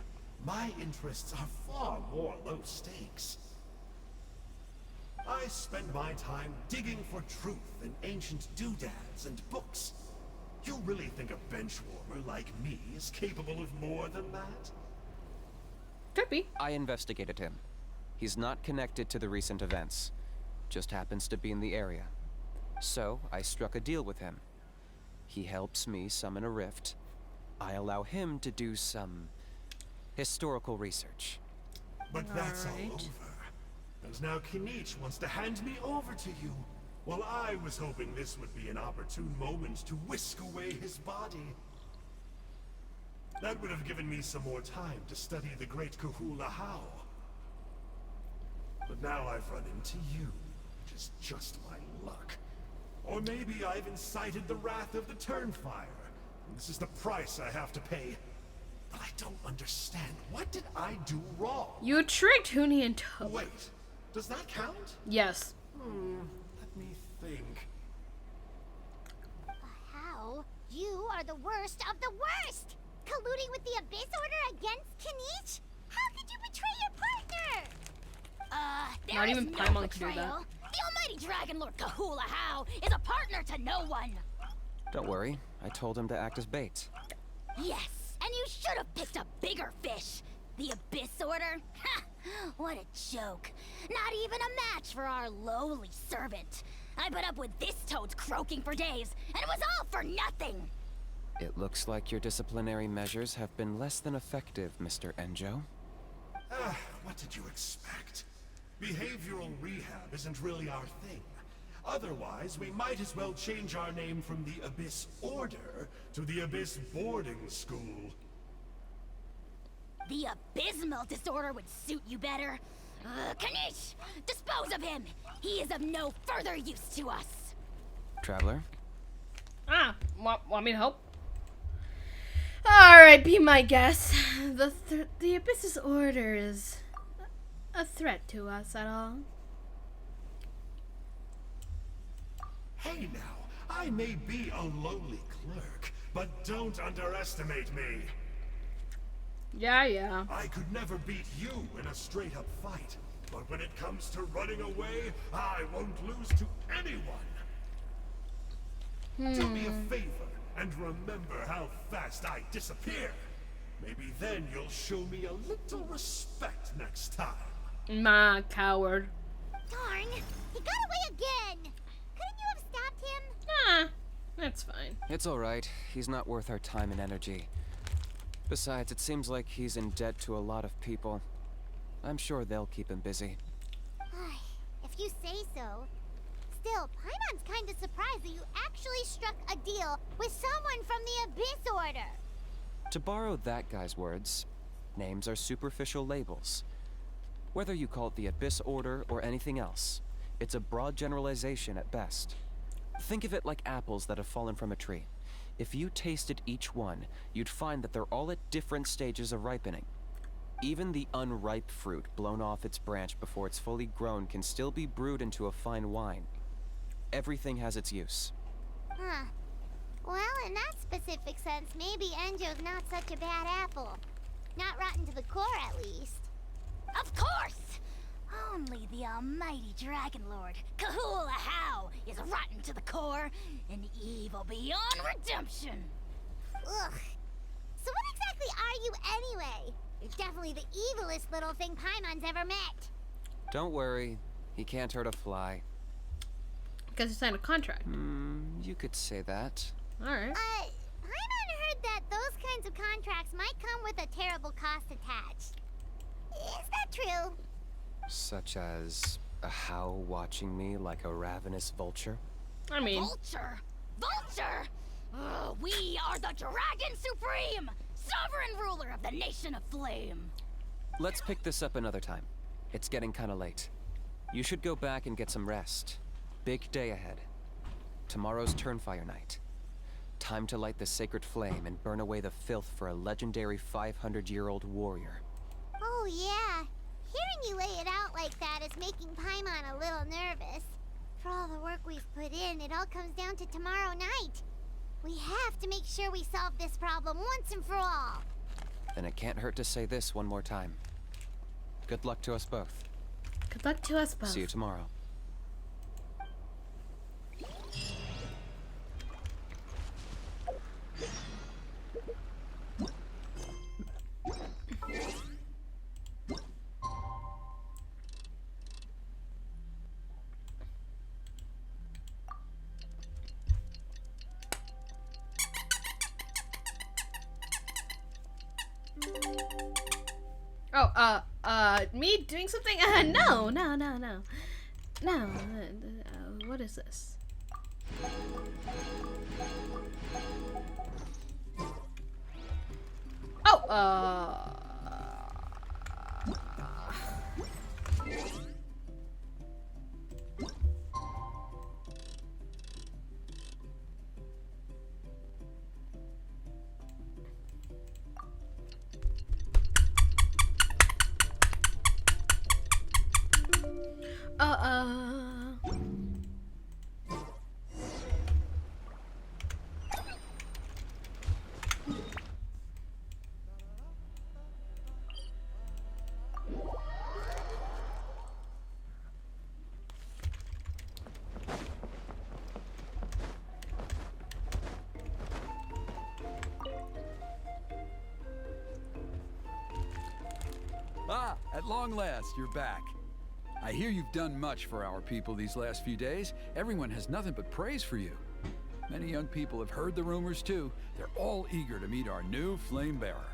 My interests are far more low stakes. I spend my time digging for truth in ancient doodads and books. You really think a benchwarmer like me is capable of more than that? Could be. I investigated him. He's not connected to the recent events. Just happens to be in the area. So, I struck a deal with him. He helps me summon a rift. I allow him to do some historical research. But that's all over. And now Kinich wants to hand me over to you. Well, I was hoping this would be an opportune moment to whisk away his body. That would have given me some more time to study the great Kahula How. But now I've run into you, which is just my luck. Or maybe I've incited the wrath of the Turnfire. And this is the price I have to pay. But I don't understand. What did I do wrong? You tricked Huni and Toad. Wait, does that count? Yes. Let me think. How? You are the worst of the worst! Colluding with the Abyss Order against Kinich? How could you betray your partner? Not There even is Paimon no can do that. betrayal. The almighty Dragon Lord Kahula How is a partner to no one. Don't worry, I told him to act as bait. Yes, and you should have picked a bigger fish. The Abyss Order? Ha! What a joke. Not even a match for our lowly servant. I put up with this toad's croaking for days, and it was all for nothing. It looks like your disciplinary measures have been less than effective, Mr. Enjo. What did you expect? Behavioral rehab isn't really our thing. Otherwise, we might as well change our name from the Abyss Order to the Abyss Boarding School. The abysmal disorder would suit you better. Kinich! Dispose of him! He is of no further use to us! Traveler? Want me to help? Alright, be my guest. The Abyss's order is a threat to us at all. Hey now, I may be a lowly clerk, but don't underestimate me. Yeah. I could never beat you in a straight-up fight, but when it comes to running away, I won't lose to anyone. Do me a favor and remember how fast I disappear. Maybe then you'll show me a little respect next time. Ma, coward. Darn, he got away again. Couldn't you have stopped him? Ah, that's fine. It's alright. He's not worth our time and energy. Besides, it seems like he's in debt to a lot of people. I'm sure they'll keep him busy. If you say so. Still, Paimon's kinda surprised that you actually struck a deal with someone from the Abyss Order. To borrow that guy's words, names are superficial labels. Whether you call it the Abyss Order or anything else, it's a broad generalization at best. Think of it like apples that have fallen from a tree. If you tasted each one, you'd find that they're all at different stages of ripening. Even the unripe fruit blown off its branch before it's fully grown can still be brewed into a fine wine. Everything has its use. Huh. Well, in that specific sense, maybe Enjo's not such a bad apple. Not rotten to the core, at least. Of course! Only the almighty Dragon Lord, Kahula How, is rotten to the core and evil beyond redemption. Ugh. So what exactly are you anyway? You're definitely the evilest little thing Paimon's ever met. Don't worry, he can't hurt a fly. Because he signed a contract. You could say that. Alright. Paimon heard that those kinds of contracts might come with a terrible cost attached. Is that true? Such as a How watching me like a ravenous vulture? I mean... Vulture? Vulture! We are the Dragon Supreme! Sovereign ruler of the Nation of Flame! Let's pick this up another time. It's getting kinda late. You should go back and get some rest. Big day ahead. Tomorrow's Turnfire night. Time to light the sacred flame and burn away the filth for a legendary 500-year-old warrior. Oh yeah. Hearing you lay it out like that is making Paimon a little nervous. For all the work we've put in, it all comes down to tomorrow night. We have to make sure we solve this problem once and for all. Then it can't hurt to say this one more time. Good luck to us both. Good luck to us both. See you tomorrow. Me doing something? No. What is this? Oh, Ah, at long last, you're back. I hear you've done much for our people these last few days. Everyone has nothing but praise for you. Many young people have heard the rumors too. They're all eager to meet our new flame bearer.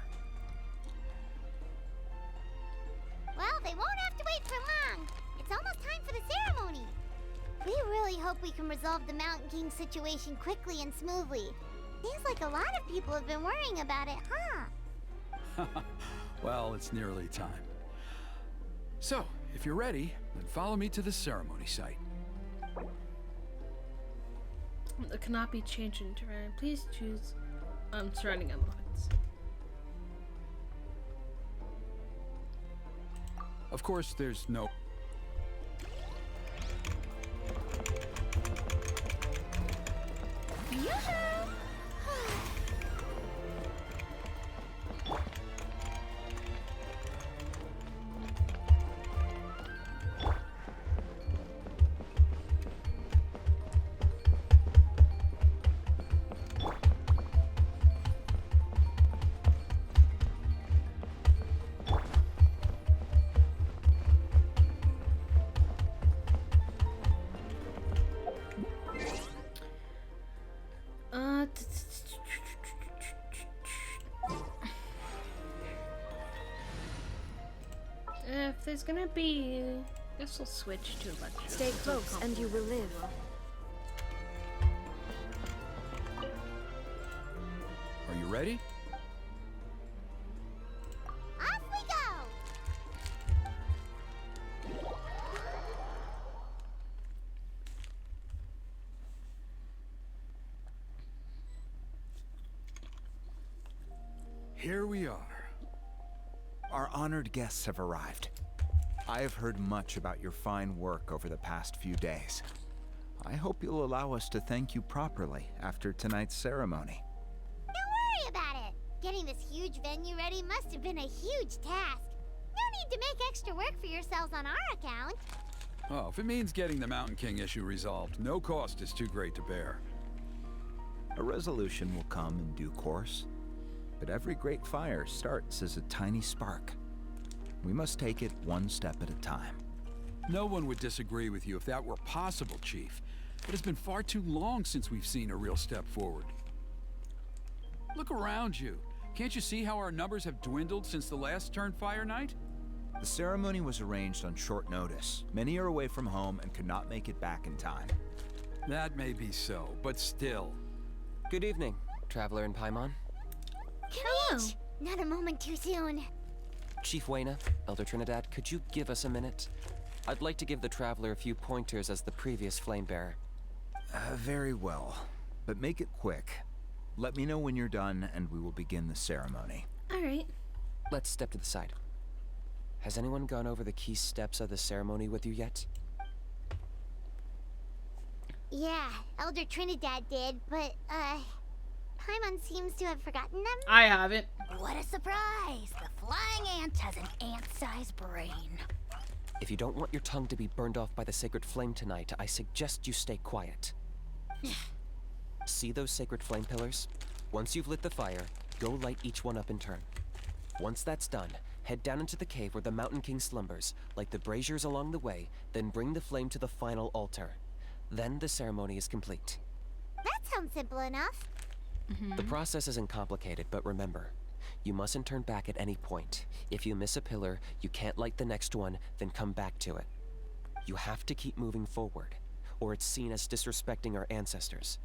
Well, they won't have to wait for long. It's almost time for the ceremony. We really hope we can resolve the Mountain King situation quickly and smoothly. Seems like a lot of people have been worrying about it, huh? Well, it's nearly time. So, if you're ready, then follow me to the ceremony site. It cannot be changed in terrain. Please choose surrounding elements. Of course, there's no... If there's gonna be, I guess we'll switch to electro. Stay close and you will live. Are you ready? Off we go! Here we are. Our honored guests have arrived. I have heard much about your fine work over the past few days. I hope you'll allow us to thank you properly after tonight's ceremony. Don't worry about it. Getting this huge venue ready must have been a huge task. No need to make extra work for yourselves on our account. Oh, if it means getting the Mountain King issue resolved, no cost is too great to bear. A resolution will come in due course, but every great fire starts as a tiny spark. We must take it one step at a time. No one would disagree with you if that were possible, Chief. It has been far too long since we've seen a real step forward. Look around you. Can't you see how our numbers have dwindled since the last Turnfire night? The ceremony was arranged on short notice. Many are away from home and could not make it back in time. That may be so, but still. Good evening, Traveler in Paimon. Hello. Not a moment too soon. Chief Wayna, Elder Trinidad, could you give us a minute? I'd like to give the Traveler a few pointers as the previous Flamebearer. Very well, but make it quick. Let me know when you're done and we will begin the ceremony. Alright. Let's step to the side. Has anyone gone over the key steps of the ceremony with you yet? Yeah, Elder Trinidad did, but, Paimon seems to have forgotten them. I haven't. What a surprise! The flying ant has an ant-sized brain. If you don't want your tongue to be burned off by the sacred flame tonight, I suggest you stay quiet. See those sacred flame pillars? Once you've lit the fire, go light each one up in turn. Once that's done, head down into the cave where the Mountain King slumbers, light the braziers along the way, then bring the flame to the final altar. Then the ceremony is complete. That sounds simple enough. The process isn't complicated, but remember, you mustn't turn back at any point. If you miss a pillar, you can't light the next one, then come back to it. You have to keep moving forward, or it's seen as disrespecting our ancestors.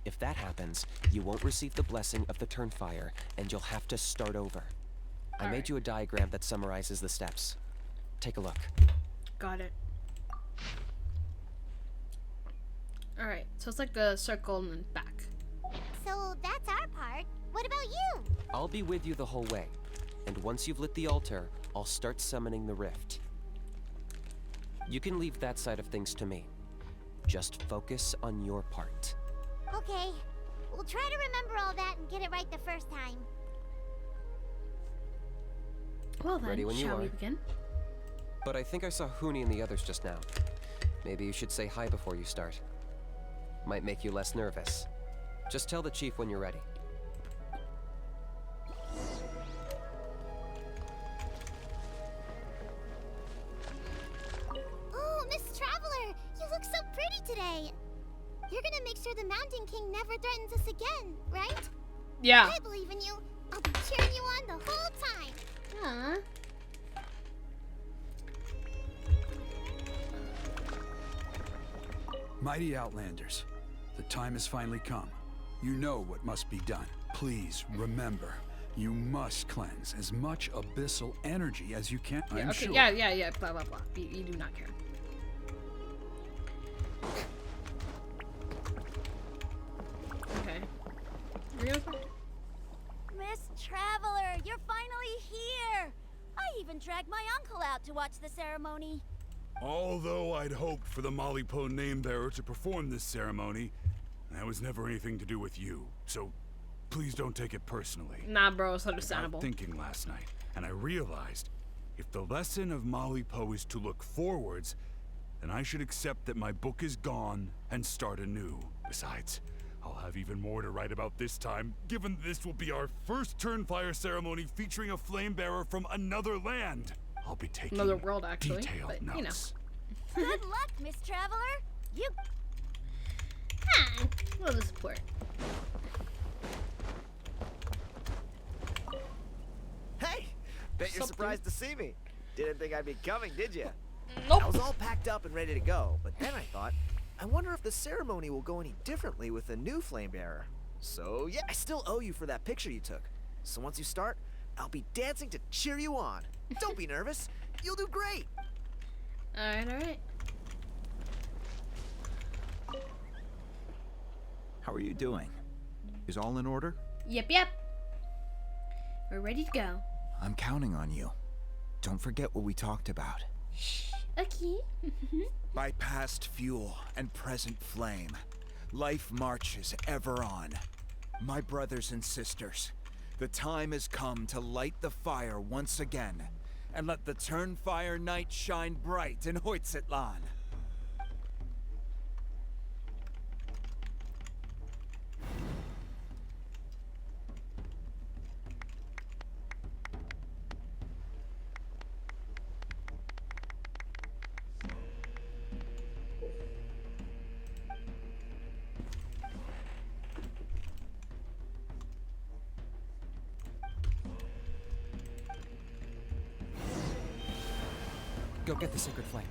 If that happens, you won't receive the blessing of the Turnfire, and you'll have to start over. I made you a diagram that summarizes the steps. Take a look. Got it. Alright, so it's like a circle and then back. So that's our part. What about you? I'll be with you the whole way, and once you've lit the altar, I'll start summoning the rift. You can leave that side of things to me. Just focus on your part. Okay. We'll try to remember all that and get it right the first time. Well then, Ready when you shall are. we begin? But I think I saw Hooney and the others just now. Maybe you should say hi before you start. Might make you less nervous. Just tell the chief when you're ready. Oh, Miss Traveler! You look so pretty today! You're gonna make sure the Mountain King never threatens us again, right? Yeah. I believe in you. I'll be cheering you on the whole time. Aww. Mighty Outlanders, the time has finally come. You know what must be done. Please remember, you must cleanse as much abyssal energy as you can. Yeah, I'm okay, sure. yeah, blah, blah, blah. You do not care. Okay. Miss Traveler, you're finally here! I even dragged my uncle out to watch the ceremony. Although I'd hoped for the Malipo name bearer to perform this ceremony, That was never anything to do with you, so please don't take it personally. Nah, bro, it's I got understandable. thinking last night, and I realized if the lesson of Molly Poe is to look forwards, then I should accept that my book is gone and start anew. Besides, I'll have even more to write about this time, given this will be our first Turnfire ceremony featuring a flame bearer from another land. I'll be taking Another world, actually, detailed but, you know. notes. Good luck, Miss Traveler. You. Hi. Love the support. Hey! Bet you're Sup, surprised to see me. Didn't think I'd be coming, did you? Nope. I was all packed up and ready to go, but then I thought, I wonder if the ceremony will go any differently with the new flame bearer. So yeah, I still owe you for that picture you took. So once you start, I'll be dancing to cheer you on. Don't be nervous. You'll do great. Alright, alright. How are you doing? Is all in order? Yep, yep. We're ready to go. I'm counting on you. Don't forget what we talked about. Okay. By past fuel and present flame, life marches ever on. My brothers and sisters, the time has come to light the fire once again, and let the Turnfire night shine bright in Hoytzitlan. Go get the sacred flame.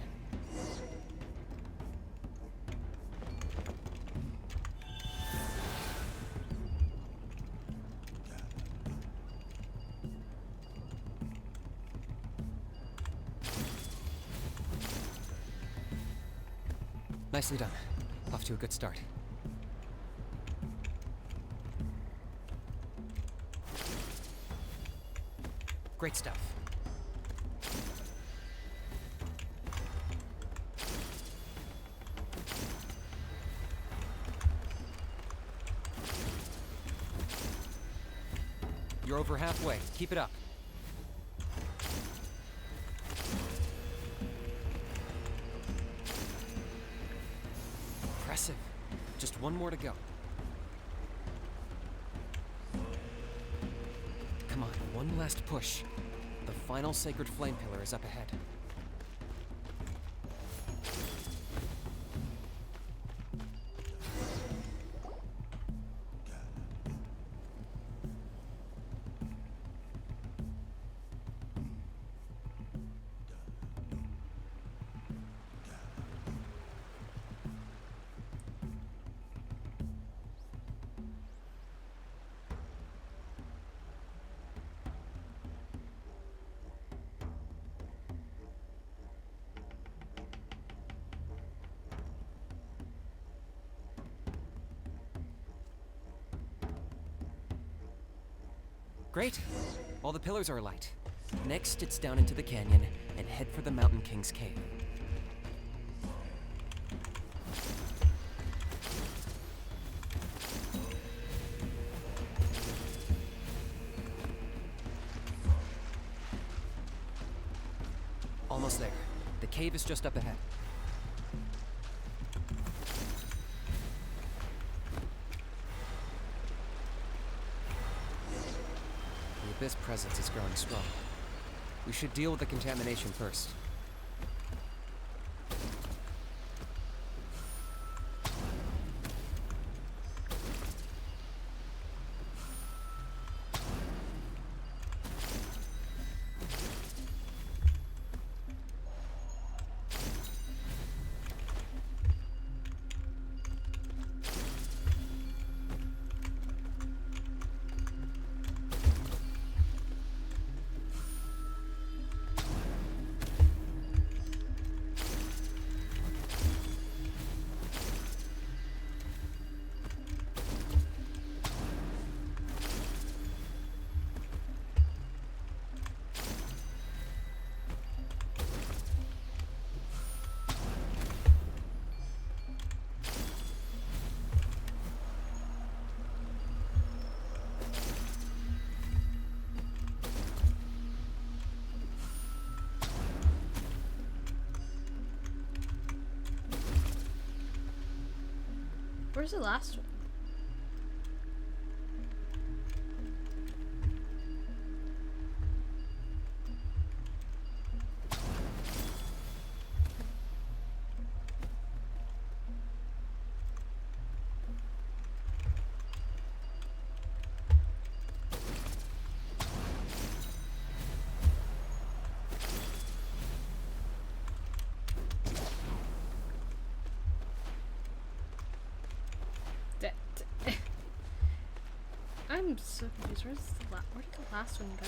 Nicely done. Off to a good start. Great stuff. You're over halfway. Keep it up. Impressive. Just one more to go. Come on, one last push. The final sacred flame pillar is up ahead. Great. All the pillars are alight. Next, it's down into the canyon and head for the Mountain King's cave. Almost there. The cave is just up ahead. The Abyss presence is growing strong. We should deal with the contamination first. Where's the last one? I'm so confused. Where did the last one go?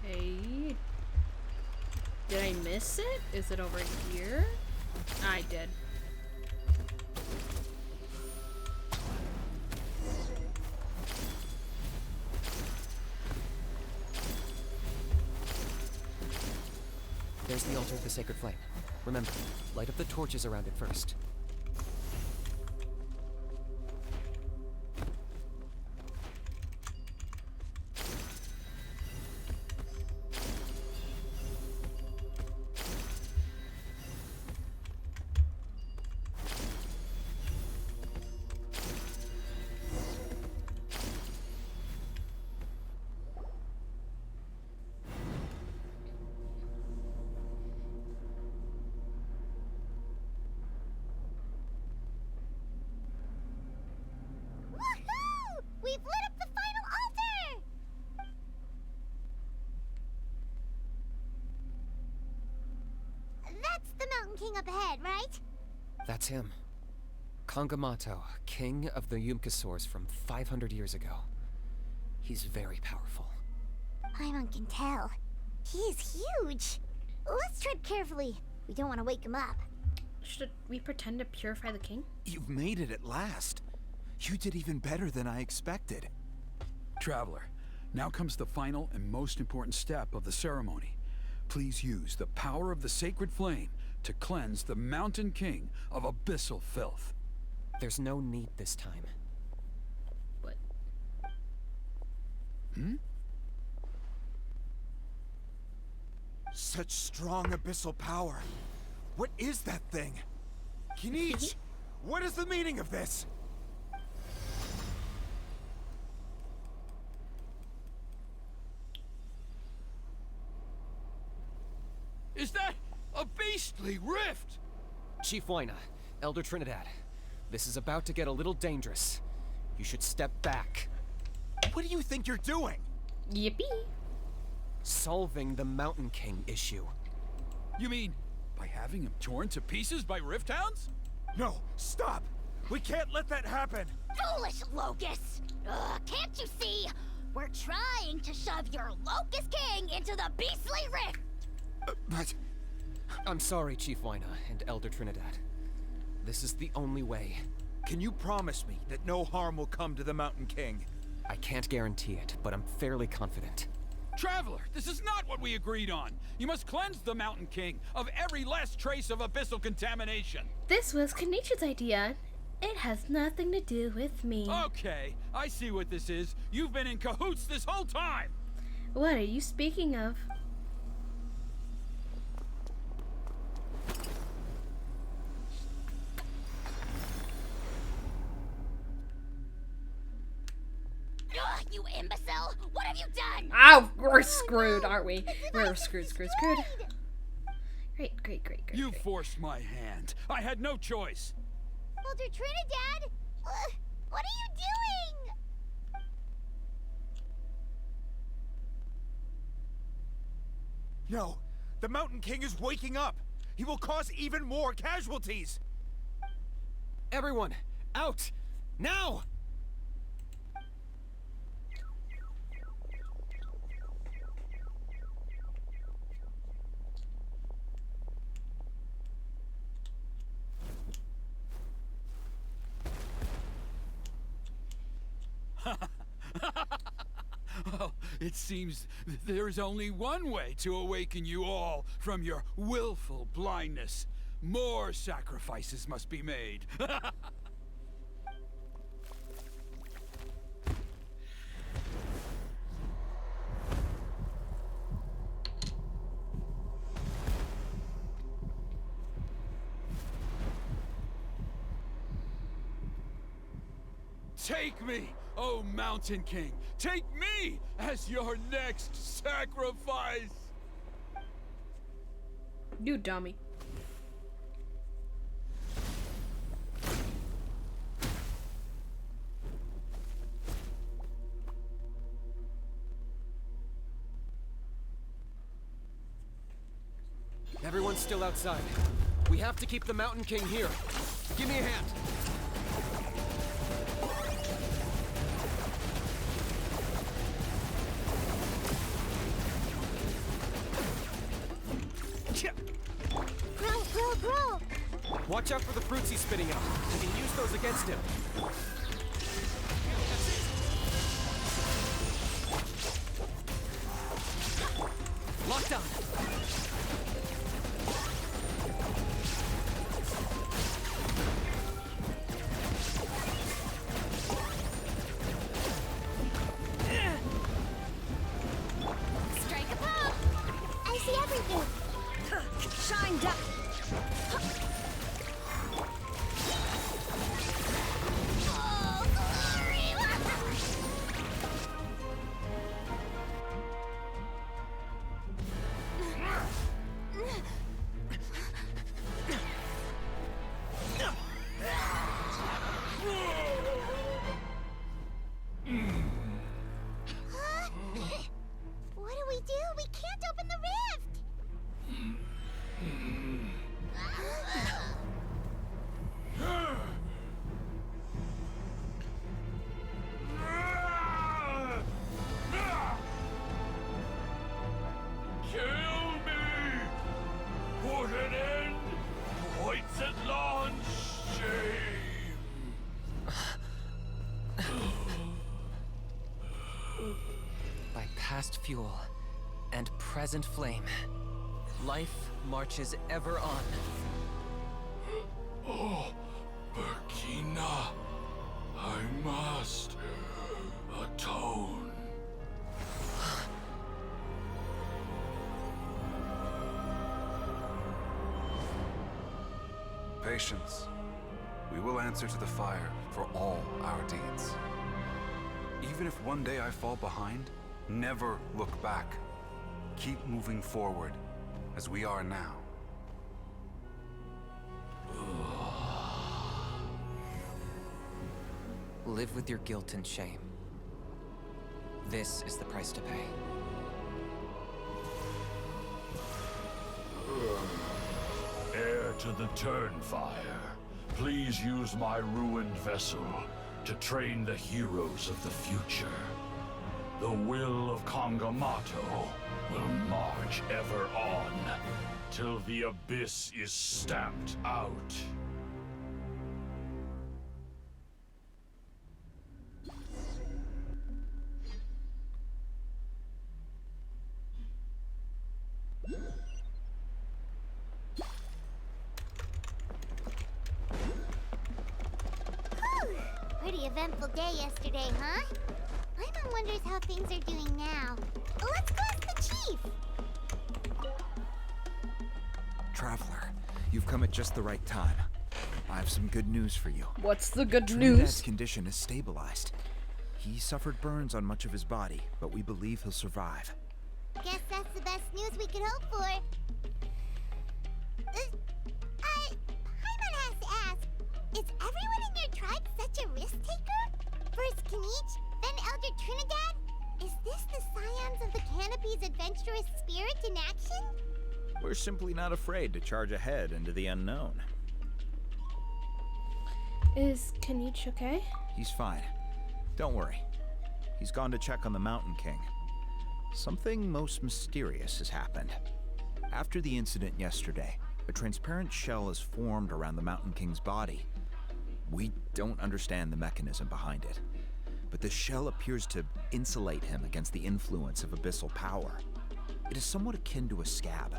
Okay. Did I miss it? Is it over here? I did. There's the altar of the sacred flame. Remember, light up the torches around it first. We've lit up the final altar! That's the Mountain King up ahead, right? That's him. Kangamato, king of the Yumkasaurs from 500 years ago. He's very powerful. Paimon can tell. He is huge. Let's tread carefully. We don't want to wake him up. Should we pretend to purify the king? You've made it at last. You did even better than I expected. Traveler, now comes the final and most important step of the ceremony. Please use the power of the sacred flame to cleanse the Mountain King of abyssal filth. There's no need this time. What? Such strong abyssal power. What is that thing? Kinich, what is the meaning of this? Is that a beastly rift? Chief Waina, Elder Trinidad, this is about to get a little dangerous. You should step back. What do you think you're doing? Yippee. Solving the Mountain King issue. You mean by having him torn to pieces by rift hounds? No, stop! We can't let that happen! Foolish Locust! Can't you see? We're trying to shove your Locust King into the beastly rift! But... I'm sorry, Chief Waina and Elder Trinidad. This is the only way. Can you promise me that no harm will come to the Mountain King? I can't guarantee it, but I'm fairly confident. Traveler, this is not what we agreed on. You must cleanse the Mountain King of every last trace of abyssal contamination. This was Kenichi's idea. It has nothing to do with me. Okay, I see what this is. You've been in cahoots this whole time. What are you speaking of? You imbecile! What have you done? Ow! We're screwed, aren't we? We're screwed. Great. You forced my hand. I had no choice. Elder Trinidad? What are you doing? No, the Mountain King is waking up. He will cause even more casualties. Everyone, out! Now! Well, it seems there's only one way to awaken you all from your willful blindness. More sacrifices must be made. Take me, oh Mountain King! Take me as your next sacrifice! You dummy. Everyone's still outside. We have to keep the Mountain King here. Give me a hand. Grow! Watch out for the fruits he's spitting out. You can use those against him. Lockdown. Strike a pop! I see everything! Shine down! Oh, glory! What do we do? We can't open the rift! Kill me! Put an end to Whitesetland's shame! By past fuel and present flame, life marches ever on. Oh, Burkina, I must atone. Patience. We will answer to the fire for all our deeds. Even if one day I fall behind, never look back. Keep moving forward, as we are now. Live with your guilt and shame. This is the price to pay. Heir to the Turnfire, please use my ruined vessel to train the heroes of the future. The will of Kangamato will march ever on, till the abyss is stamped out. Pretty eventful day yesterday, huh? Paimon wonders how things are doing now. Let's go ask the chief! Traveler, you've come at just the right time. I have some good news for you. What's the good Trinidad's news? condition is stabilized. He suffered burns on much of his body, but we believe he'll survive. Guess that's the best news we could hope for. Paimon has to ask, is everyone in your tribe such a risk taker? First Kinich, then Elder Trinidad? Is this the Scions of the Canopy's adventurous spirit in action? We're simply not afraid to charge ahead into the unknown. Is Kinich okay? He's fine. Don't worry. He's gone to check on the Mountain King. Something most mysterious has happened. After the incident yesterday, a transparent shell has formed around the Mountain King's body. We don't understand the mechanism behind it, but the shell appears to insulate him against the influence of abyssal power. It is somewhat akin to a scab,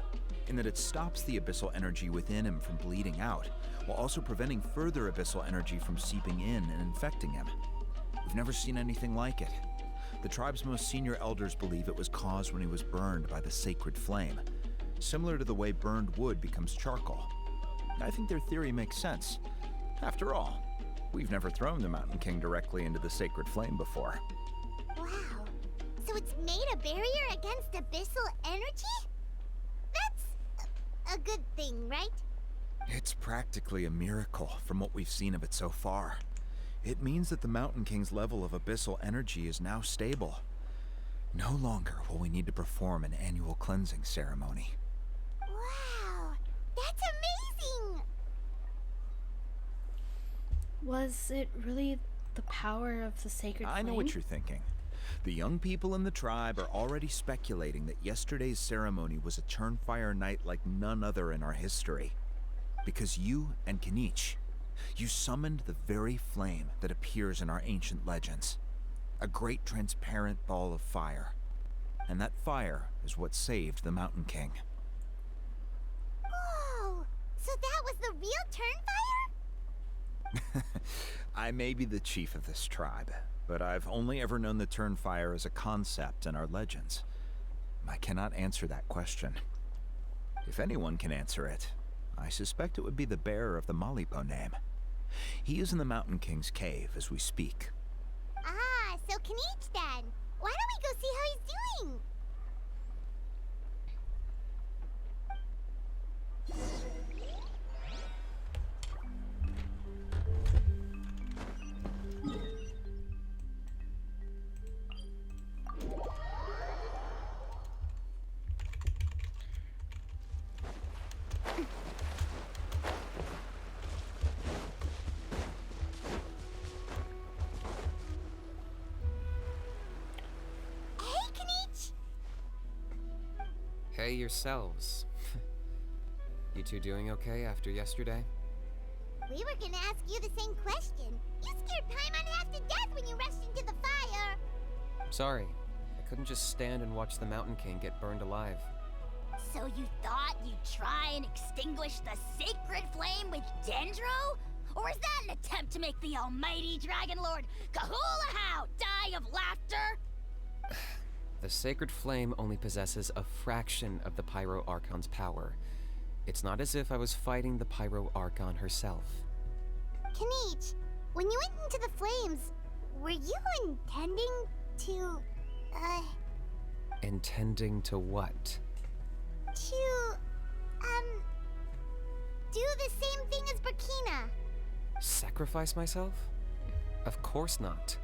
in that it stops the abyssal energy within him from bleeding out, while also preventing further abyssal energy from seeping in and infecting him. We've never seen anything like it. The tribe's most senior elders believe it was caused when he was burned by the sacred flame, similar to the way burned wood becomes charcoal. I think their theory makes sense. After all, We've never thrown the Mountain King directly into the sacred flame before. Wow. So it's made a barrier against abyssal energy? That's a good thing, right? It's practically a miracle from what we've seen of it so far. It means that the Mountain King's level of abyssal energy is now stable. No longer will we need to perform an annual cleansing ceremony. Wow, that's amazing! Was it really the power of the sacred flame? I know what you're thinking. The young people in the tribe are already speculating that yesterday's ceremony was a Turnfire night like none other in our history. Because you and Kinich, you summoned the very flame that appears in our ancient legends. A great transparent ball of fire. And that fire is what saved the Mountain King. Whoa! So that was the real Turnfire? I may be the chief of this tribe, but I've only ever known the Turnfire as a concept in our legends. I cannot answer that question. If anyone can answer it, I suspect it would be the bearer of the Malipo name. He is in the Mountain King's cave as we speak. Ah, so Kinich then. Why don't we go see how he's doing? Hey yourselves. You two doing okay after yesterday? We were gonna ask you the same question. You scared Paimon half to death when you rushed into the fire. Sorry, I couldn't just stand and watch the Mountain King get burned alive. So you thought you'd try and extinguish the sacred flame with Dendro? Or is that an attempt to make the almighty Dragon Lord Kahulahow die of laughter? The sacred flame only possesses a fraction of the Pyro Archon's power. It's not as if I was fighting the Pyro Archon herself. Kinich, when you went into the flames, were you intending to, Intending to what? to, do the same thing as Burkina? Sacrifice myself? Of course not.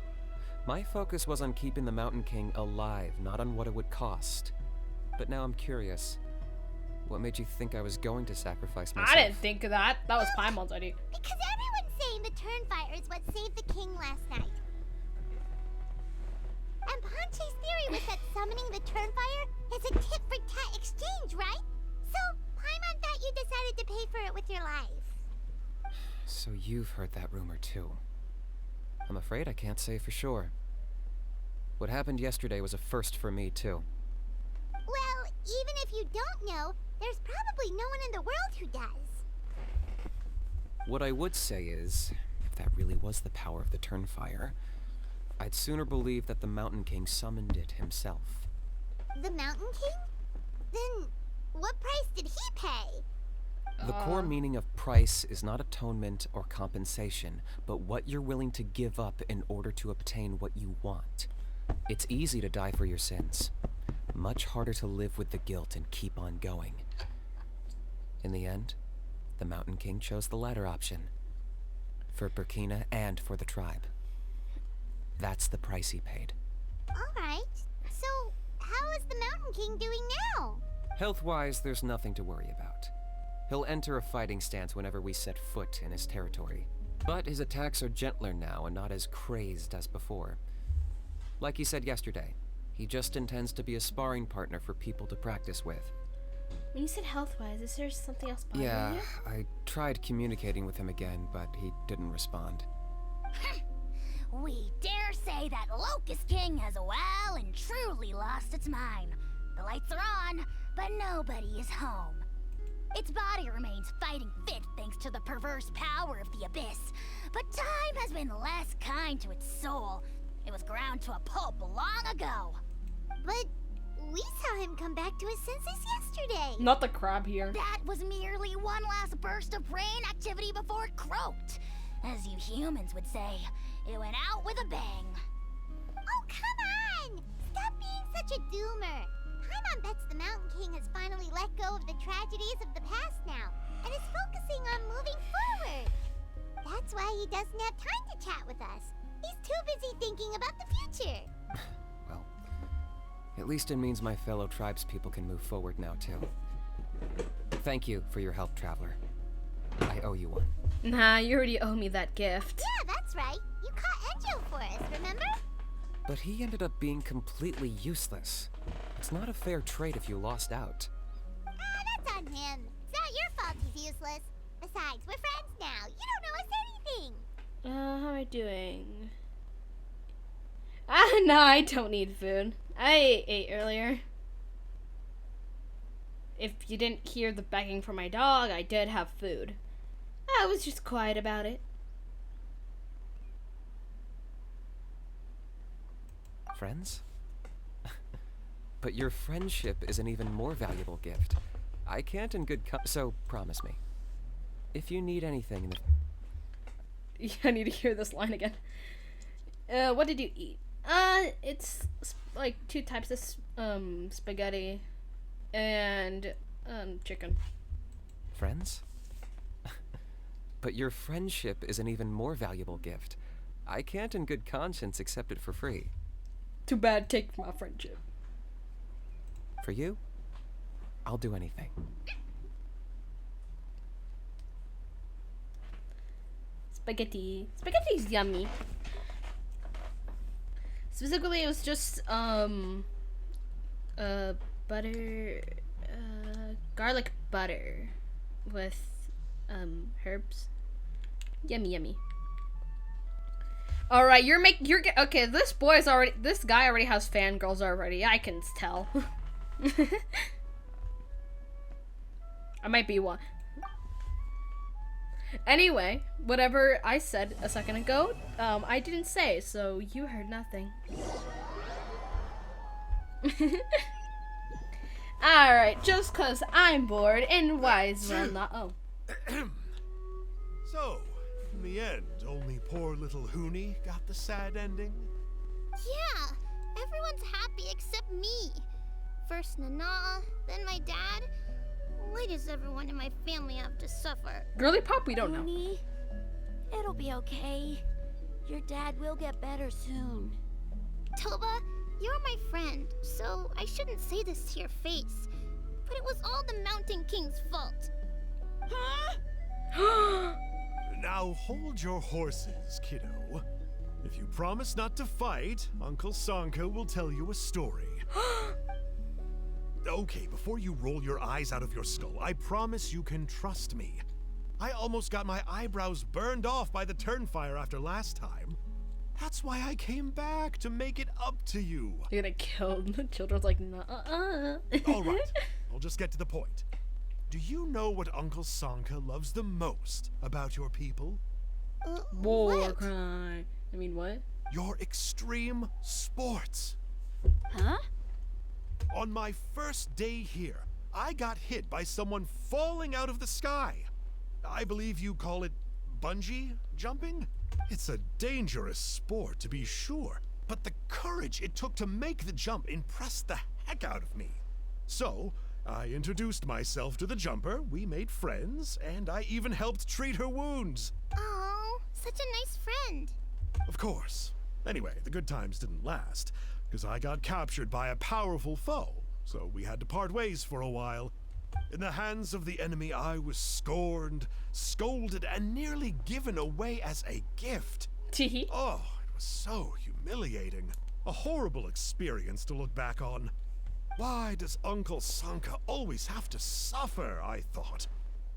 My focus was on keeping the Mountain King alive, not on what it would cost. But now I'm curious. What made you think I was going to sacrifice myself? I didn't think of that. That was Paimon's idea. Because everyone's saying the Turnfire is what saved the king last night. And Ponche's theory was that summoning the Turnfire is a tit-for-tat exchange, right? So, Paimon thought you decided to pay for it with your life. So you've heard that rumor too. I'm afraid I can't say for sure. What happened yesterday was a first for me too. Well, even if you don't know, there's probably no one in the world who does. What I would say is, if that really was the power of the Turnfire, I'd sooner believe that the Mountain King summoned it himself. The Mountain King? Then, what price did he pay? The core meaning of price is not atonement or compensation, but what you're willing to give up in order to obtain what you want. It's easy to die for your sins. Much harder to live with the guilt and keep on going. In the end, the Mountain King chose the latter option. For Burkina and for the tribe. That's the price he paid. Alright, so how is the Mountain King doing now? Health-wise, there's nothing to worry about. He'll enter a fighting stance whenever we set foot in his territory. But his attacks are gentler now and not as crazed as before. Like he said yesterday, he just intends to be a sparring partner for people to practice with. When you said health-wise, is there something else bothering Yeah, you? I tried communicating with him again, but he didn't respond. We dare say that Locust King has well and truly lost its mind. The lights are on, but nobody is home. Its body remains fighting fit thanks to the perverse power of the Abyss, but time has been less kind to its soul. It was ground to a pulp long ago. But we saw him come back to his senses yesterday. Not the crab here. That was merely one last burst of brain activity before it croaked. As you humans would say, it went out with a bang. Oh, come on! Stop being such a doomer. Paimon bets the Mountain King has finally let go of the tragedies of the past now, and is focusing on moving forward. That's why he doesn't have time to chat with us. He's too busy thinking about the future. Well, at least it means my fellow tribespeople can move forward now, too. Thank you for your help, Traveler. I owe you one. Nah, you already owe me that gift. Yeah, that's right. You caught Enjo for us, remember? But he ended up being completely useless. It's not a fair trade if you lost out. That's on him. It's not your fault he's useless. Besides, we're friends now. You don't know us anything. How am I doing? No, I don't need food. I ate earlier. If you didn't hear the begging from my dog, I did have food. I was just quiet about it. Friends? But your friendship is an even more valuable gift. I can't in good so promise me. If you need anything in the... Yeah, I need to hear this line again. What did you eat? It's like 2 types of spaghetti and chicken. Friends? But your friendship is an even more valuable gift. I can't in good conscience accept it for free. Too bad, take my friendship. For you, I'll do anything. Spaghetti. Spaghetti's yummy. Specifically, it was just, butter, garlic butter with, herbs. Yummy, yummy. Alright, okay, this guy already has fangirls already, I can tell. I might be one. Anyway, whatever I said a second ago, I didn't say, so you heard nothing. Alright, just cause I'm bored and wise will not. Oh. So, in the end, only poor little Hoonie got the sad ending? Yeah, everyone's happy except me. First Nana, then my dad. Why does everyone in my family have to suffer? Girly Pop, we don't know. Hoonie, it'll be okay. Your dad will get better soon. Toba, you're my friend, so I shouldn't say this to your face. But it was all the Mountain King's fault. Huh? Now hold your horses, kiddo. If you promise not to fight, Uncle Sanka will tell you a story. Okay, before you roll your eyes out of your skull, I promise you can trust me. I almost got my eyebrows burned off by the turnfire after last time. That's why I came back, to make it up to you. You're gonna kill the children's like, nah. Alright, I'll just get to the point. Do you know what Uncle Sanka loves the most about your people? War crime. I mean, what? Your extreme sports. Huh? On my first day here, I got hit by someone falling out of the sky. I believe you call it bungee jumping? It's a dangerous sport, to be sure, but the courage it took to make the jump impressed the heck out of me. So, I introduced myself to the jumper, we made friends, and I even helped treat her wounds. Oh, such a nice friend. Of course. Anyway, the good times didn't last, because I got captured by a powerful foe, so we had to part ways for a while. In the hands of the enemy, I was scorned, scolded, and nearly given away as a gift. Oh, it was so humiliating. A horrible experience to look back on. Why does Uncle Sanka always have to suffer, I thought.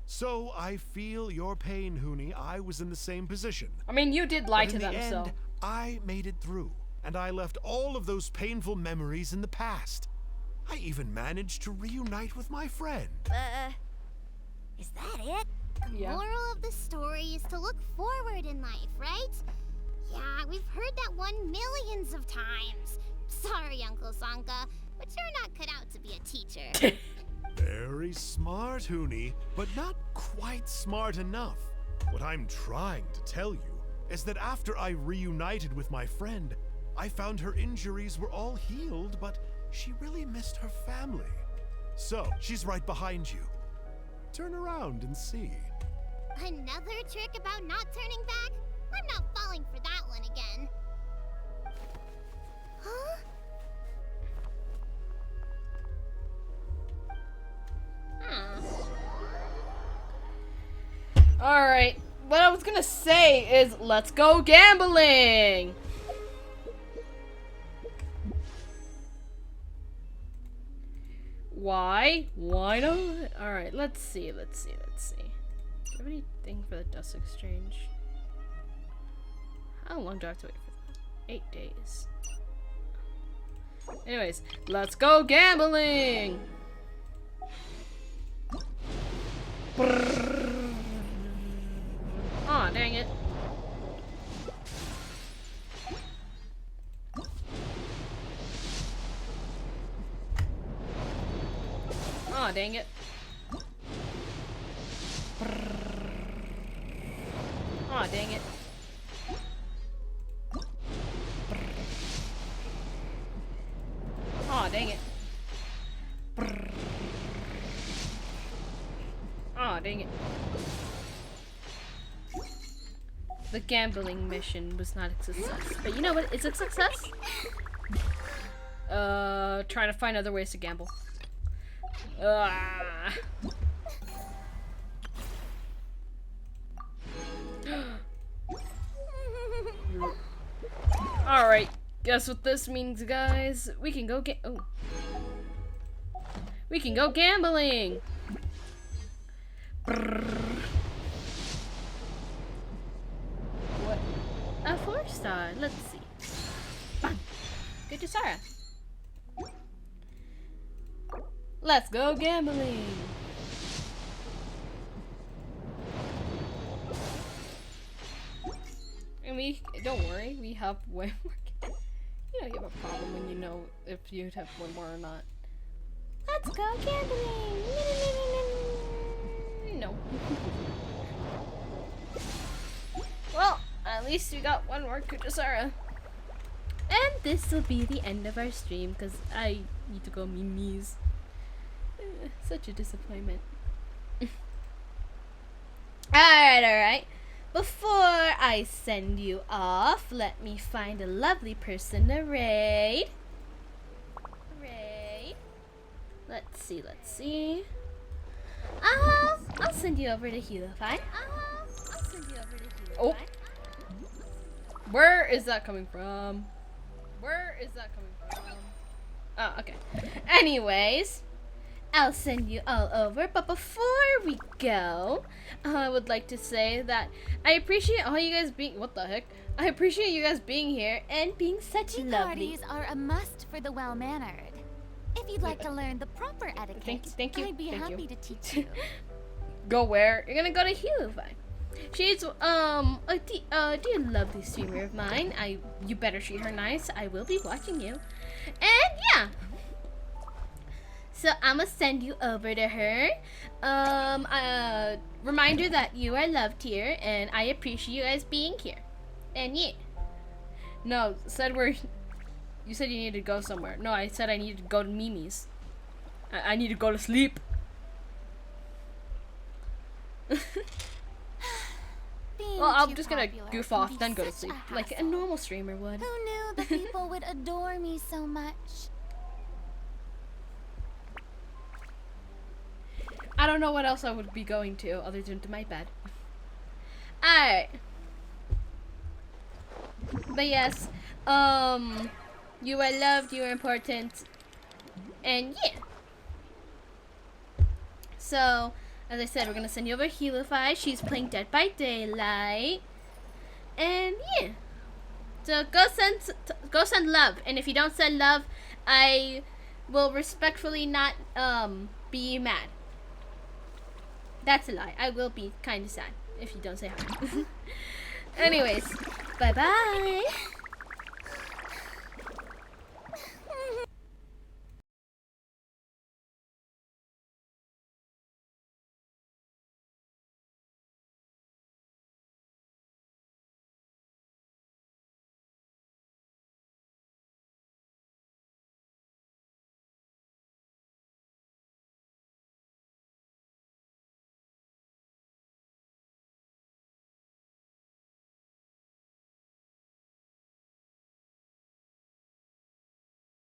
So I feel your pain, Hoonie. I was in the same position. I mean, you did lie But to in them, the end, so. I made it through, and I left all of those painful memories in the past. I even managed to reunite with my friend. Is that it? The Yeah. moral of the story is to look forward in life, right? Yeah, we've heard that one millions of times. Sorry, Uncle Sanka, but you're not cut out to be a teacher. Very smart, Hoonie, but not quite smart enough. What I'm trying to tell you is that after I reunited with my friend, I found her injuries were all healed, but she really missed her family. So, she's right behind you. Turn around and see. Another trick about not turning back? I'm not falling for that one again. Huh? Alright, what I was gonna say is let's go gambling! Why? Why not? Alright, let's see. Do you have anything for the dust exchange? How long do I have to wait for that? 8 days. Anyways, let's go gambling! Aw, dang it. Aw, dang it. Aw, dang it. Aw, dang it. Aw, dang it. The gambling mission was not a success. But you know what? It's a success. Trying to find other ways to gamble. Alright, guess what this means, guys? We can go we can go gambling! What? A 4-star. Let's see. Bang. Good to Sarah. Let's go gambling. And don't worry, we have way more. You don't have a problem when you know if you'd have one more or not. Let's go gambling. No. Well, at least we got one more Kuchasara. And this will be the end of our stream because I need to go memes. Such a disappointment. Alright. Before I send you off, let me find a lovely person to raid. Let's see. I'll send you over to Helify. Oh. Where is that coming from? Oh, okay. Anyways, I'll send you all over, but before we go, I would like to say that I appreciate all you guys being— what the heck? I appreciate you guys being here and being such Tea lovely— parties are a must for the well-mannered. If you'd like to learn the proper etiquette, thank you, I'd be thank happy you. to teach you. Go where? You're gonna go to Helify. She's a dear lovely streamer of mine. You better treat her nice. I will be watching you. And yeah. So I'ma send you over to her. Reminder that you are loved here and I appreciate you guys being here. And yeah. No, you said you needed to go somewhere. No, I said I needed to go to Mimi's. I need to go to sleep. Well, I'm just gonna goof off, then go to sleep, like a normal streamer would. Who knew the people would adore me so much? I don't know what else I would be going to other than to my bed. Alright. But yes, you are loved, you are important, and yeah. So, as I said, we're gonna send you over Helify. She's playing Dead by Daylight. And yeah. So go send love. And if you don't send love, I will respectfully not be mad. That's a lie. I will be kind of sad if you don't say hi. Anyways, bye bye.